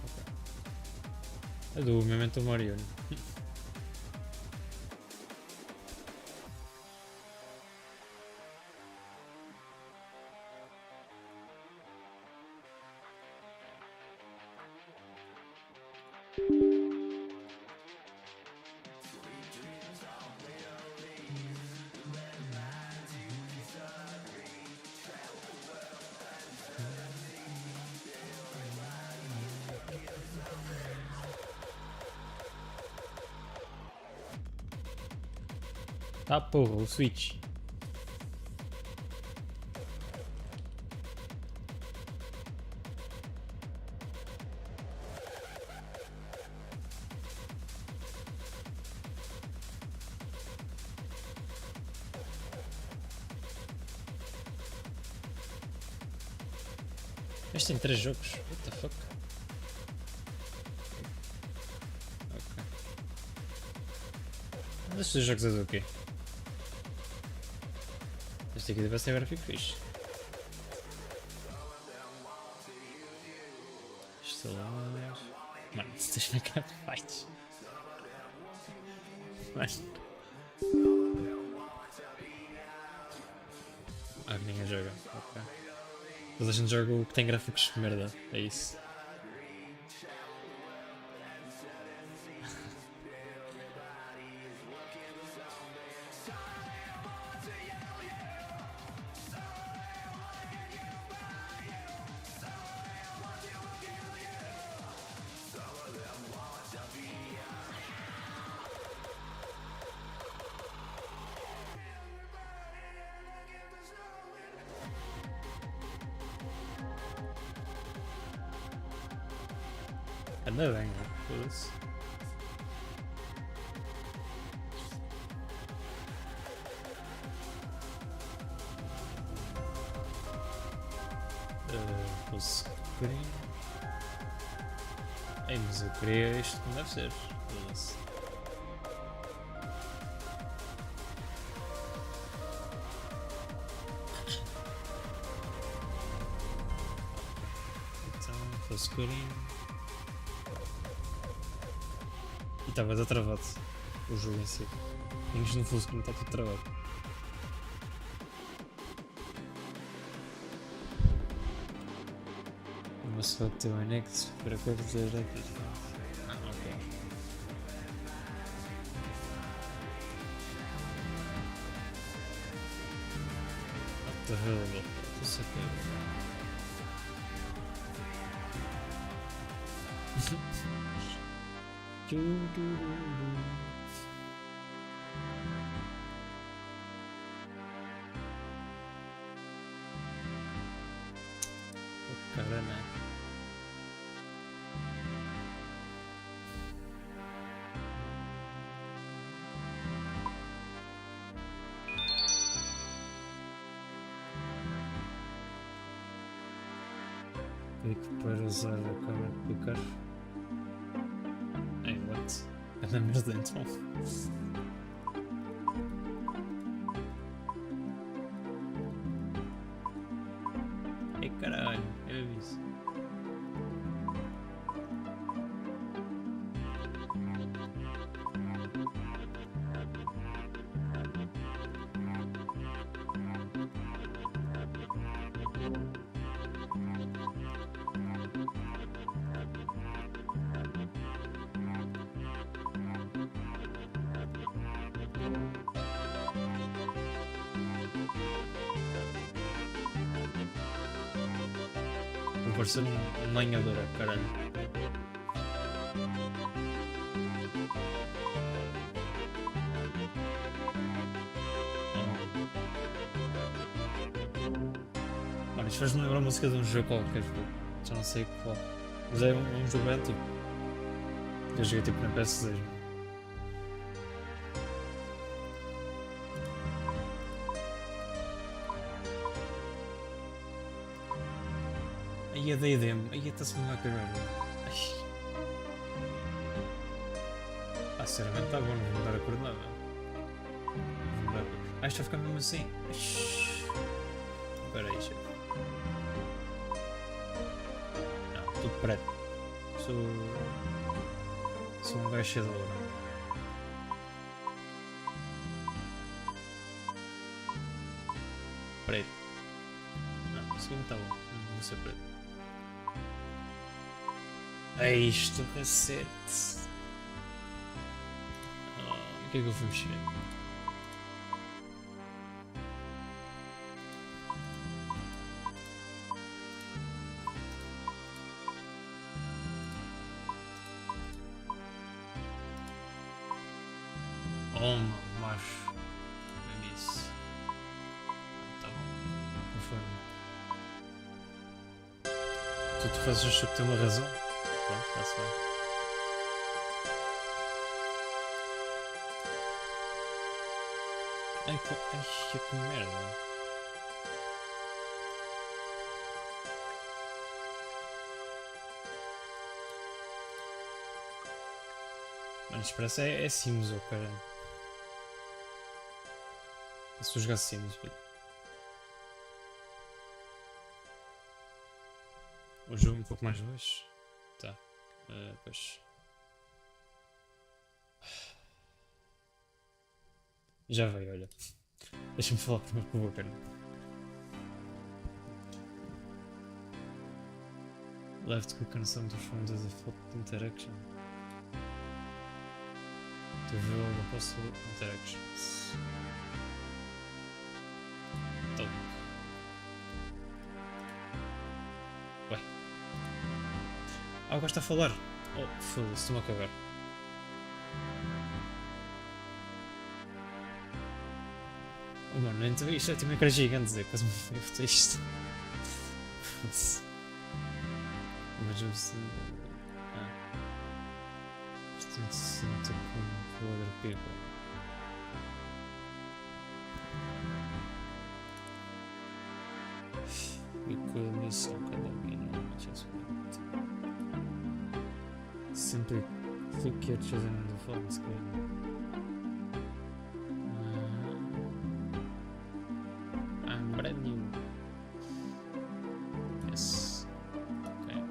Ok. É do Memento Mori, olha. Ah porra, o Switch. Este tem 3 jogos. What the fuck? Ok. Estes jogos é do quê? Este aqui deve ser gráfico fixe. Estelares. Mano, se tens na cara de fights. Mas. Ah, que ninguém joga. Ok. Mas a gente joga o que tem gráficos de merda. É isso. Anda bem, né? Foda-se. O screen. Ei, mas eu queria isto como deve ser. Foda-se. Então, full screen. E estava a travado o jogo em si. Temos no full screen, está tudo travado. Uma só teu anexo para coisas diretas. Ah, ok. Not available. Isso aqui. Oh, caramba. Clique para usar a câmera de clicar. Hey, what? É na merda então. Ei caralho, eu vi isso. Vou parecer um lenhador, caralho. Mano, isto faz-me lembrar a música de um jogo qualquer, já não sei qual. Mas é um jogo bem antigo. Eu joguei tipo na PS2. Aí a da EDM, aí está-se mesmo a cagar. Ah, sinceramente está bom, não vou dar a cor de nada. Ah, isto vai ficar mesmo assim. Espera aí, chefe. Não, tudo preto. Sou um gajo cheio de ouro. Preto. Não, o seguinte está bom, não vou ser preto. É isto, cacete. O que é que eu fui mexer? Oh, macho. É isso. Tá bom. Conforme. Tu fazes o que tem uma razão. Pronto, está-se bem. Ai, que, que merda. Mano, isto parece é Sims, ou caralho. É se eu jogar Sims, filho. O jogo um pouco mais baixo. Tá. Pois. Já veio, olha. Deixa-me falar primeiro com o boca. Left click on some to form the default interaction. To view all the possible interactions. Então. Ué. O gajo está a falar. Oh, foda-se, estou-me a cagar. Oh, mano, então isto é tipo um ecrã gigante, dizer, quase me foi isto. Foda-se. Imagina se. Portanto, se não estou com other people. We could miss academy, no, just wait. Simply click here chosen on the phone screen. I'm brand new. Yes. Okay.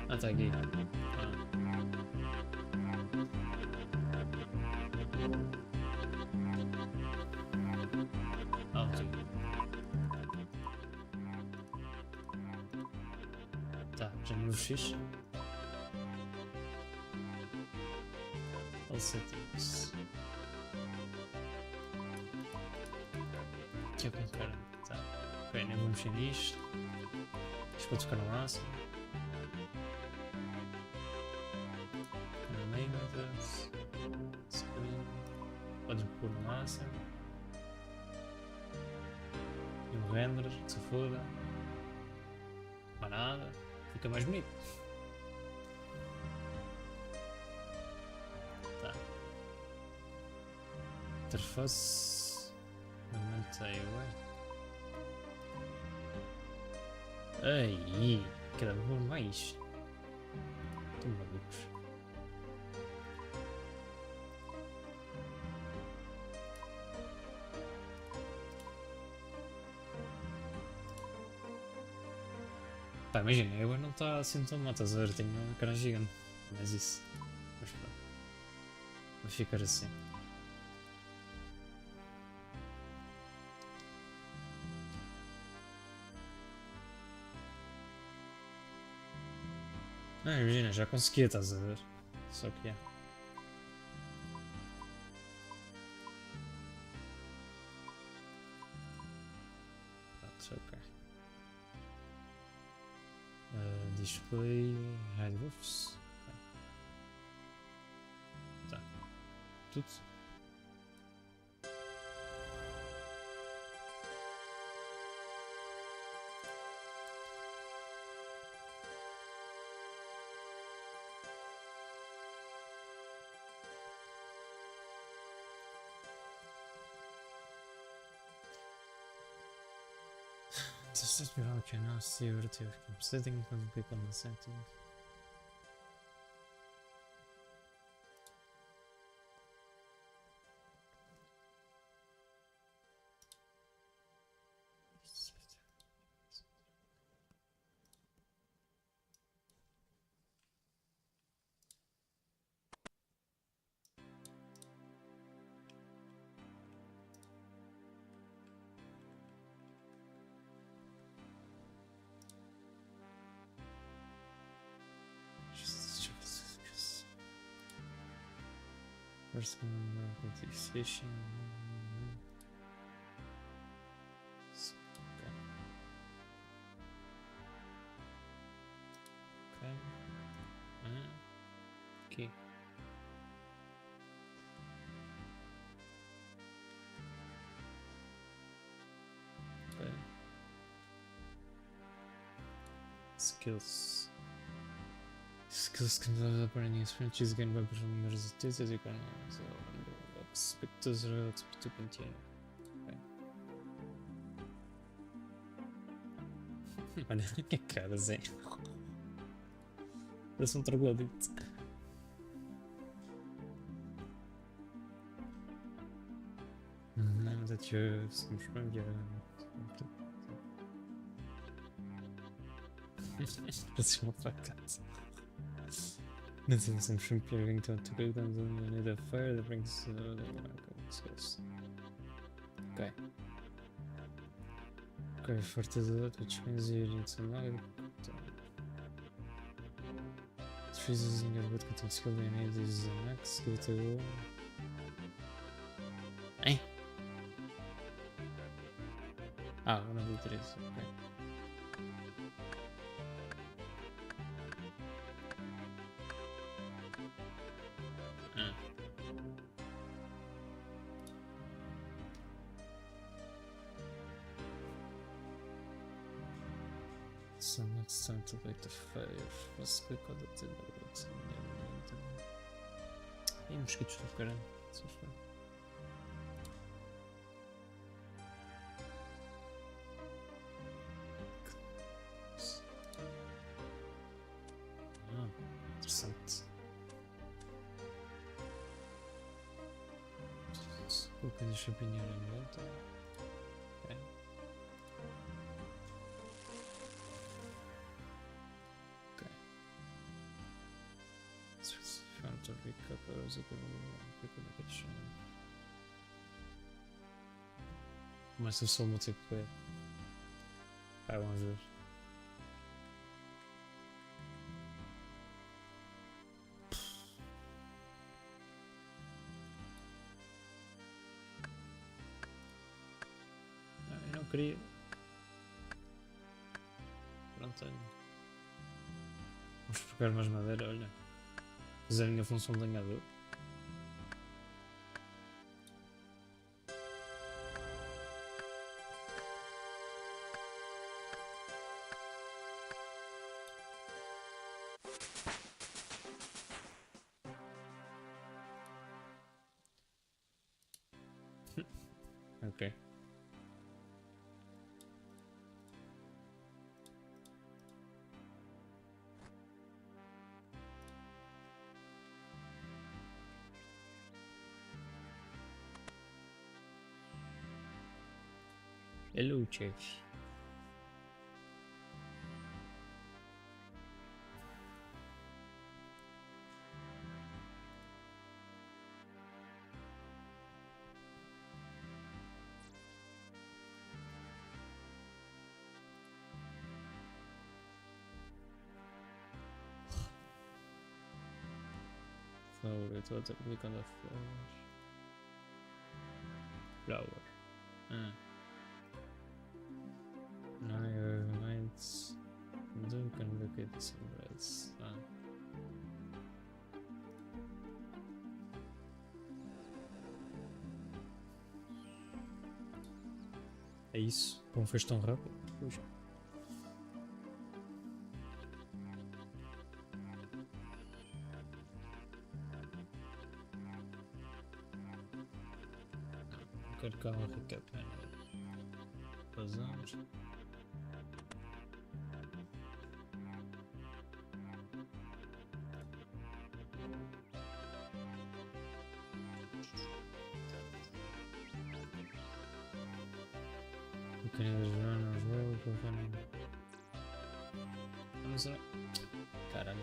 Ah, tá aqui. Tá, já me fiz. All settings. Aqui é o que eu quero. Tá. Ok, nem vou mexer nisto. Isto pode ficar no máximo. No name address. Screen. Podes pôr no máximo. E o render, que se foda. Não há nada. Fica mais bonito. Tá. Interface. Mantei, ué. Aí, cada vez mais. Estão malucos. Pá, imagina, eu não está assim tão mal, estás a ver? Tenho uma cara gigante. Mas isso. Mas pronto. Vai ficar assim. Ah, imagina, já conseguia, estás a ver? Só que é. Pronto, ok. Display hide roofs. Okay. Tá. Tudo. Just be okay now, see everything of setting for the people in the setting. First compensation. Okay. Okay. Okay. Skills. Skills can develop any experience is gained by performing the results as you can expect to continue. Okay. Olha que cara, Zé. Parece um troglodito. Now that you're some stronger. Parece uma facada. Nothing some shrimp going to cook them in need a fire that brings okay. Okay, fertilizer which means you need some light. Freezes in your wood cutting skill you need is the max, give it a go. Hein? Ah, eu não vi 13, ok. So next time to light the fire, let's click on the dinner what's in there. E mosquitos do caralho, se for. Ah, interessante. Coloquei a champinha em volta. Ok. Found to recover as a good connection. Começa só o multiplayer. Vai, vamos ver. Eu não queria. Pronto, olha. Vamos pegar mais madeira, olha. Fazerem a função de lenhador. Ok. Hello, chef. Flower, it was a click on the flower. Ah. Now your minds do can look at somewhere else. Ah. É isso? Como fez tão rápido? Puxa. Quero cá uma recap. Vazamos. Vamos lá. Caralho.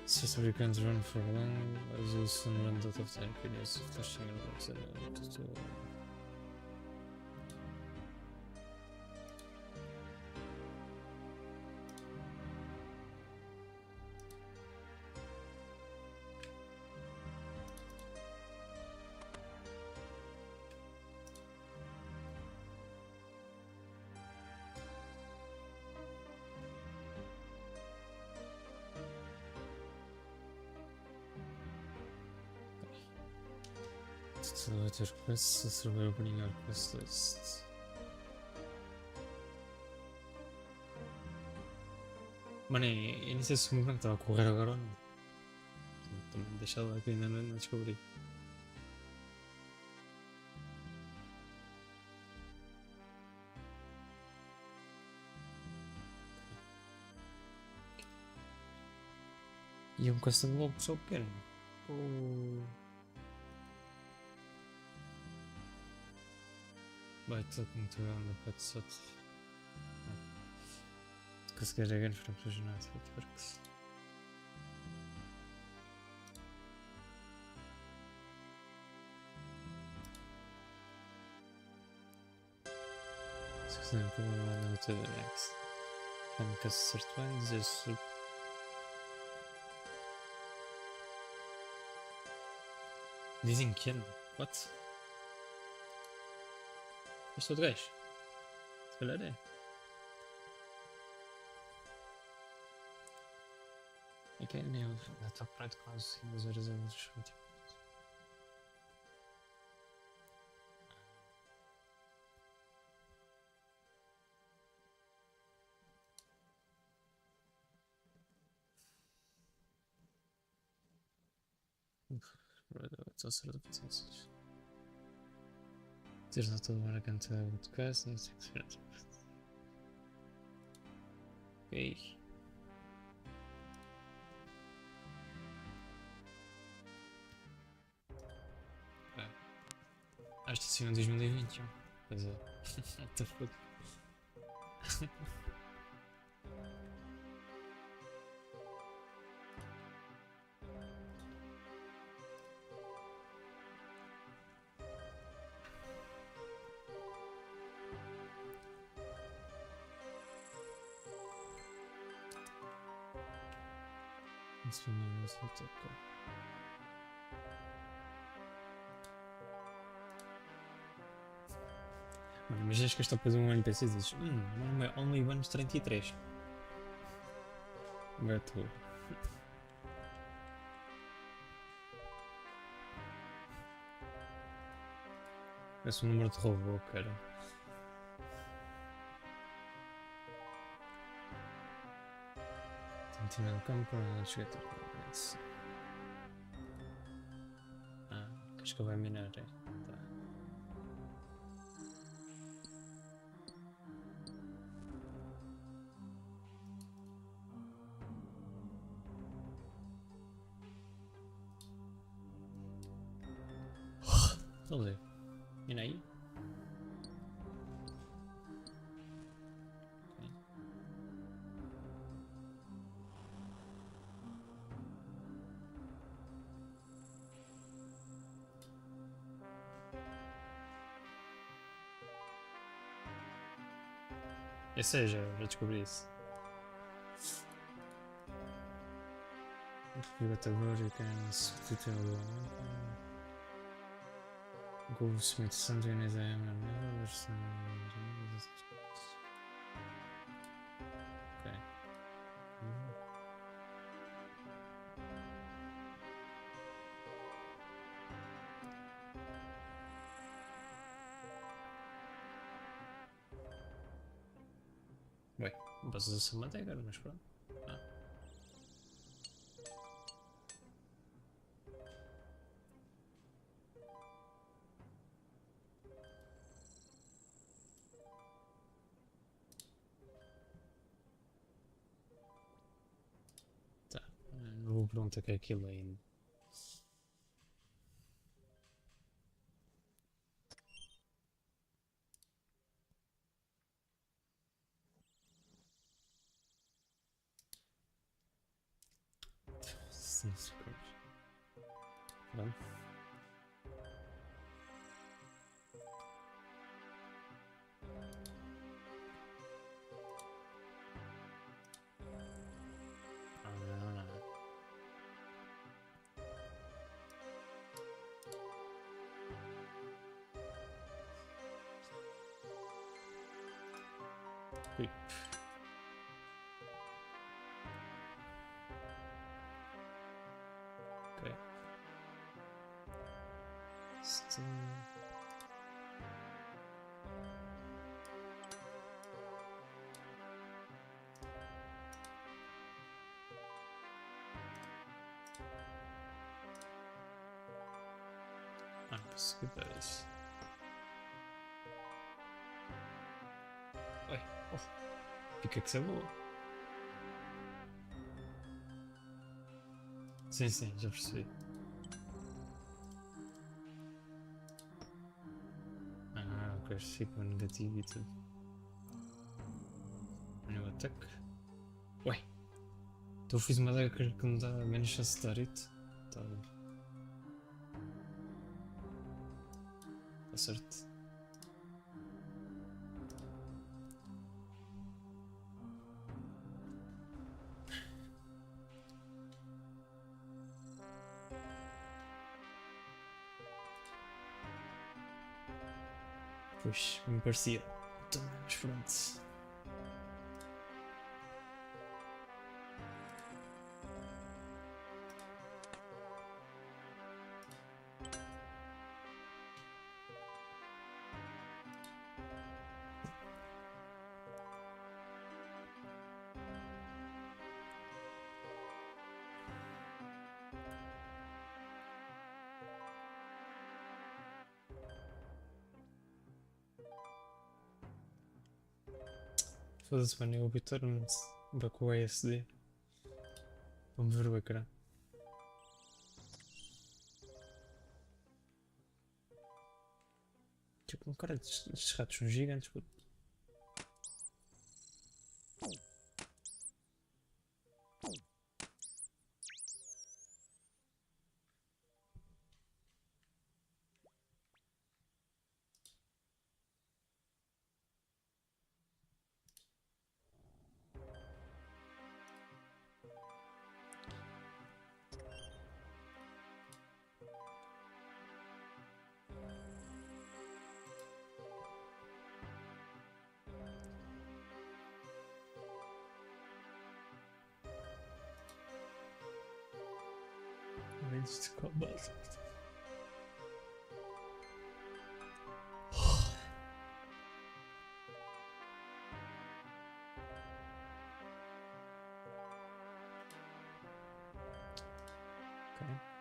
Just Americans run for long, as you soon run out of time, opinions of flashing about to Later quests, survey opening our quest list. Mano, eu nem sei se o movimento estava a correr agora ou não. Também deixa lá que ainda não descobri. E é um custom logo só pequeno. Oh. By talking to around the pet set. Cascade again from Fusion Night, it works. For example, I know to the next. Can cast cert ones is. Dizem que ano? What? Este outro gajo? Se calhar é. Okay, now the top right class was a resolution. It's also the potentials. There's not a lot I can tell with quest and experience. Okay. Acho que sim, em 2021. Pois é. What the fuck? Isso foi uma música que tocou. Mano, mas acho que esta depois um NPC diz meu nome é Only Ones 33. Gato. Parece um número de robô, cara. Continua no campo, não cheguei a ter. Acho que vai minar, é? Tá. Vamos ver. Mina aí? Eu sei, já descobri isso. Agora eu quero substituir o Goldsmith Sunday is a versão. Ok. Bem, não posso usar manteiga, mas pronto. Tá, não vou perguntar o que é aquilo ainda. Sim, vamos. Ui. Ok. Still... Ah, posso escrever isso. Oi, oh. Fica que isso é boa. Sim, sim, já percebi. Ah, ok, fica negativo e tudo. Meu ataque. Ué! Então eu fiz uma daga que me dá menos chance de dar it. Tá bom. Tá certo. Pois, me parecia. Também, mas pronto. Foda-se, mano, eu habituar-me com o ASD. Vamos ver o ecrã. Tipo, cara, estes ratos são gigantes, puto. Eventos de combate. Ok.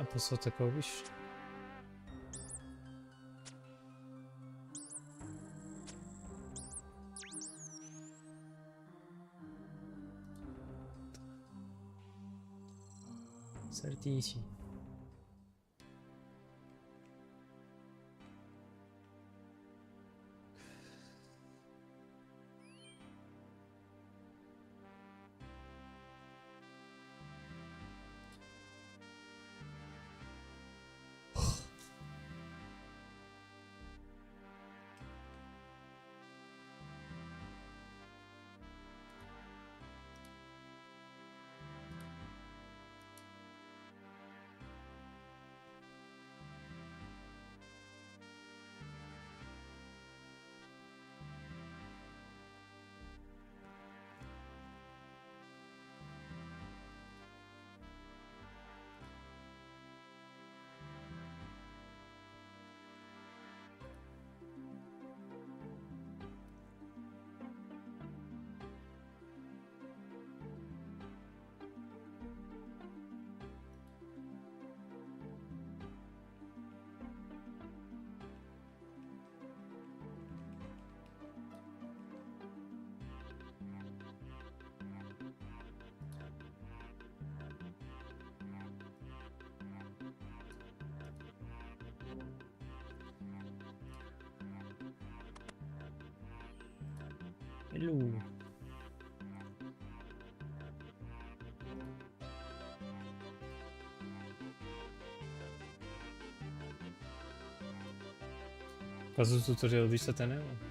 Ah, passou a atacar o bicho. Certíssimo. Hello. Por causa do tutorial disto até não é bom.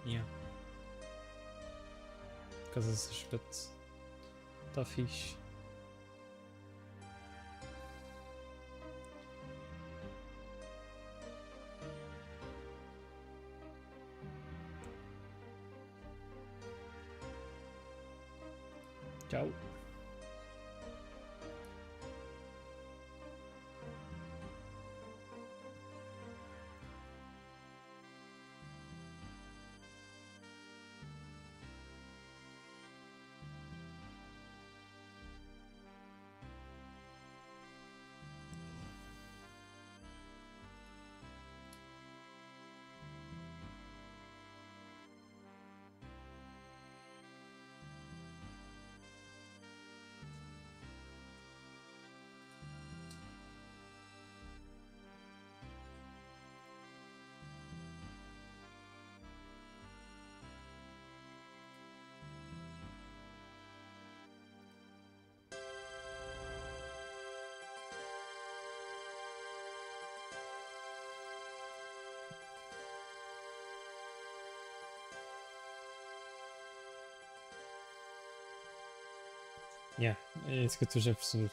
Yeah. Por causa desse aspecto. Está fixe. Tchau. Yeah, é isso que eu estou já a perceber.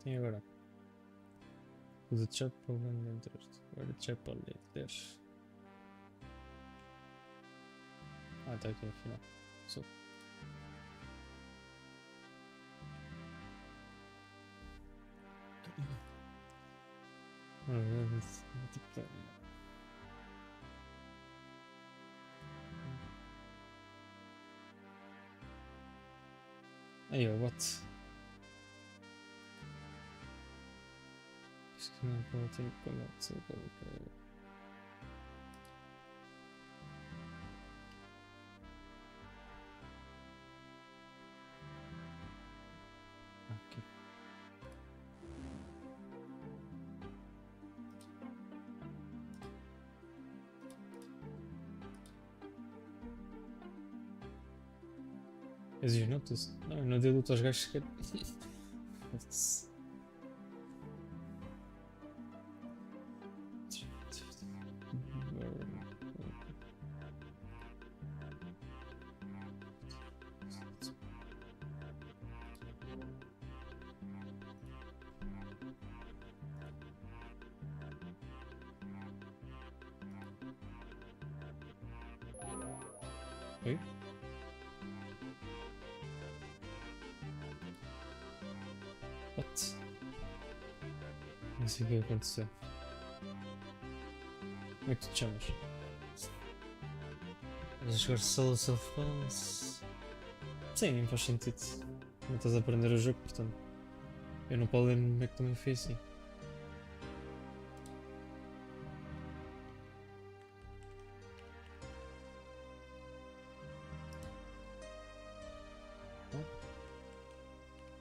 E agora? O de Chapel não entraste. Agora de Chapel Leader. Ah, tá aqui afinal. Só. Aí, ó, what? Acho que não pode ter como aqui. As you noticed? Não, eu não dei luta aos gajos sequer. Oi? What? Não sei o que aconteceu. Como é que tu te chamas? Estás a jogar solo self-defense? Sim, faz sentido. Não estás a aprender o jogo, portanto. Eu não posso ler como é que também foi assim.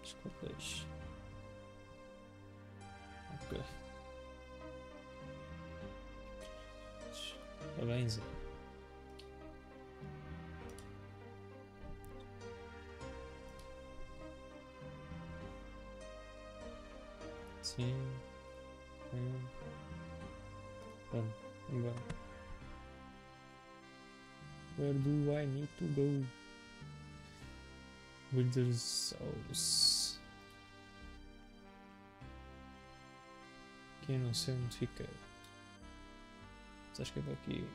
Escolhas. Ok. Parabéns. Sim. Vamos, embora. Where do I need to go? Wilderness House. Que eu não sei onde fica. Mas acho que é para aqui.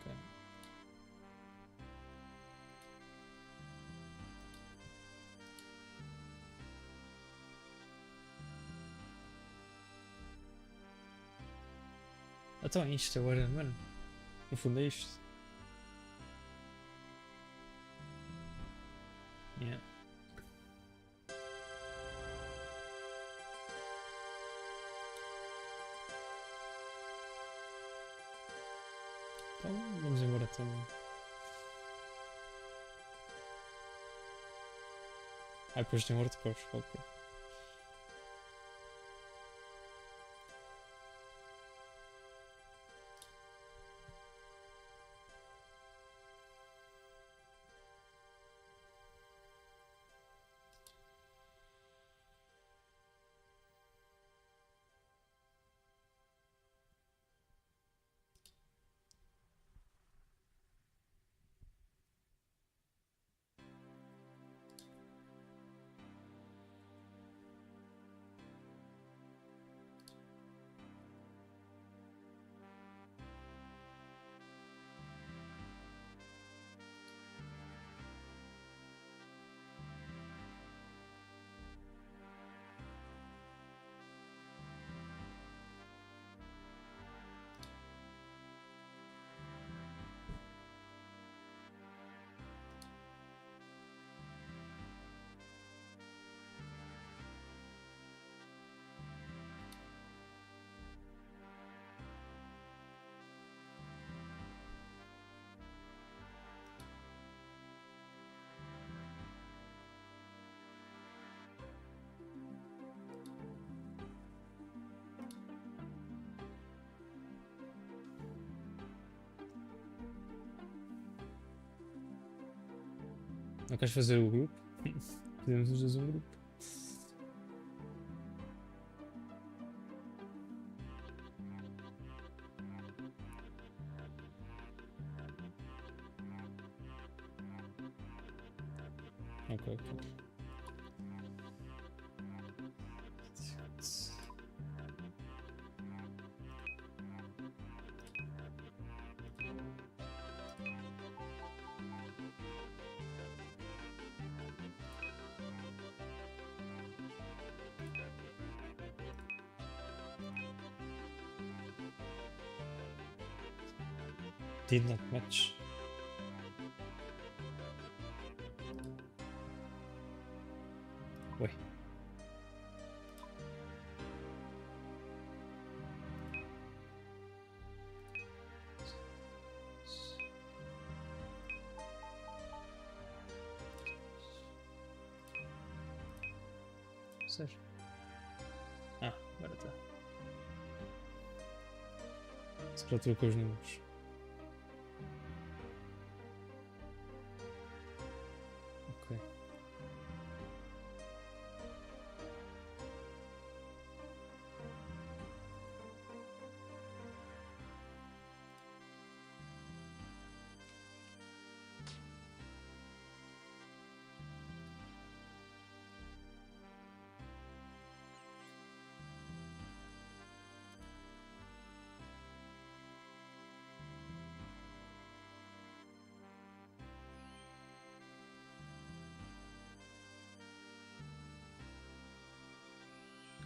Ok. Então é isto agora, mano. No fundo é isto. Yeah. Então vamos embora também. Ah, depois tem hardcore, ok. Não queres fazer o grupo? Podemos os dois um grupo. Ok. Did not match. Ué. Sério? Ah, agora está. Se já trocou os números. Ok.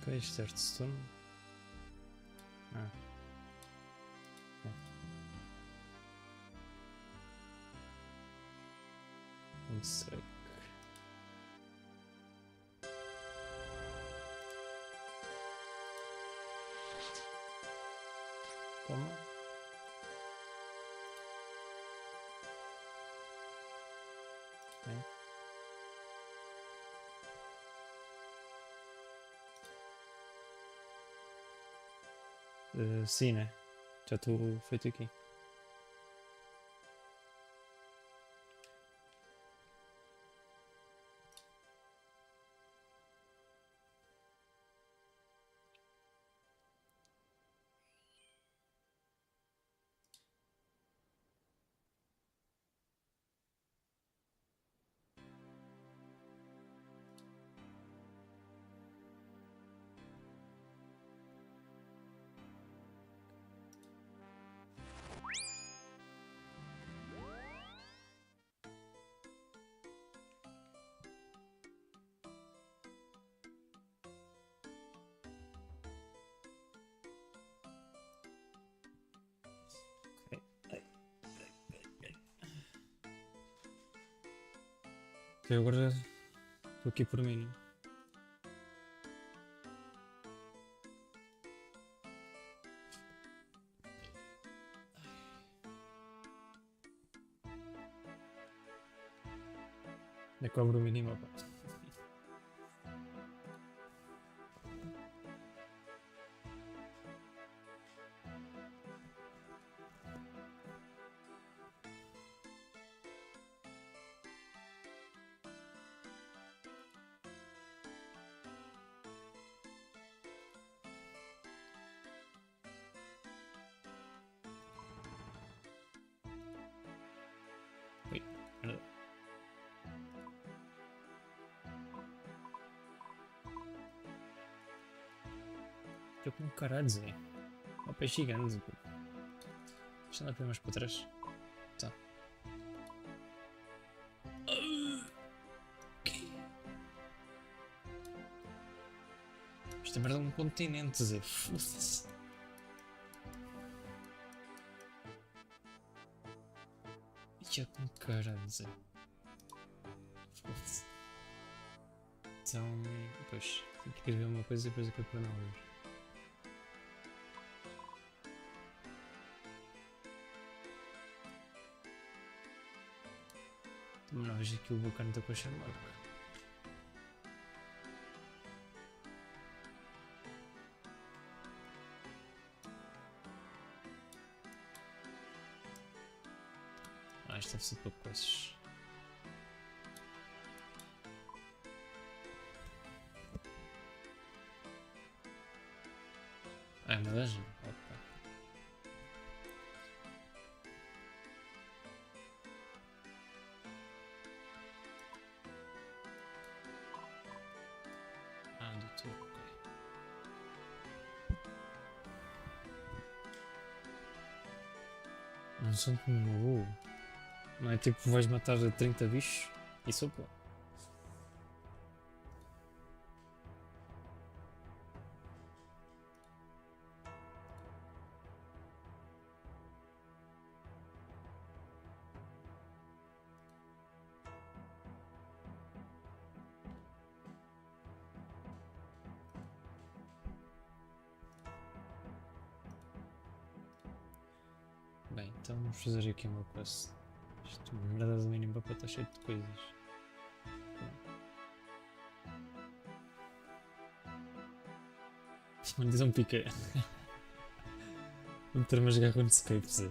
Ok, isto é Hearthstone. Ah. Ok. Um strike. Toma. Ok. Sim, né? Já estou feito aqui. Ok, agora estou aqui por mim, né? É cobro o mínimo, pá. Ui, merda. Estou com caralho, Zé. Ó, peixe gigante. Deixa eu andar mais para trás. Tá. Isto é merda um continente, Zé. Foda-se. Já com caralho, Zé. Foda-se. Então, pois, tenho que escrever uma coisa e depois acabo por não ler. Também não vejo aquilo bacana da question mark. Ah, isto deve ser para coisas. É na dungeon? Ok. Ah, do tubo, ok. Não são como no WoW. Não é tipo vais matar 30 bichos e sopa. Bem, então vamos fazer aqui uma quest. Isto, merda do mínimo para estar cheio de coisas. Mano, diz um pique. Vamos ter uma jogar RuneScape, Zé.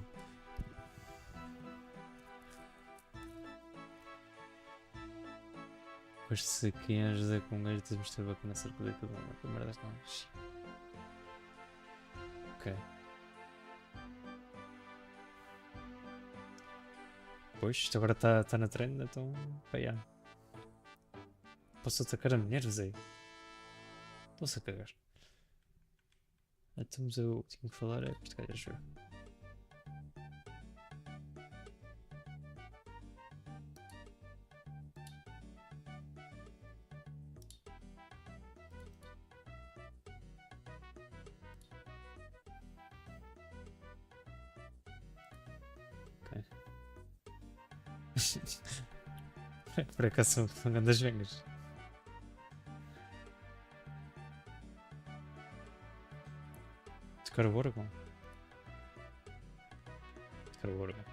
Depois de ser quem é José com um gajo, temos de ter bacana cerca de cada uma. Que merdas não. Ok. Pois, isto agora está na trend, então. Pá, já. Posso atacar a mulher, Zé? Estou-se a cagar. Então, mas eu tinha que falar é que este gajo é juro. Por acaso são grandes vengas. Tocar o órgão. Tocar o órgão.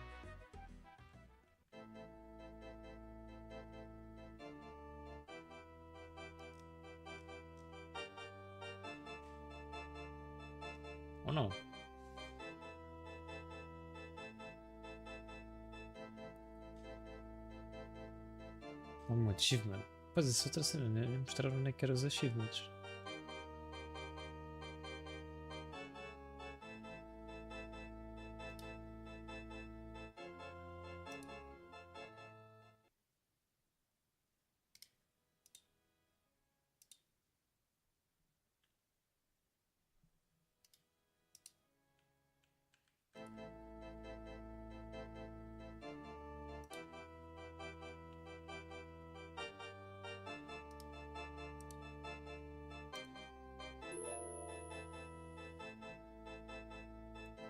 Ou não? Um achievement. Pois isso é outra cena, nem mostraram onde é que eram os achievements.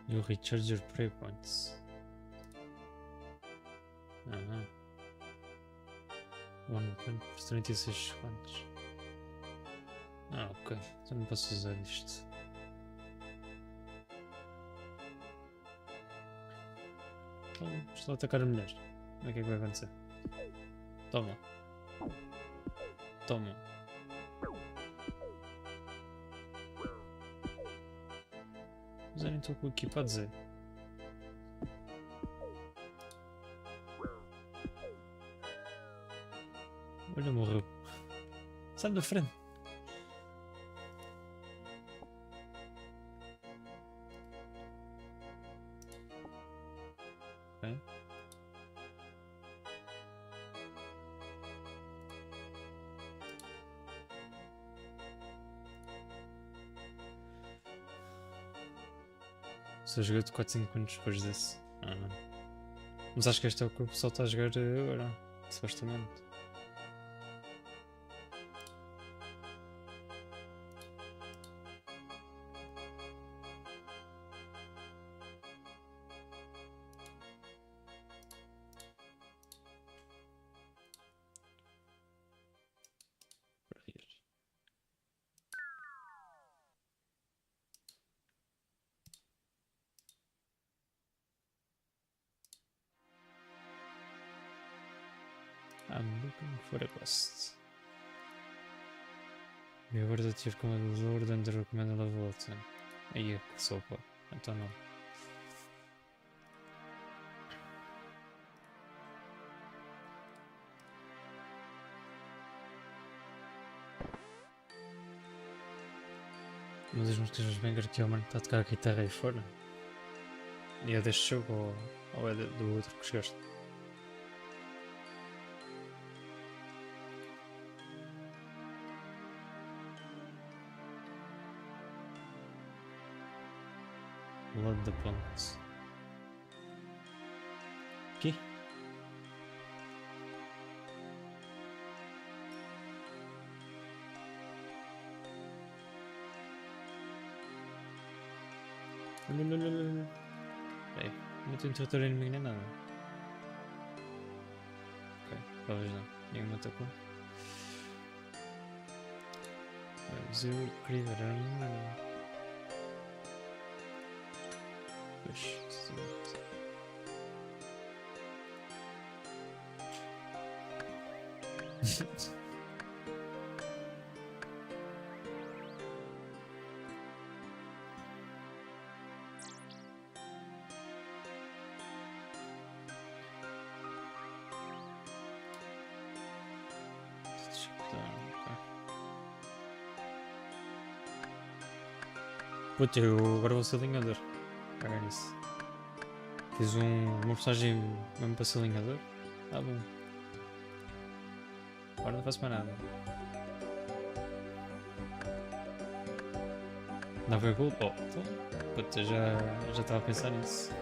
You recharge your prey points. Aham. One point por 36 segundos. Ah, ok. Então não posso usar isto. Então, estou a atacar a mulher. O que é que vai acontecer? Toma. Toma. Mas eu nem estou com aqui para dizer. Olha, morreu. Sai da frente. Ok. Só joguei de 4, 5 minutos depois desse. Mas acho que este é o que o pessoal está a jogar agora, supostamente. I'm looking for a quest. E agora de tiro comandador dentro da recomenda da volta. Aí é que sopa. Então não. Uma das músicas dos Banger que é o mano que está a tocar a guitarra aí fora. E é deste jogo ou é do outro que chegaste? Blood the Plants. Aqui? Ei, não tenho território inimigo nem nada. Ok, talvez não. Nenhuma atacou. Mas eu queria ver a Pois, sim. Putz, eu agora vou ser alinhador. Cagar nisso. Fiz uma personagem mesmo para ser alinhador. Tá bom. Agora não faço mais nada. Não foi gold? Oh, então. Putz, eu já estava a pensar nisso.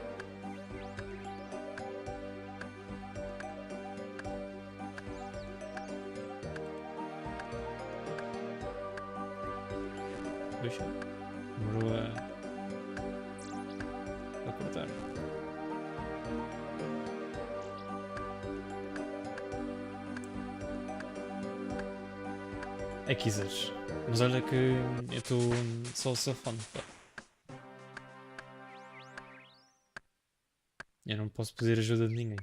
Puxa. Demorou a cortar. É que quiseres. Mas olha que eu estou só safando, pá. Eu não posso pedir ajuda de ninguém.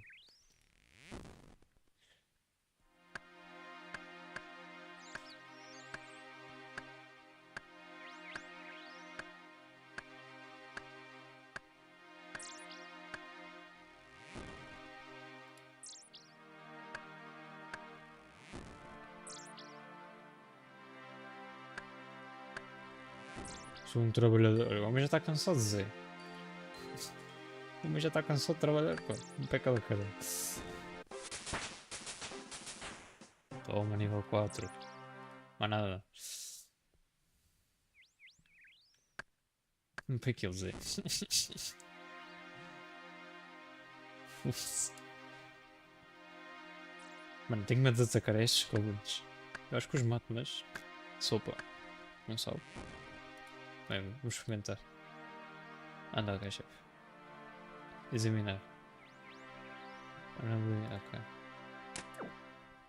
Sou um trabalhador. O homem já está cansado de dizer. O homem já está cansado de trabalhar, pá. Um pé cada cara. Toma, nível 4. Mais nada. Um pé que ele dizer. Mano, tenho medo de atacar estes goblins. Eu acho que os mato, mas... Sopa. Não sabe. Bem, vamos experimentar. Anda, ok, chefe. Examinar. Ok.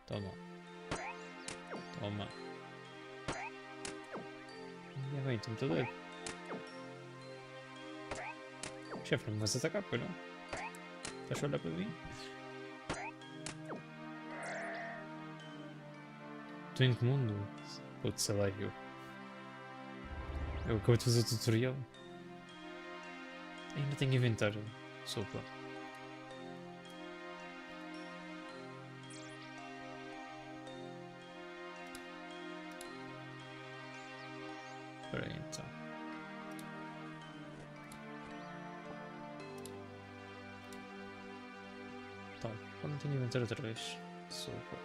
Toma. Toma. E bem, estou muito doido. Chefe, não me vais atacar, pois não? Estás a olhar para mim? Estou em que mundo? Putz, sei lá, eu acabei de fazer o tutorial. Ainda tenho inventário. Sopa. Espera aí então. Então, quando tenho inventário outra vez? Sopa.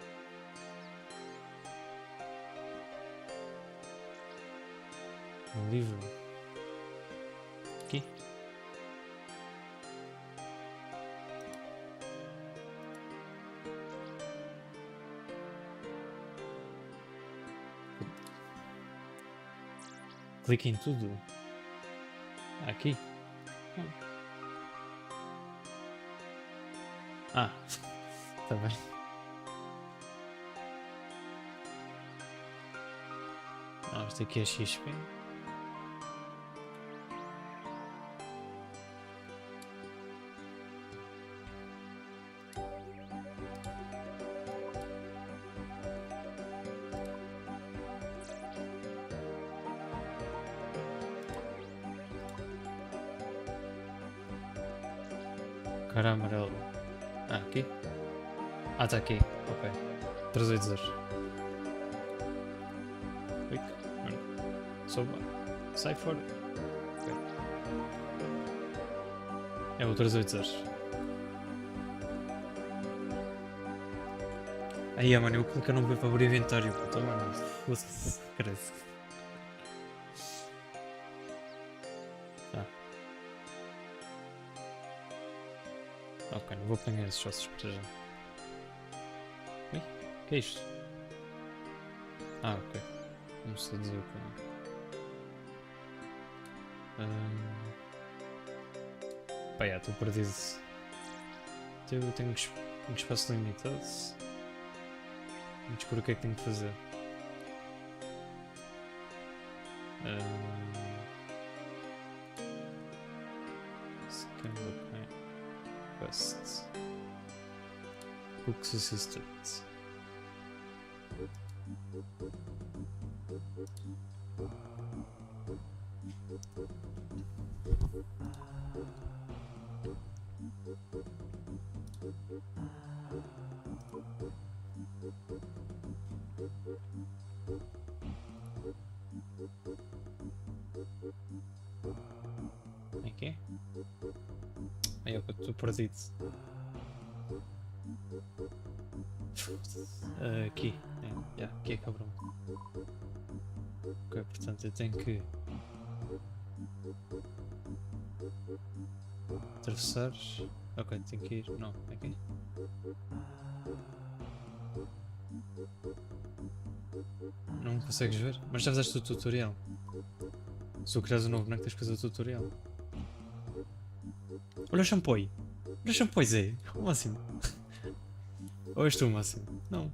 Um livro. Aqui. Clique em tudo. Aqui. Ah, tá bem. Ah, isto aqui é XP. Cara amarelo. Ah, aqui? Ah, tá aqui. Ok. 380. Quick. Soba. Sai fora. Ok. É o 380. Aí, mano, eu clico no B para abrir inventário, puta, mano. Foda-se, cresce. Tá. Ok, não vou apanhar esses sócios para já. Ui, o que é isto? Ah, ok. Não sei dizer o que é. Pá, já, estou perdido. Eu tenho espaço limitado. Vou descobrir o que é que tenho que fazer. Scan ok. Quest. Cook's Assistant. Aqui? Aí eu estou perdido. Aqui. Aqui é cabrão. Ok, portanto eu tenho que atravessar. Ok, tenho que ir. Não, aqui. Não consegues ver? Mas já fizeste o tutorial. Se eu criares um novo boneco, tens que fazer o tutorial. Olha o shampoo. Olha o shampoo, Zé. Como assim? Ou és tu, Máximo? Não.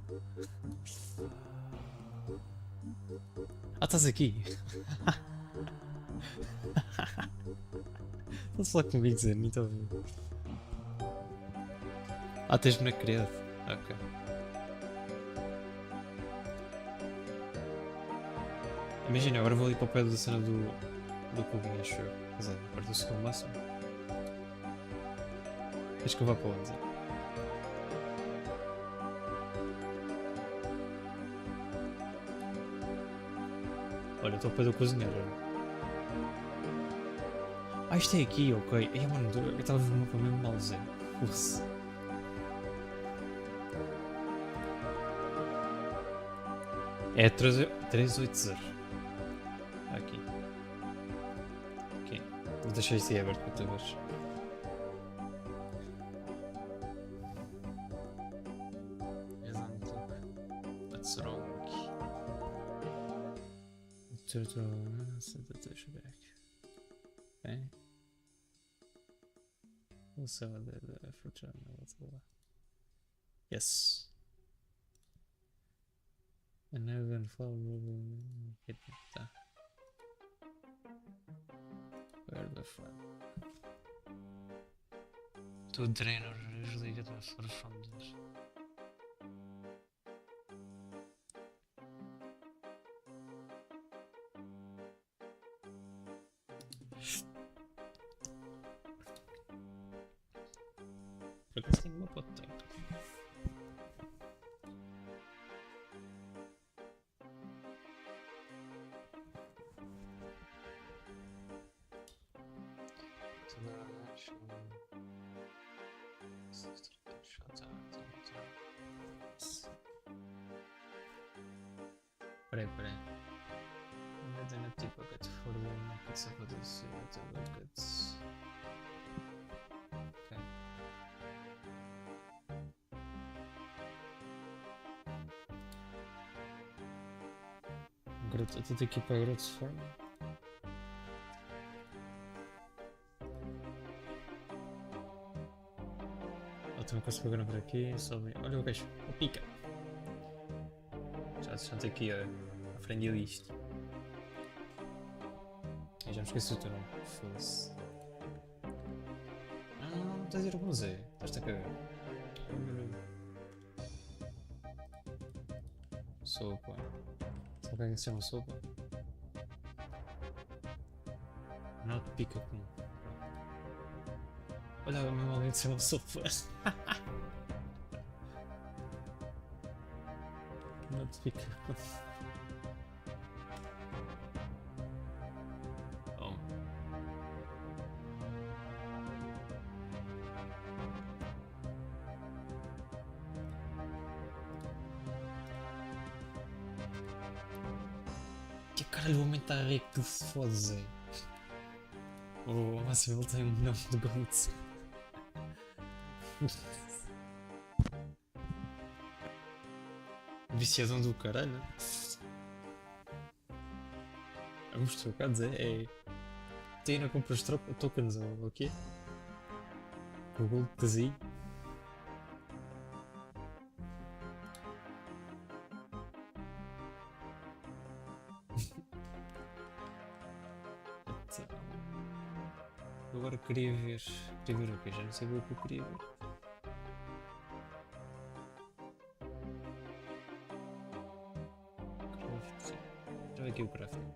Ah, estás aqui. Estás a falar comigo, Zé? Nem estou a ver. Ah, tens boneco criado. Ok. Imagina, agora vou ali para o pé da cena do cubinho, acho eu. Quer dizer, agora do segundo máximo. Acho que eu vou para onde? Olha, estou ao pé do cozinheiro. Ah, isto é aqui, ok. Ai, mano, eu estava a ver o mapa mesmo malzinho. Ufa. É 380. Aqui. Ok. Vou deixar isto aí aberto para tu veres. What's wrong? Set the touch back. Okay. Also the effort on yes. And now then follow hit that. Where the fuck? To drainer usually get far from this. Por acaso tenho uma potência. Peraí. Ainda tenho a tipo bucket for one buckets of others, buckets. Ok. Agora estou aqui para a Growth Farm. Também consigo pegar por aqui, sobe. Olha o peixe, o pica. Já estou aqui a aprender isto. Eu já me esqueci o teu nome. Foda-se. Não estás a ir ao museu. Estás-te a cagar. Sopa. Sabe quem se chama sopa? Não te pica como. Olha, o meu alguém se chama sopa. Não te pica. Caralho, o homem está rico que se fode, Zé. O máximo ele tem 1 milhão de gold. Viciadão do caralho. Vamos trocar, Zé. É. Tu ainda compras tokens ou o quê? O gold que tens aí? Agora queria ver. Queria ver o quê? Já não sabia o que eu queria ver. Crafting. Já vi aqui o crafting.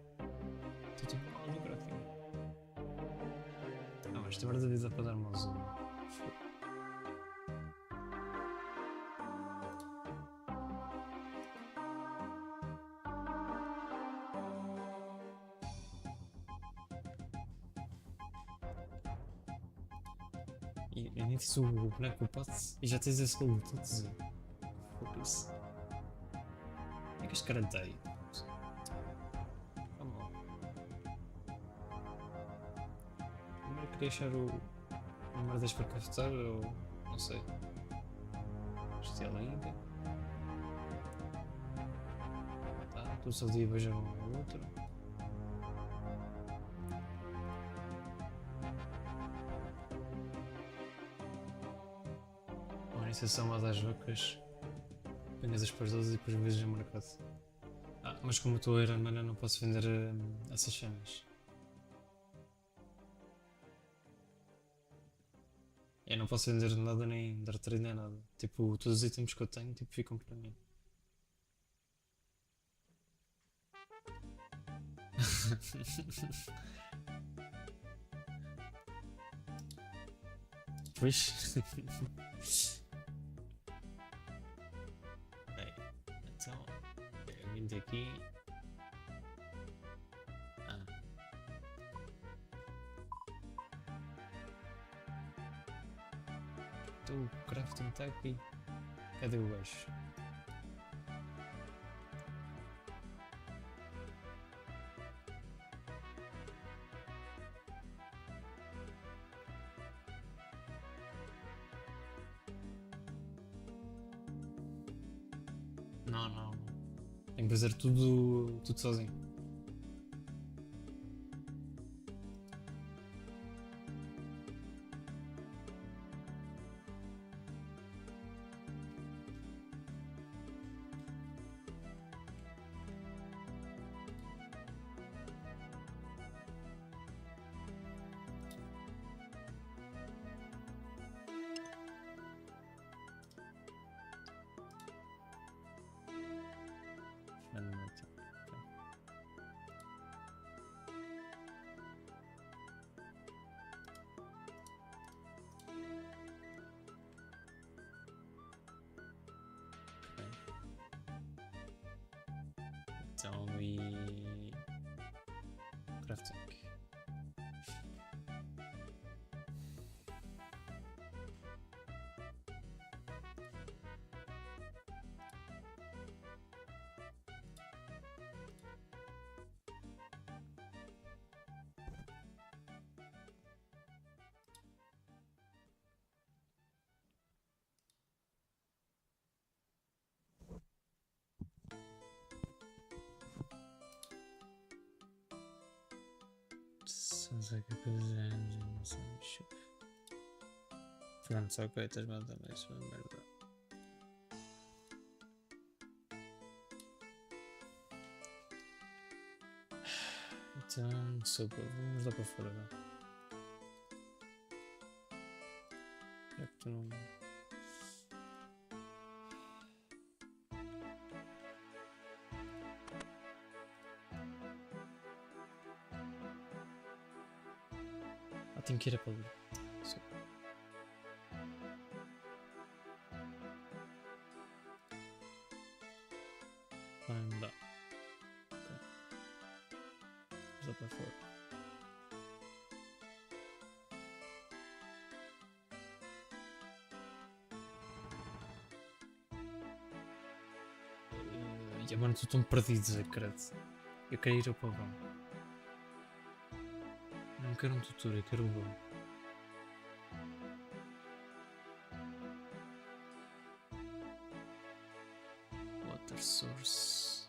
Estou tipo mal no crafting. Ah, mas esta merda avisa para dar uma zoom. E nem fiz o boneco do passe e já tens esse logo todo dizer. Foda-se. Como é que este cara está aí? Vamos lá. Primeiro queria achar o número 10 para craftar ou não sei. Estiel ainda. Tá, todos os dias vejam um ao outro. Organização a das vacas, apenas as pardas e depois vezes no mercado. Ah, mas como eu estou a ir a mana não posso vender essas cenas. Eu não posso vender nada nem dar trade nem nada. Tipo, todos os itens que eu tenho tipo, ficam para mim. Pois. Bem, então eu vim daqui. Então o crafting está aqui. Cadê o gajo? Não, não. Tenho que fazer tudo sozinho. Então e crafting. Pronto, só que estás mal também, isso é uma merda. Então, sopa, vamos lá para fora, não? É que tu não... Tenho que ir a para ali. Não dá. Okay. Vamos lá para fora. E agora estou tão perdido, Zé, credo. Eu quero ir para o bom. Não quero um tutor, eu quero o bom. Water source.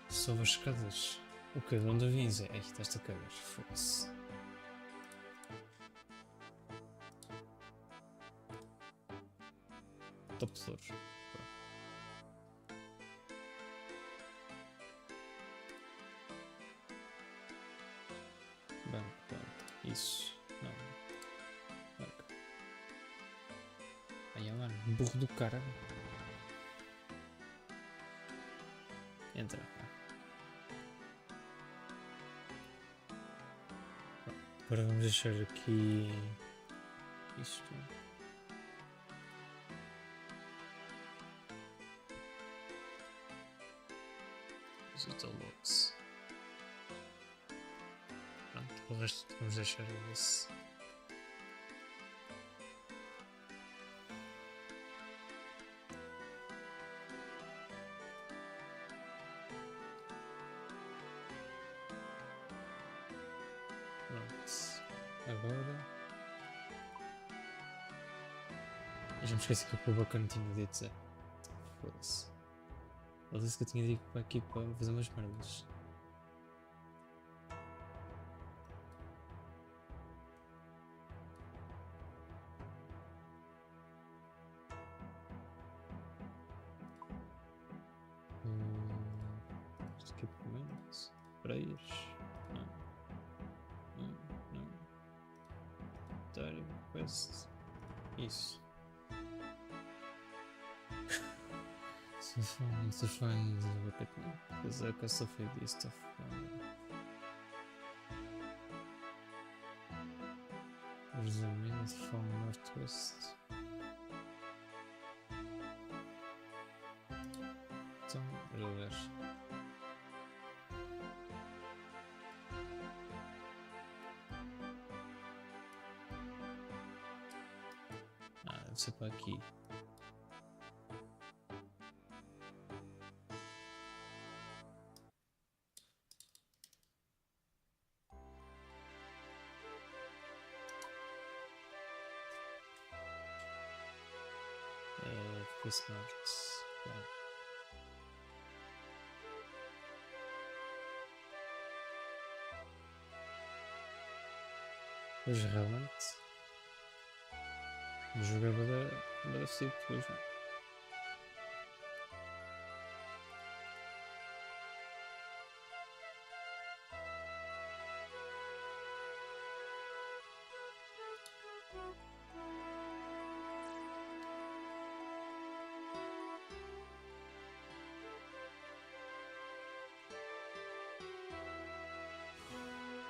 Sobe as escadas. O que? De onde eu vim, Zé? Ai, estás a cagar. Foda-se. Top floor. Banco. Isso. Não. Banco. Ai, mano. Burro do caralho. Entra. Agora vamos deixar aqui isto. Os autologs. Pronto, o resto vamos deixar esse. Agora. Eu já me esqueci que o bacana tinha dito, Zé. Foda-se. Ele disse que eu tinha dito para aqui para fazer umas merdas. Equipamentos. Praias. Não. Diary Quest. Isso. So far, to find the bucket now. Because I can still feed this stuff. There's a minute from northwest. Então, vou ver. Deve ser para aqui. Face North. Pois realmente. O jogo é bada fedido depois, não é?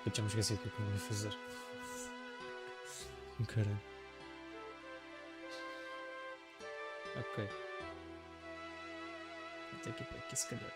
Eu tinha me esquecido do que eu ia fazer. Caralho. Ok. Vou ter que ir para aqui se calhar.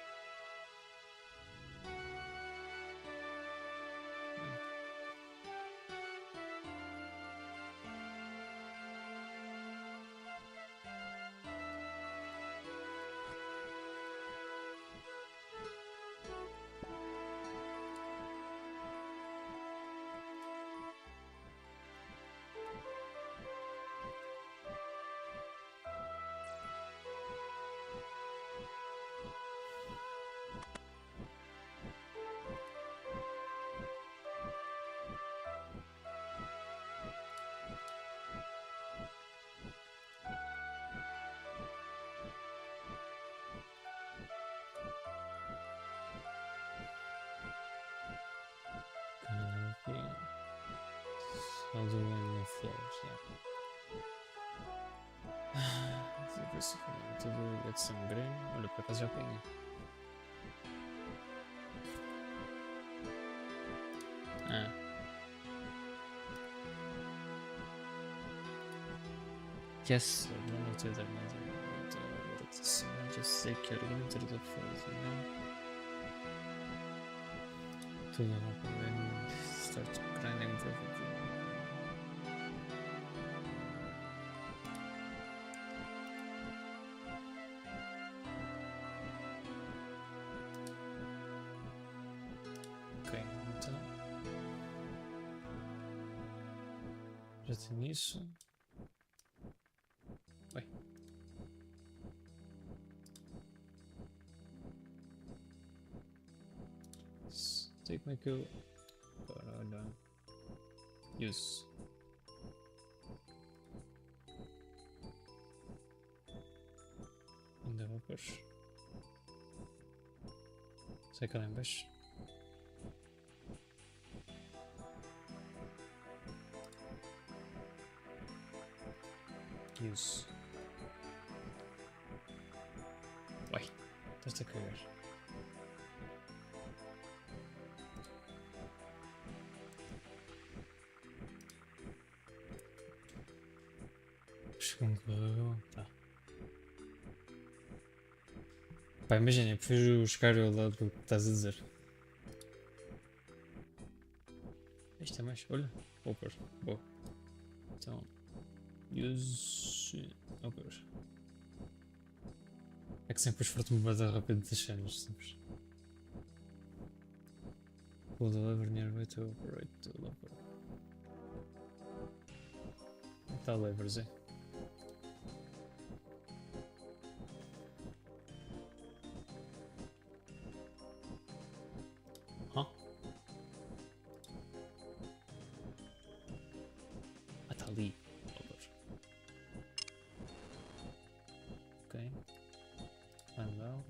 All the way of flowers, yeah. To get some green. Olha, por acaso já peguei. Yes, one of the other ones. Just take care of the forest, you know. To the open, then start grinding for the. Já tenho isso. Vai. Sei como é que eu. Caralho. Isso. Ainda vou pôr. Sei que lá em baixo. Isso. Vai. Estás-te a cagar. Chegou um carro. Tá. Pá, imagina, eu prefiro chegar ao lado do que estás a dizer. Isto é mais. Olha. Vou pôr. Boa. Então. Use. Vou pôr. É que sempre esforço-me mais rápido das cenas, sabes? Pull the lever nearby to operate the lever. Está levers, é? Está ali. Ok. Climb down.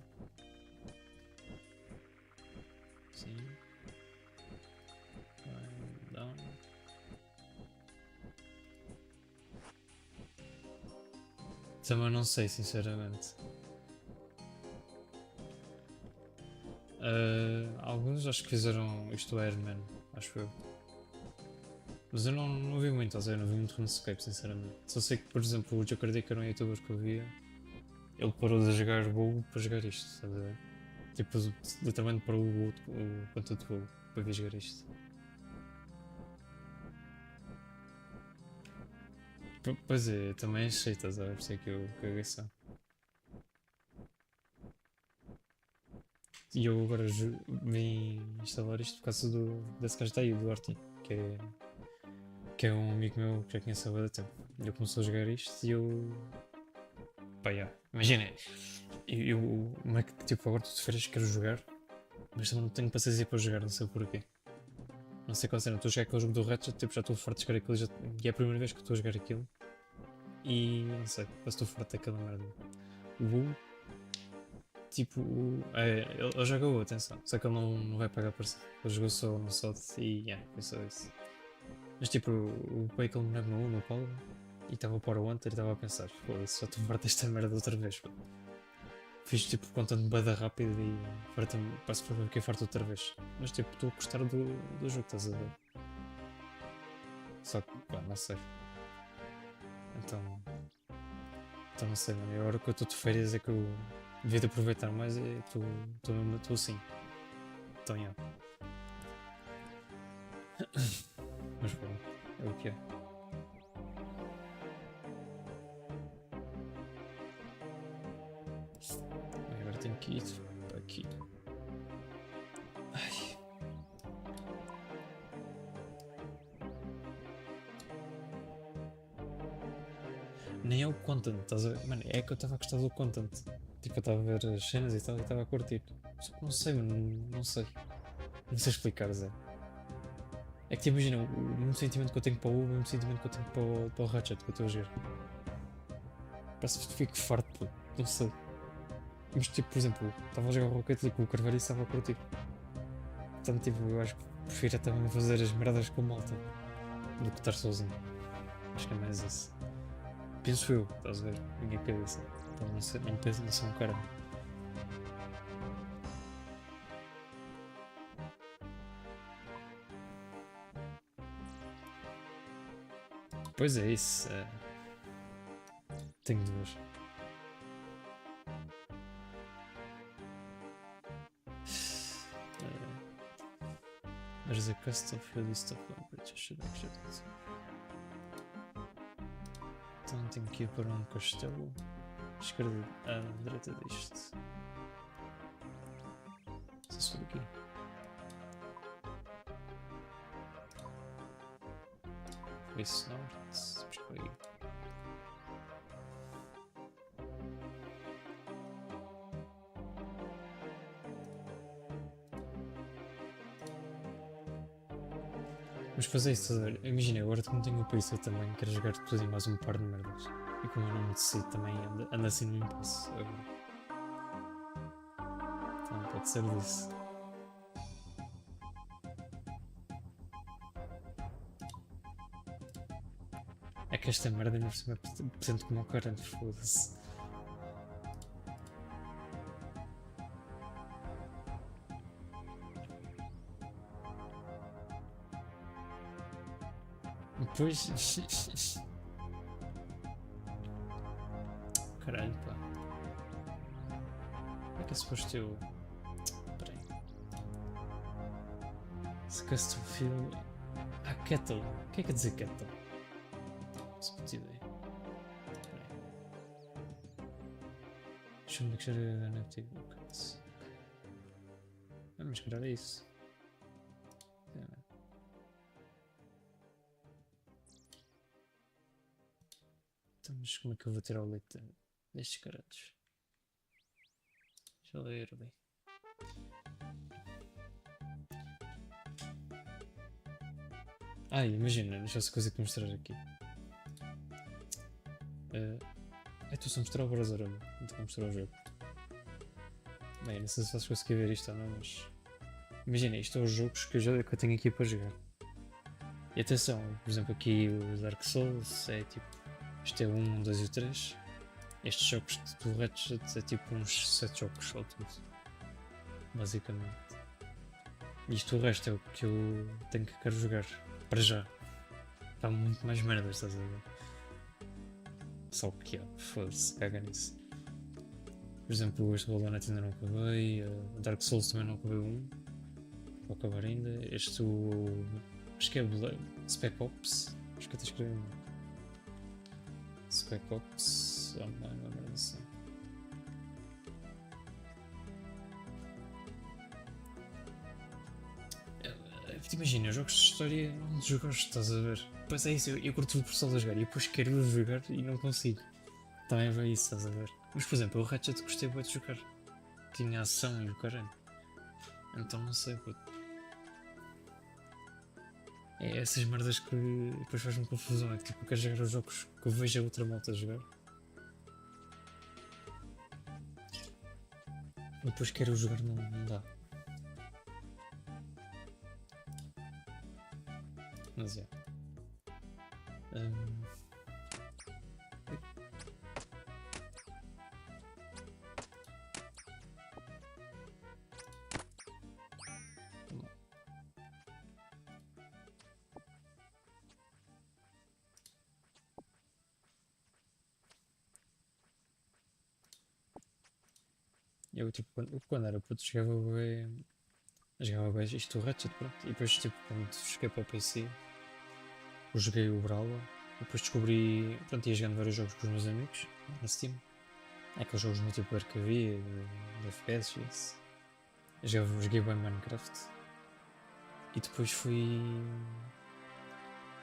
Sim. Climb down. Também não sei, sinceramente. Alguns acho que fizeram isto Iron Man, acho eu. Mas eu não vi muito, ou seja, eu não vi muito RuneScape, sinceramente. Só sei que, por exemplo, o Joker que era um youtuber que eu via, ele parou de jogar WoW para jogar isto, estás a ver? Tipo, literalmente parou o conteúdo de WoW para vir jogar isto. Pois é, também achei, estás a ver? Por isso é que eu caguei só. E eu agora vim instalar isto por causa desse gajo daí, do Arti, que é um amigo meu que já conheço há muito tempo. Ele começou a jogar isto e eu. Pá, yeah. Imagina, como é que tipo, agora tu de férias quero jogar, mas também não tenho paciência para jogar, não sei porquê. Não sei qual cena, estou a jogar aquele jogo do Ratchet, tipo, já estou farto de jogar aquilo e é a primeira vez que estou a jogar aquilo. E não sei, parece que estou farto daquela merda. O WoW, tipo, ele jogou, atenção, só que ele não vai pagar por si. Ele jogou só no SOT e foi só isso. Mas tipo, o pai que ele me levou no colo e estava a pôr o Hunter e estava a pensar, foda-se, já estou farto desta merda outra vez. Pô. Fiz tipo contando bada rápido e parece que fiquei farto outra vez. Mas tipo, estou a gostar do jogo, estás a ver? Só que, pá, não sei. Então não sei, mano. E agora que eu estou de férias é que eu devia de aproveitar mais e estou assim. Então, já. Mas pronto, é o que é. Bem, agora tenho que ir para aqui. Ai. Nem é o content, estás a ver? Mano, é que eu estava a gostar do content. Tipo, eu estava a ver as cenas e tal e estava a curtir. Só que não sei, mano, não sei. Não sei explicar, Zé. É que te imagina, o mesmo sentimento que eu tenho para o mesmo sentimento que eu tenho para o Ratchet que eu estou a jogar. Parece que fico farto, pô. Não sei. Mas tipo, por exemplo, estava a jogar Rocket League com o Carvalho e estava a curtir. Portanto, tipo, eu acho que prefiro também fazer as merdas com malta do que estar sozinho. Acho que é mais isso. Penso eu, estás a ver? Minha cabeça. Então não sei, não penso, não sou um cara. Pois é isso. Tenho de ver. There's a custom for this stuff language. I should actually do this. Então tenho que ir para um castelo. Escrever à direita disto. Se for aqui. Isso norte. Temos que ir. Mas fazer isso, estás a ver? Imagina, agora como tenho o PC também, quero jogar tudo e mais um par de merdas. E como eu não me decido também, anda assim no impasse agora. Então pode ser disso. É que esta merda ainda por cima é presente como o caralho, foda-se. Pois. Caralho, pá. Como é que é suposto eu. Espera aí. Se custom field. Ah, kettle. O que é que quer dizer kettle? Se puta ideia. Espera aí. Deixa-me ver que já era native buckets. Vamos criar isso. Então, mas como é que eu vou tirar o leite destes caralhos? Deixa eu ler ali. Imagina, deixa essa coisa que mostrar aqui. Estou só a mostrar o browser, não estou a mostrar o jogo. Bem, não sei se vocês conseguem ver isto ou não, mas. Imagina, isto é os jogos que eu tenho aqui para jogar. E atenção, por exemplo, aqui o Dark Souls é tipo. Isto é o 1, 2 e o 3. Estes jogos do Ratchet é tipo uns 7 jogos ao todo. Basicamente. Isto o resto é o que eu quero jogar. Para já. Há muito mais merdas, estás a ver? Só que foda-se, caga nisso. Por exemplo, este Hollow Knight ainda não acabei. Dark Souls também não acabei o 1. Vou acabar ainda. Este acho que é Spec Ops. Acho que até escrevi. Spec Ops Online, uma merda assim. Imagina, jogos de história não te gosto, estás a ver? Pois é isso, eu curto o pessoal a jogar e depois quero jogar e não consigo. Também é isso, estás a ver? Mas por exemplo, o Ratchet gostei muito de jogar. Tinha ação e o caralho. Então não sei, puto. É essas merdas que depois faz-me confusão. É que tipo, eu quero jogar os jogos que eu vejo a outra malta a jogar. E depois quero jogar, não dá. Mas é. Eu tipo, quando era puto jogava bem isto o Ratchet, pronto. E depois tipo, quando cheguei para o PC, eu joguei o Brawler. Depois descobri, pronto, ia jogando vários jogos com os meus amigos na Steam. Aqueles jogos multiplayer que havia, de FPS e isso. Joguei bem Minecraft. E depois fui.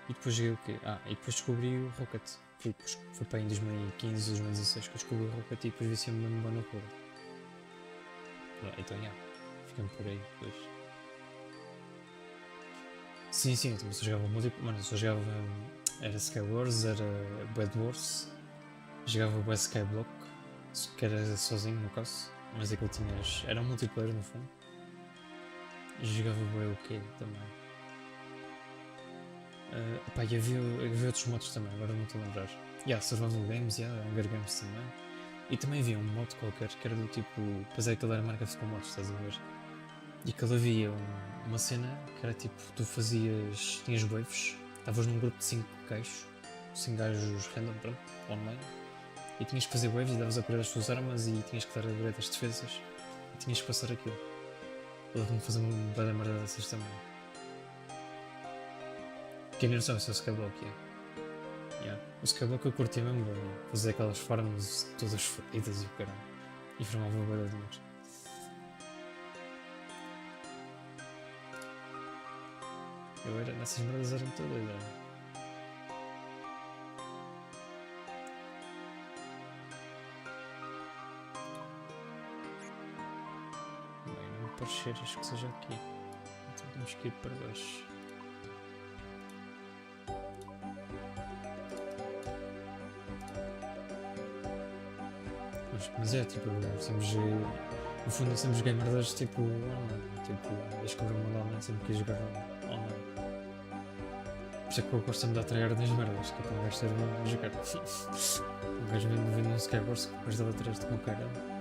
E depois joguei o quê? E depois descobri o Rocket. Foi para aí em 2015, 2016 que eu descobri o Rocket e depois vi-se-me mesmo bem no jogo. Então, ficamos por aí depois. Sim, eu só jogava multiplayer. Mano, eu só jogava. Era Skywars, era Bed Wars. Jogava o Skyblock, que era sozinho no caso. Mas aquilo tinhas. Era um multiplayer no fundo. E jogava o quê também. E havia outros modos também, agora não estou a lembrar. Survival Games, Hunger Games também. E também havia um modo qualquer que era do tipo. Pois é, aquilo era Minecraft com mods, estás a ver? E aquilo havia uma cena que era tipo: tu fazias. Tinhas waves, estavas num grupo de 5 gajos, 5 gajos random, pronto, online. E tinhas que fazer waves e davas a upgrade as tuas armas e tinhas que dar upgrade as defesas. E tinhas que passar aquilo. Eu lembro-me de fazer uma bela merda dessas também. Quem não sabe se é o Skyblock, O Skyblock eu curti mesmo, fazer aquelas farms todas feitas e o caralho. E formava uma bela de dinheiro. Eu era, nessas merdas era muito doido. descer, acho que seja aqui. Então temos que ir para baixo. Mas é tipo, somos, no fundo somos gamers tipo online, tipo, descobri uma online, sempre quis jogar online. Por isso é que eu gosto de dar tryhard nas merdas, que é para o gajo ser bom a jogar. O gajo mesmo vindo no Skywars, o gajo dava atrás de qualquer um.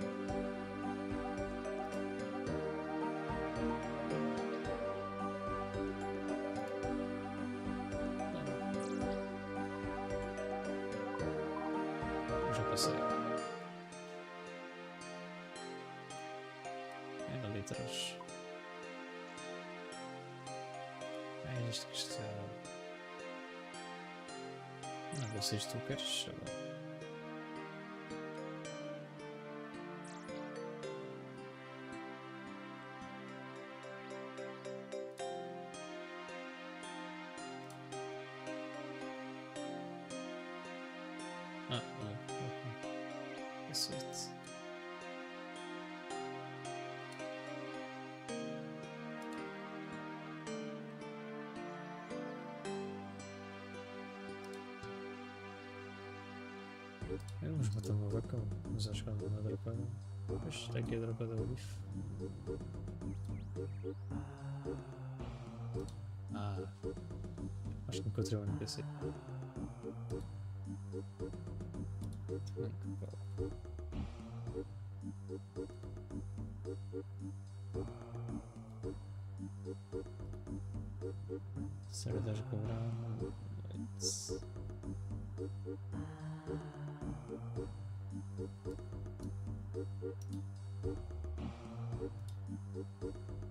Já passei. Ainda ali atrás. É isto que está. Não, vocês tu queres saber. Ah, ok. Cacete. Vamos matar uma vaca, mas acho que ela não é dropada. Pois está aqui a dropada do bife. Ah, acho que encontrei o NPC. Será das cobrar?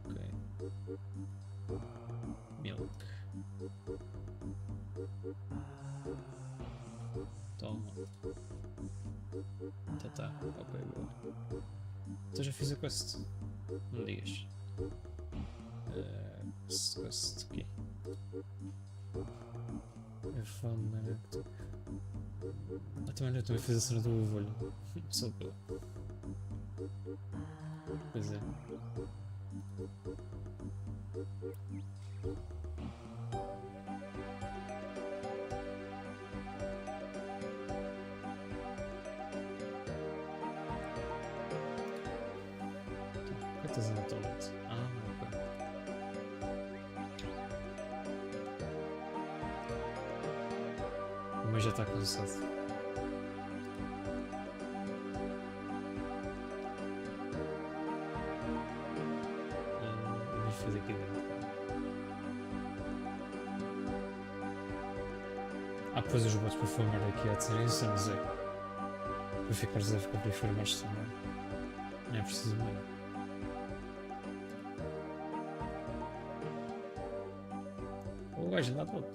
Ok. Milk. Toma. Tá. Ok, boa. Então já fiz a quest. Não digas. Quest aqui. É fome, né? Também eu também fiz a cena do olho. Só pela. Pois é. O que estás a notar? Ah, ok. O meu já está cansado. Vamos fazer aqui dentro. Ah, pois os bots para filmar aqui há de ser isso, não sei. Para ficares a ficar para filmar também. Não é preciso mesmo. O gajo anda todo.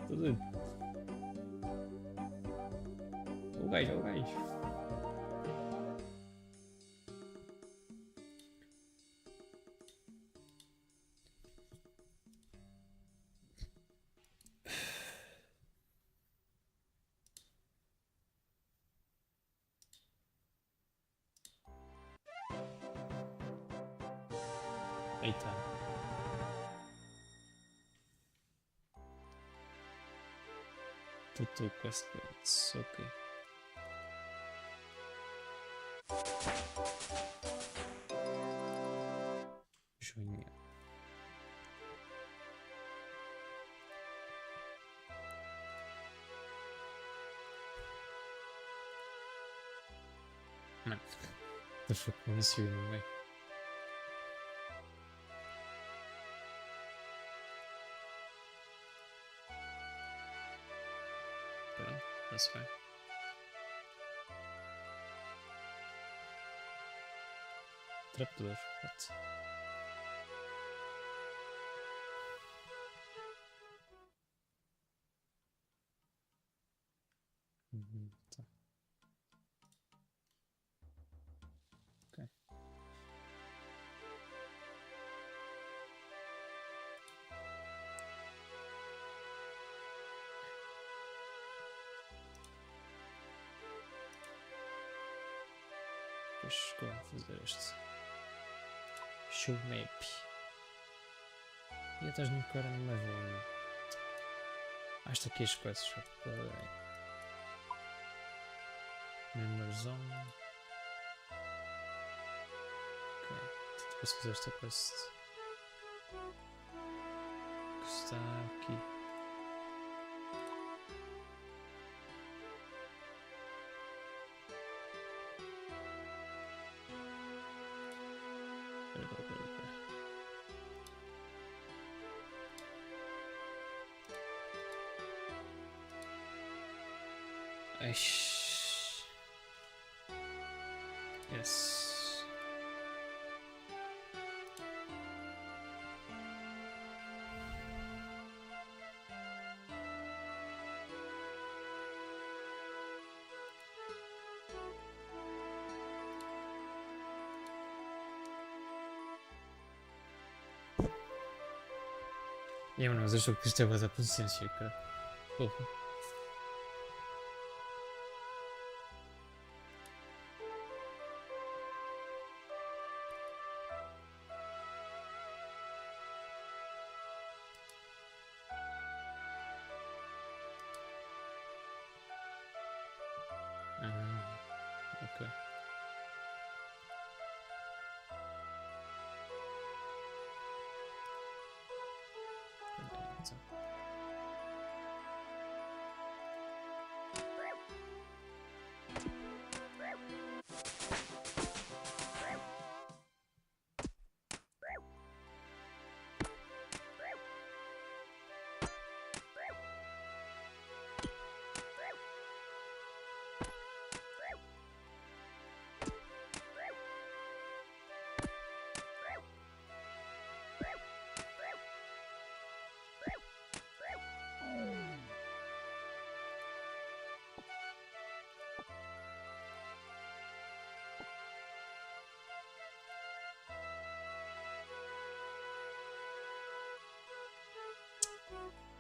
Tudo. O gajo. Eita. Total quest points, ok. Joinha. Mano, the fuck, como isso vai? Pronto, that's fine. Trapdoor, what? Tá. Ok. Depois vou fazer este. Show map. E estás no cara numa vez. Está aqui as quests. Member Zone. Ok. Posso fazer esta quest. Que está aqui. Espera. Eish. Yes. Mano, mas acho que isto é bué da paciência, cara. Porra. Ok. Então.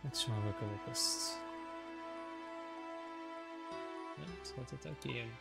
Deixa-me ver aquela quest. Só tentar aqui.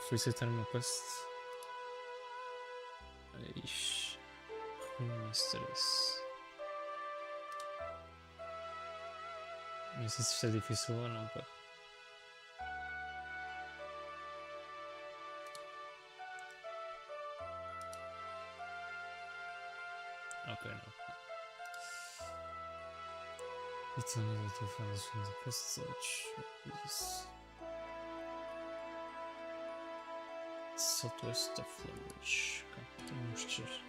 Fui aceitar uma quest. Ixi. Mistress. Não sei se isto é difícil ou não, pá. Ok, não. Então, eu estou a falar das segunda quest. Isso. Southwest of Flemish. Ok, então vamos descer.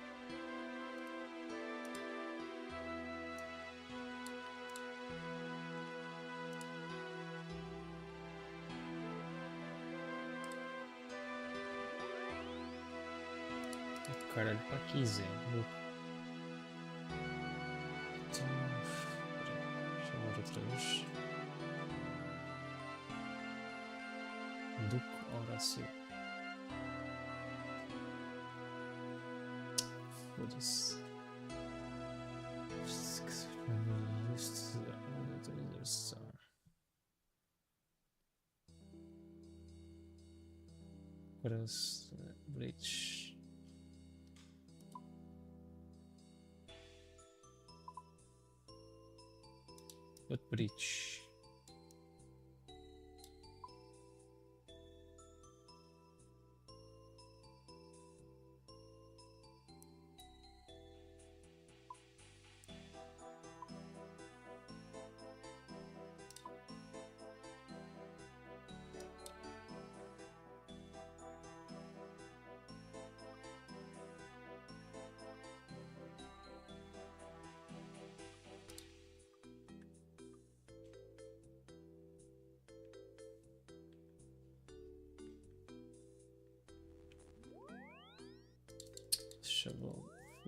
Caralho, para aqui, Zé. Então, deixa eu ver outra vez. Duque Horácio. Foda-se. Parece Bridge. What bridge?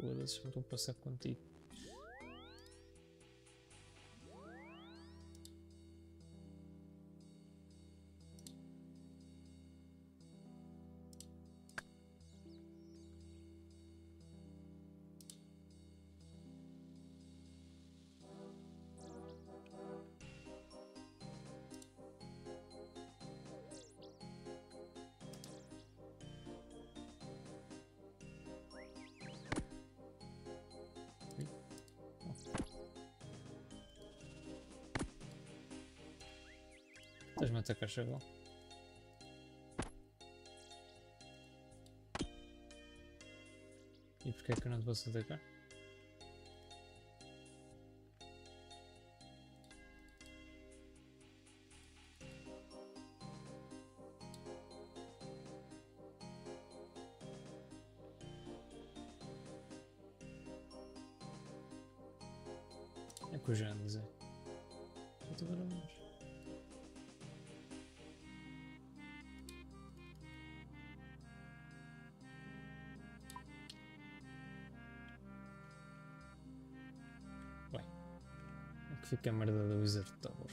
Foda-se, não estou a passar contigo. Estás-me a atacar, chaval. E porquê é que eu não te posso atacar? É que eu já ando a dizer. Eu estou a ver longe. Que fica a merda da Wizard Tower.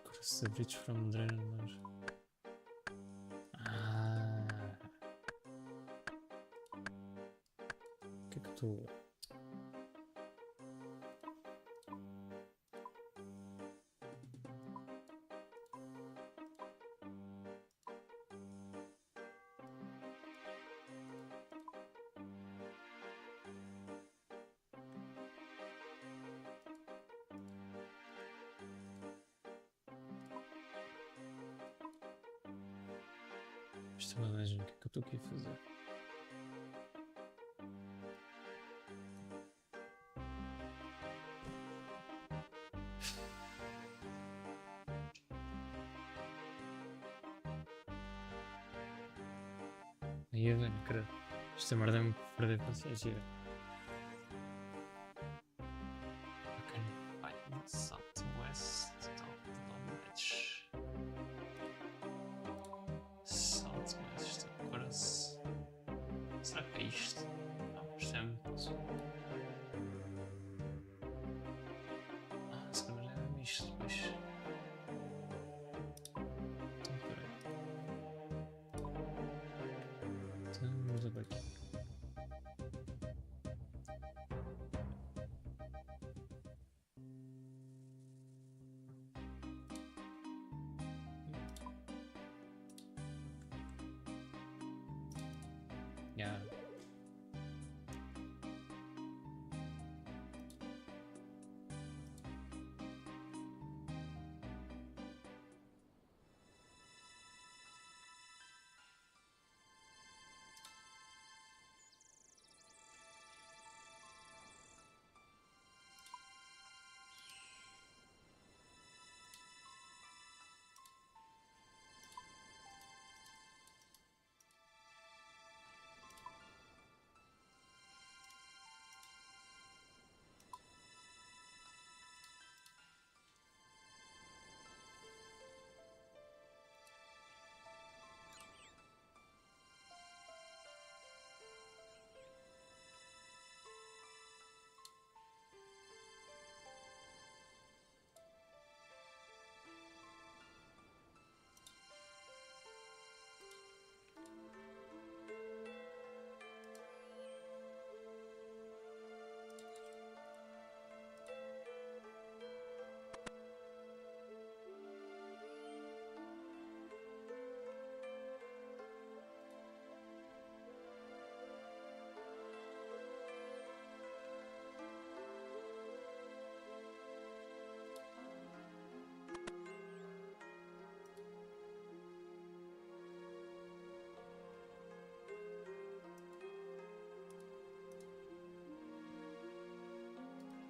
Cross the bridge from Draenor. O que é que tu... Isto é uma dungeon, o que é que eu estou aqui a fazer? Ia bem, credo. Esta merda é-me perder paciência. Ok, vai na southwest of the village. Southwest, agora se... Será que é isto? Não, isto é muito... se calhar é isto, mas... Vamos ver aqui. Yeah.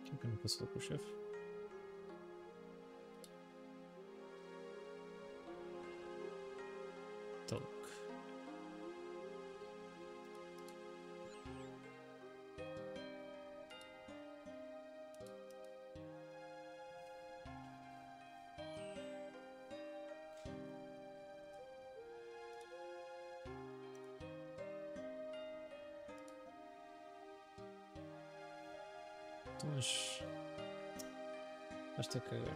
Por que não passou com o chefe? Talk. Então, mas. Basta a cagar.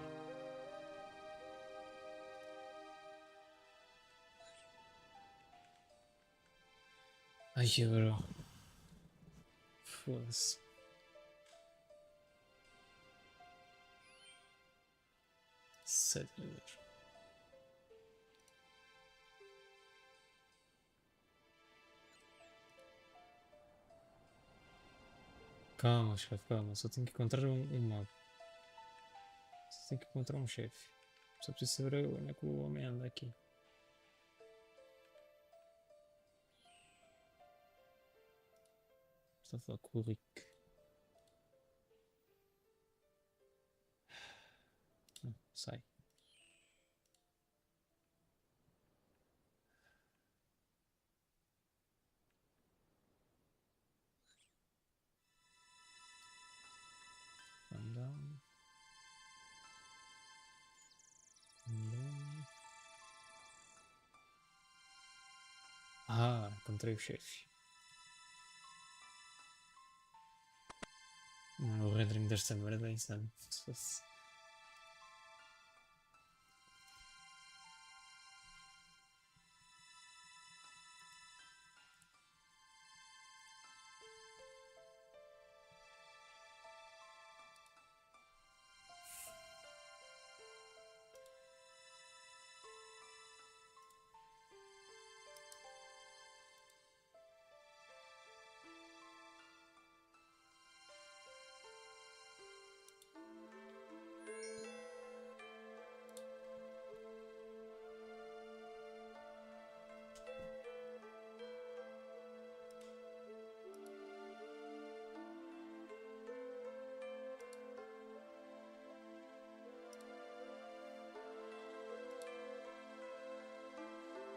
Ai, agora. Foda-se. Sete, meu Deus. Calma, chefe, calma. Só tenho que encontrar um mago. Só tenho que encontrar um chefe. Só preciso saber onde é que o homem anda aqui. Estou a falar com o Rick. Não, sai. Andam. Andam. Ah, encontrei o chefe. O rendering desta merda é insano. Se fosse.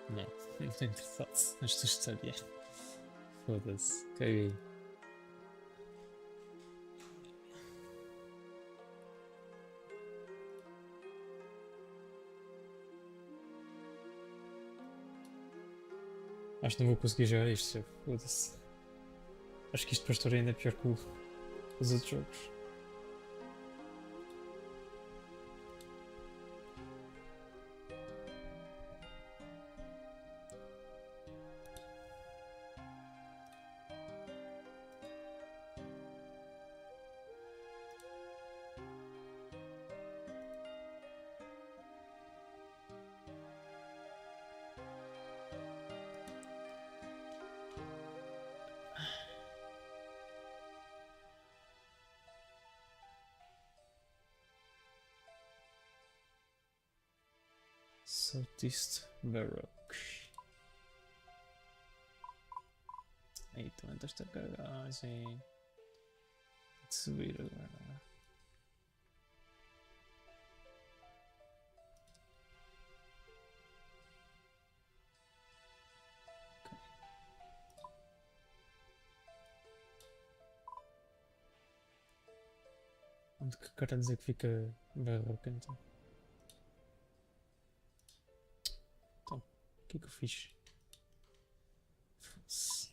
Não, não estou interessado nesta história. Foda-se, caguei. Acho que não vou conseguir jogar isto, chefe. Foda-se. Acho que isto para a história ainda é pior que os outros jogos. Southeast Baroque. Aí tu entras-te a cagagem. De subir agora. Ok. Onde que quer dizer que fica Baroque então? O que é que eu fiz? Foda-se.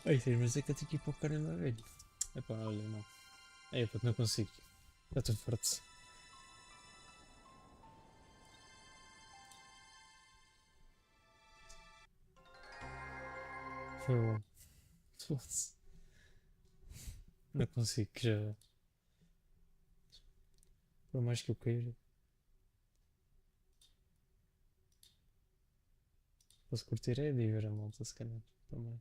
Ai, filho, mas é que eu tenho que ir para o caramba, velho. Epá, olha, não. É, pá, não consigo. Já estou forte. Foi bom. Foda-se. Não consigo, que já. Por mais que eu queira. Posso curtir é de ver a malta, se calhar. Também.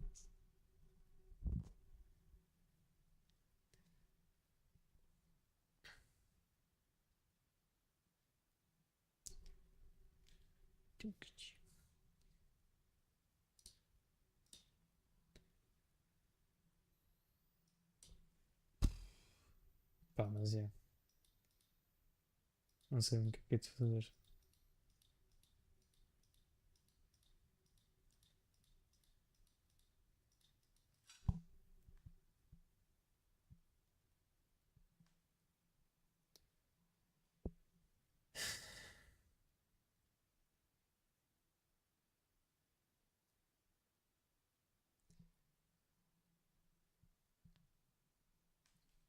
Pá, mas é. Não sei o que é de fazer.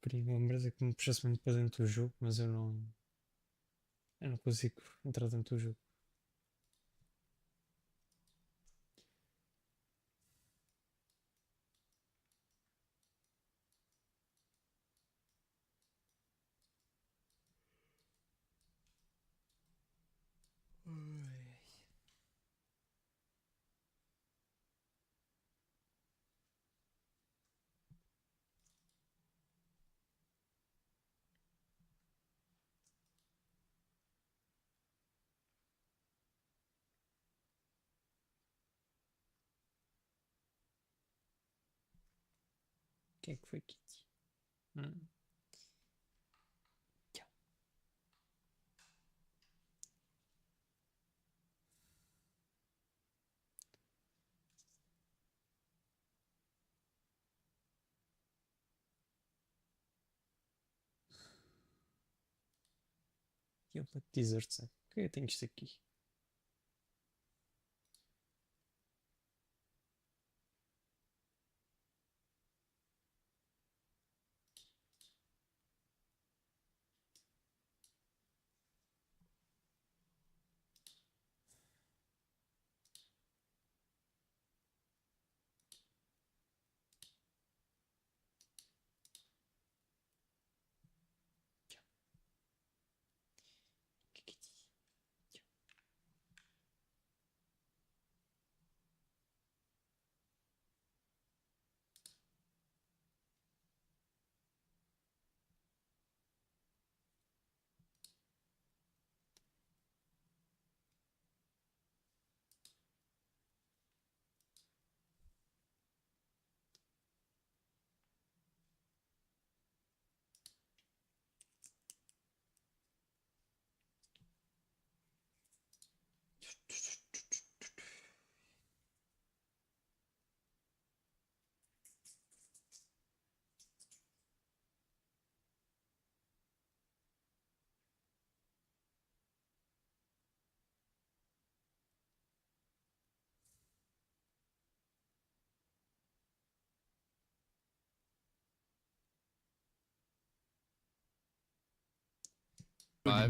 queria uma merda que me puxasse mesmo para dentro do jogo, mas eu não consigo entrar dentro do jogo. O que é que foi, Kitty? Tchau. E eu vou dizer o que eu tenho isto aqui?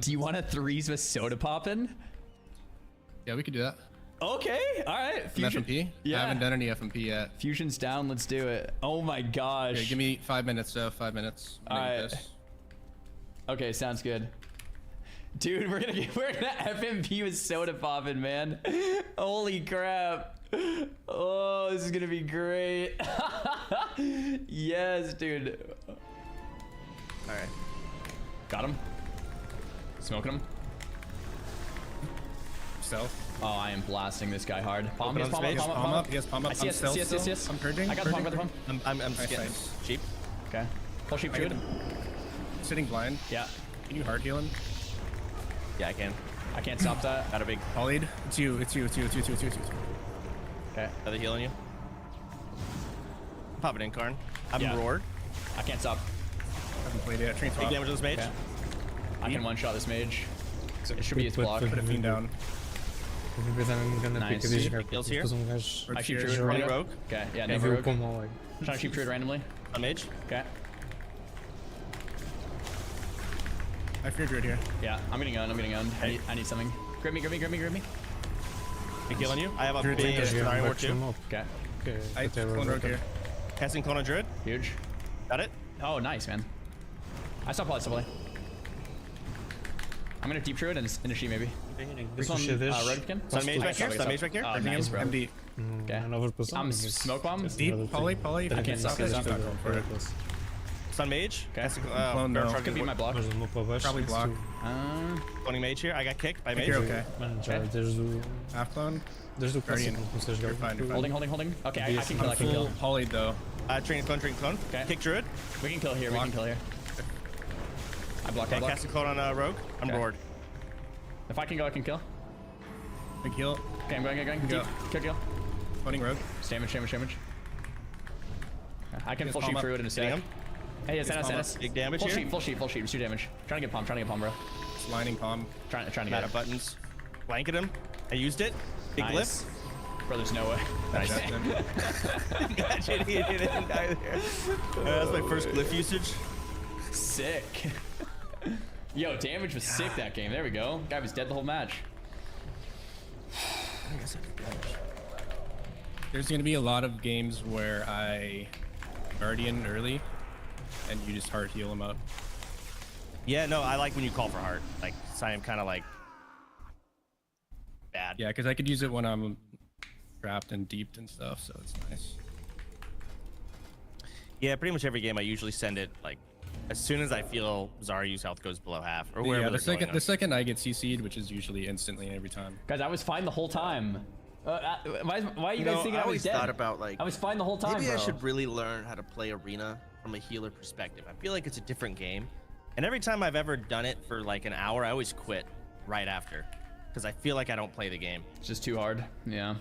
Do you want a threes with soda poppin'? Yeah, we could do that. Okay, all right. Fusion. FMP? Yeah. I haven't done any FMP yet. Fusion's down. Let's do it. Oh my gosh. Okay, give me 5 minutes, 5 minutes. All right. Okay, sounds good. Dude, we're gonna FMP with soda poppin', man. Holy crap. Oh, this is gonna be great. Yes, dude. All right. Got him. Smoking him. Stealth. Oh, I am blasting this guy hard. Palm, Open yes, on palm up, space. palm up. Palm up. I see us, yes. I'm purging. I got the palm, I'm Nice, getting nice. sheep. Okay. Full sheep I get druid. Sitting blind. Yeah. Can you hard heal him? Yeah, I can. I can't stop that. Got a big. Polyed. It's you. Okay. Are they healing you? Pop it in, Karn. I'm Yeah. roared. I can't stop. Haven't played yet. Train Take swap. damage on this mage. Okay. I can one-shot this mage. It should be his block. Put a fiend down. Nice. Kills here. I sheep druid. Running Rogue. rogue. Okay, yeah, É, no viu rogue. como é. Trying to sheep druid randomly. On mage. Okay. I fear druid here. Yeah, I'm getting owned. I need something. Grab me. Be killing you. I have a Druid big tank. Scenario Ward too. Okay. I clone rogue here. Casting Clone on Druid. Huge. Got it. Oh, nice, man. I saw Poly. I'm gonna deep druid and a sheep maybe. This one, rogue again. Sun mage back here. Sun mage back here. Oh, nice, bro. MD. Okay. I'm smoke bomb. Deep. Poly. I can't stop this. Sun mage. Okay. Casting Clone no. Could be my block. Probably block. Cloning mage here. I got kicked by mage. You're okay. Mano, já desde o. Half clone. Desde o Guardian. clássico começou a You're jogar. fine. You're fine. Holding. Okay, I can kill. Full polyed though. Train clone. Okay. Kick Druid. We can kill here. I block. Okay, casting clone on Rogue. I'm Okay. roared. If I can go, I can kill. Big heal. Okay, I'm going. Go. Deep. Kill. Cloning rogue. Damage. Okay, I can full palm sheep up. through it in a Hitting sec. him. Hey, it's palm NS. Big damage Full here. sheep. It's 2 damage. Trying to get palm, bro. It's lining palm. Trying to I'm get out it. of buttons. Blanket him. I used it. Big Nice. Bro, there's no way. Nice. glyph. Gotcha. He didn't die there. That's my first glyph usage. sick. Yo, damage was sick that game. There we go. Guy was dead the whole match. I guess I could finish. There's gonna be a lot of games where I Guardian early, and you just hard heal them up. Yeah, no, I like when you call for heart. Like, so I'm kind of like bad. Yeah, because I could use it when I'm trapped and deeped and stuff, so it's nice. Yeah, pretty much every game I usually send it like as soon as I feel Zaryu's health goes below half, or wherever. Yeah, the second I get CC'd, which is usually instantly every time. Guys, I was fine the whole time. Why are you guys thinking I was dead? Thought about like I was fine the whole time. Maybe bro. I should really learn how to play Arena from a healer perspective. I feel like it's a different game, and every time I've ever done it for like an hour, I always quit right after because I feel like I don't play the game. It's just too hard. Yeah.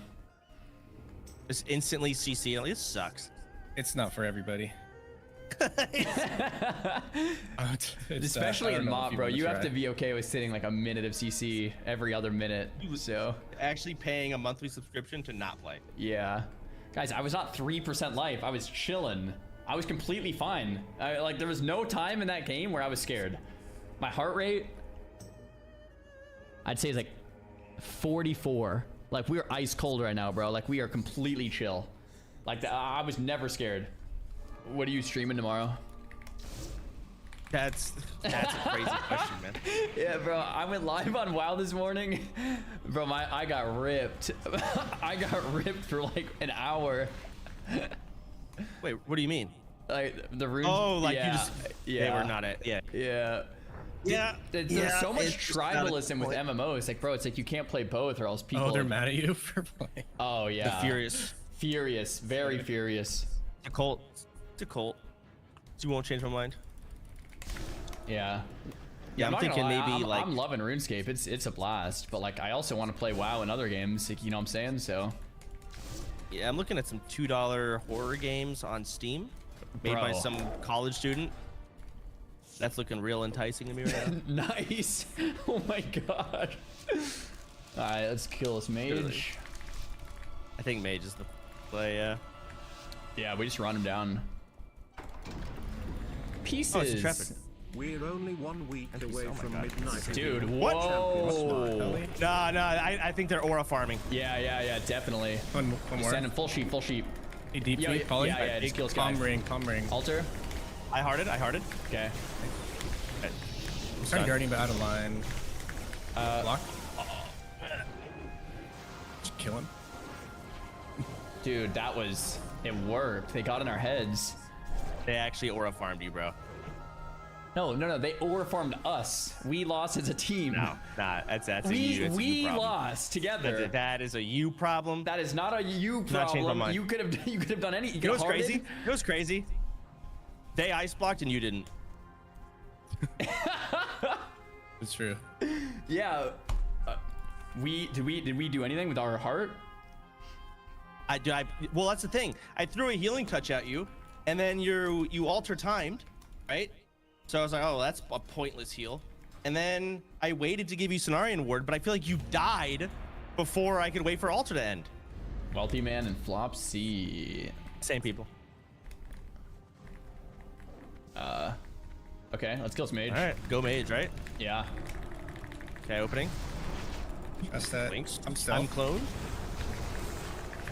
Just instantly CC. Like, this sucks. It's not for everybody. Especially in MOP, bro. You have to be okay with sitting like a minute of CC every other minute. So actually paying a monthly subscription to not play. Yeah, guys, I was not 3% life. I was chilling. I was completely fine. Like there was no time in that game where I was scared. My heart rate, I'd say, is like 44. Like we are ice cold right now, bro. Like we are completely chill. Like I was never scared. What are you streaming tomorrow? That's a crazy question, man. Yeah, bro. I went live on WoW this morning. Bro, I got ripped. I got ripped for like an hour. Wait, what do you mean? Like the runes. Oh, like yeah, you just yeah. They were not it. Yeah. Yeah. Yeah. There's so much tribalism with MMO. It's like, bro, it's like you can't play both or else people. Oh, they're mad at you for playing. Oh yeah. The furious. Furious. Very furious. It's a cult. It's a cult. So you won't change my mind. Yeah. Yeah, I'm thinking maybe like I'm loving RuneScape. It's a blast, but like I also want to play WoW and other games. Like, you know what I'm saying? So. Yeah, I'm looking at some $2 horror games on Steam, made by some college student. That's looking real enticing to me right now. Nice. Oh my god. All right, let's kill this mage. Really? I think mage is the play. Yeah. Yeah, we just run him down. Pieces. Oh, it's intrepid. We're only 1 week away from midnight. Dude, what? Whoa. No, I think they're aura farming. Yeah, definitely. One more. Send him full sheep. Hey, deep feet, Polly. Yeah, just kill this guy. Calm ring. Altar. I hearted. Okay. I'm starting guarding, but out of line. Block. Just kill him. Dude, it worked. They got in our heads. They actually aura farmed you, bro. No, they aura farmed us. We lost as a team. No, that's a we you problem. Lost together. That is a you problem. That is not a you problem. Not changed my mind. You could have done any. You know what's crazy? It was crazy. They ice blocked and you didn't. It's true. Yeah. Did we do anything with our heart? Well, that's the thing. I threw a healing touch at you, and then you alter timed, right? So I was like, oh, that's a pointless heal. And then I waited to give you Cenarian Ward, but I feel like you died before I could wait for alter to end. Wealthy Man and Flop C. Same people. Okay, let's kill some mage. All right, go mage, right? Yeah. Okay, opening. That's that. Links. I'm still. I'm cloned.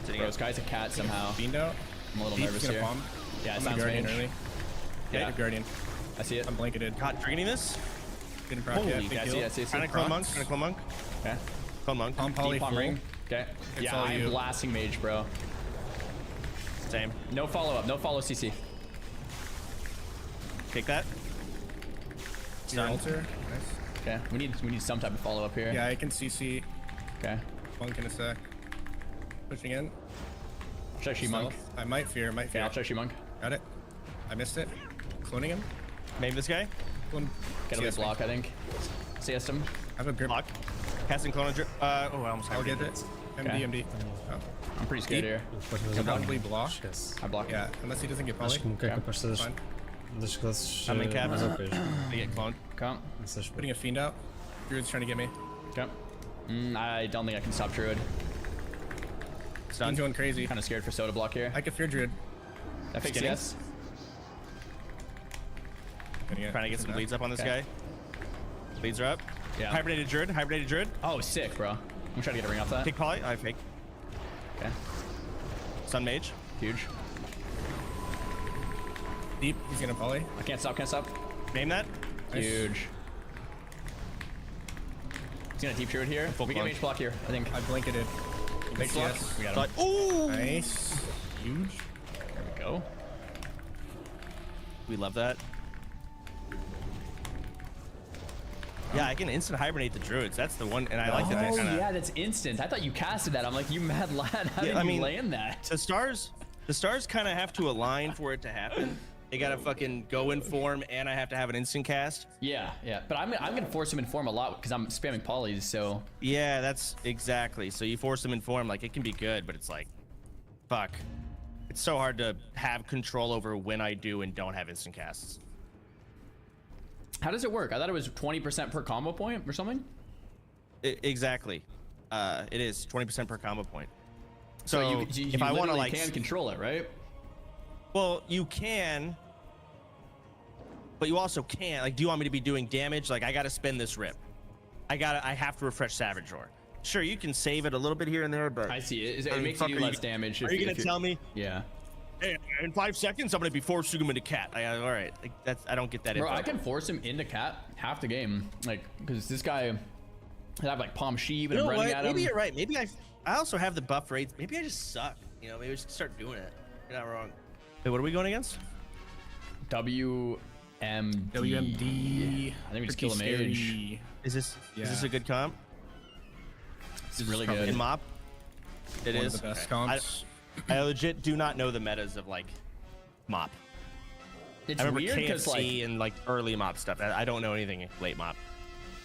Bro, this guy's a cat somehow. Fiend out. I'm a little Deep, nervous gonna here. Bomb. Yeah, it I'm sounds guardian mage. early. Yeah, guardian. I see it. I'm blanketed. God, drinking this? Didn't proc Holy, yet. I see it. Trying to clone monk. Okay. Clone monk. Palm poly Deep on full. ring. Okay. It's Yeah, all I'm you. blasting mage, bro. Same. No follow up. No follow CC. Take that. Your altar. Nice. Okay. We need some type of follow up here. Yeah, I can CC. Okay. Monk in a sec. Pushing in. Check she monk. I might fear. Yeah, I'll check she monk. Got it. I missed it. Cloning him. Maybe this guy. Get a block, I think. CS him. I have a grip. Block. Casting clone. I almost I'll get it. MD. Oh. I'm pretty scared here. Can probably block. I block. Yeah, unless he doesn't get poly. Acho que me é capaz das classes I'm in cap. mais OPs. I get cloned. Come. Putting a fiend out. Druid's trying to get me. Okay. I don't think I can stop Druid. Fiend's going crazy. Kind of scared for Soda block here. I can fear Druid. FX yes. Trying to get some bleeds up on this Okay. guy. Bleeds are up. Yeah. Hibernated Druid. Oh, sick, bro. I'm trying to get a ring off that. Take poly. I fake. Okay. Sun Mage. Huge. Deep. He's gonna poly. I can't stop. Name that. Huge. He's gonna deep druid here. Full We get clone. mage block here, I think. I blanketed. Mage block. Yes. We got him. Ooh. Nice. Huge. There we go. We love that. Yeah, I can instant hibernate the druids. That's the one, and I like that. Oh Kinda... yeah, that's instant. I thought you casted that. I'm like, you mad lad. How did you land that? The stars kind of have to align for it to happen. They gotta fucking go in form, and I have to have an instant cast. Yeah. But I'm gonna force him in form a lot because I'm spamming polys. So Yeah, that's exactly. So you force them in form, like it can be good, but it's like, fuck. It's so hard to have control over when I do and don't have instant casts. how does it work? I thought it was 20% per combo point or something. Exactly. It is 20% per combo point. So you if I want to literally like can control it, right? Well, you can, but you also can't. Like, do you want me to be doing damage? Like, I gotta spend this rip. I have to refresh Savage Roar. Sure, you can save it a little bit here and there, but I see. It makes you do less damage. Are you gonna tell me? Yeah. Hey, in 5 seconds, I'm gonna be forced to go into cat. All right, like I don't get that. Bro, info. I can force him into cat half the game, like, because this guy, I have like Palm Sheep and You know I'm running what? at him. Maybe you're right. Maybe I also have the buff rates. Maybe I just suck. You know, maybe we should start doing it. You're not wrong. Wait, what are we going against? WMD. I think we just kill a mage. Is this a good comp? It's really good. In mop? It One is. of the best Okay. comps. I legit do not know the metas of like mop. It's I remember weird because KFC and like early mop stuff. I don't know anything late mop.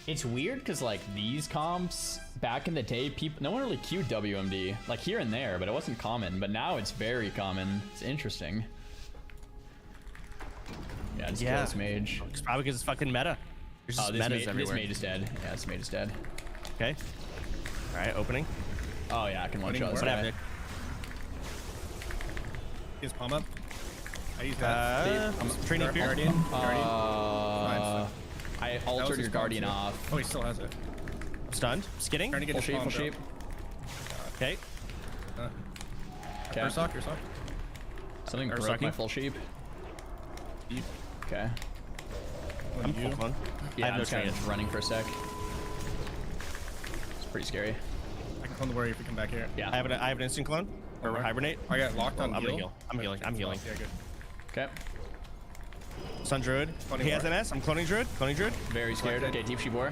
it's weird because like these comps back in the day, no one really queued WMD, like here and there, but it wasn't common. But now it's very common. It's interesting. Yeah, just kill this mage. It's probably because it's fucking meta. There's just metas this everywhere. mage is dead. Yeah, this mage is dead. Okay. All right, opening. Oh yeah, I can one shot this What guy. happened? His palm up. I use that. I'm training fear. Guardian. I was altered his your guardian comp, too. off. Oh, he still has it. Stunned. Skidding. Trying to get Full his sheep, palm full sheep. Okay. Okay. First sock, your sock. Something Or broke my sucking. full sheep. Deep. Okay. I'm full clone. Yeah, I I'm have no just kind training. of running for a sec. It's pretty scary. I can clone the warrior if we come back here. Yeah. I have an instant clone or Alright. hibernate. I got locked on I'm gonna heal. heal. I'm healing. Yeah, good. Okay. Sun Druid. Cloning He has war. MS. I'm cloning Druid. Very scared. Collected. Okay, deep sheep war.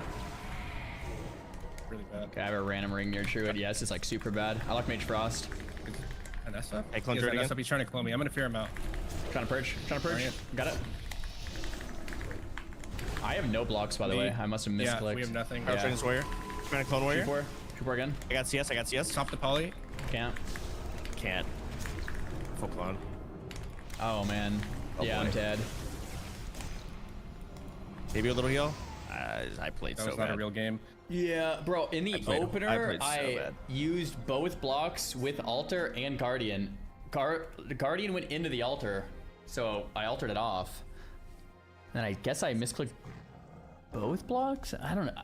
Really bad. Okay, I have a random ring near Druid. Yes, it's like super bad. I like Mage Frost. And that's up. Hey, clone He has Druid that again. mess up. He's trying to clone me. I'm gonna fear him out. Trying to purge. Alright. Got it. I have no blocks, by the way. I must have Yeah, misclicked. we have nothing. I was trying this warrior. Trying to clone warrior. Sheep war. Sheep war again. I got CS. Top the poly. Can't. Can't. Full clone. Oh, man. Oh, yeah, boy. I'm dead. Maybe a little heal. I played That so was not bad. a real game. Yeah, bro, in the I opener, played so I bad. used both blocks with altar and guardian. The guardian went into the altar, so I altered it off. And I guess I misclicked both blocks? I don't know.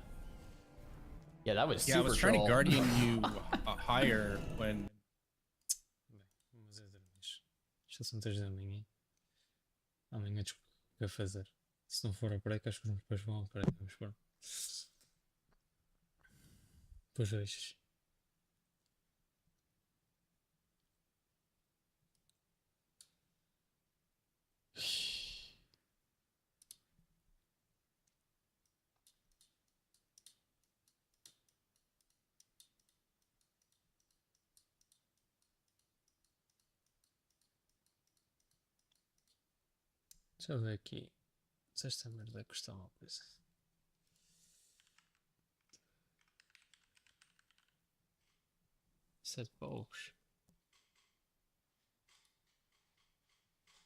Yeah, that was Yeah, super I was trying troll. to guardian you higher when. Bem, vamos a dormir. Já são 3 da manhã. Amanhã desculpa o que a fazer. Se não for a break, acho que os meus pais vão a break. Vamos ver. Depois vejo. Deixa eu ver aqui. Se esta merda custa uma coisa. Sete paus.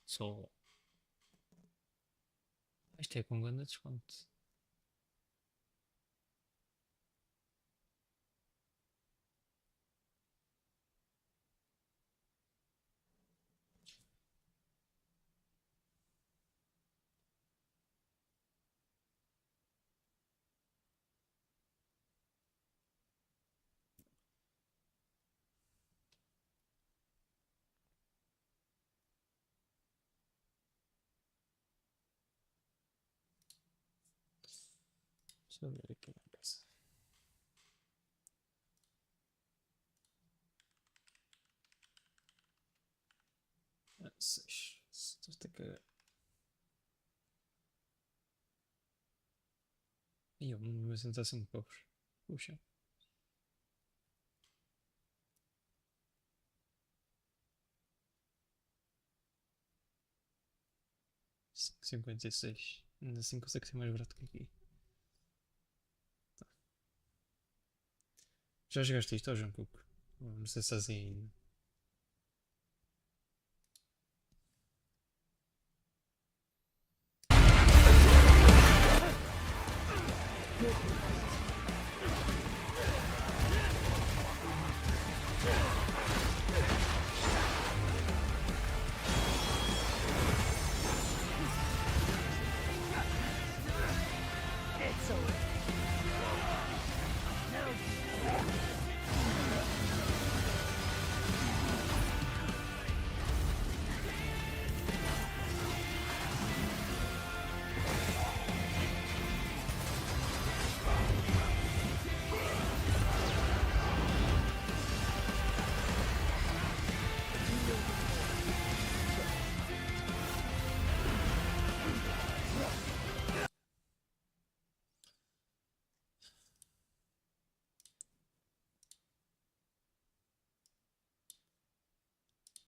Só. Isto é com grande desconto. Deixa eu ver aqui uma coisa. Ah, 6. Estou a cagar. Ih, o meu assento está 5 povos. Puxa. $5,56. Ainda assim consegue ser mais barato que aqui. Tá. Já jogaste isto ao João Cook? Não sei se estás aí ainda.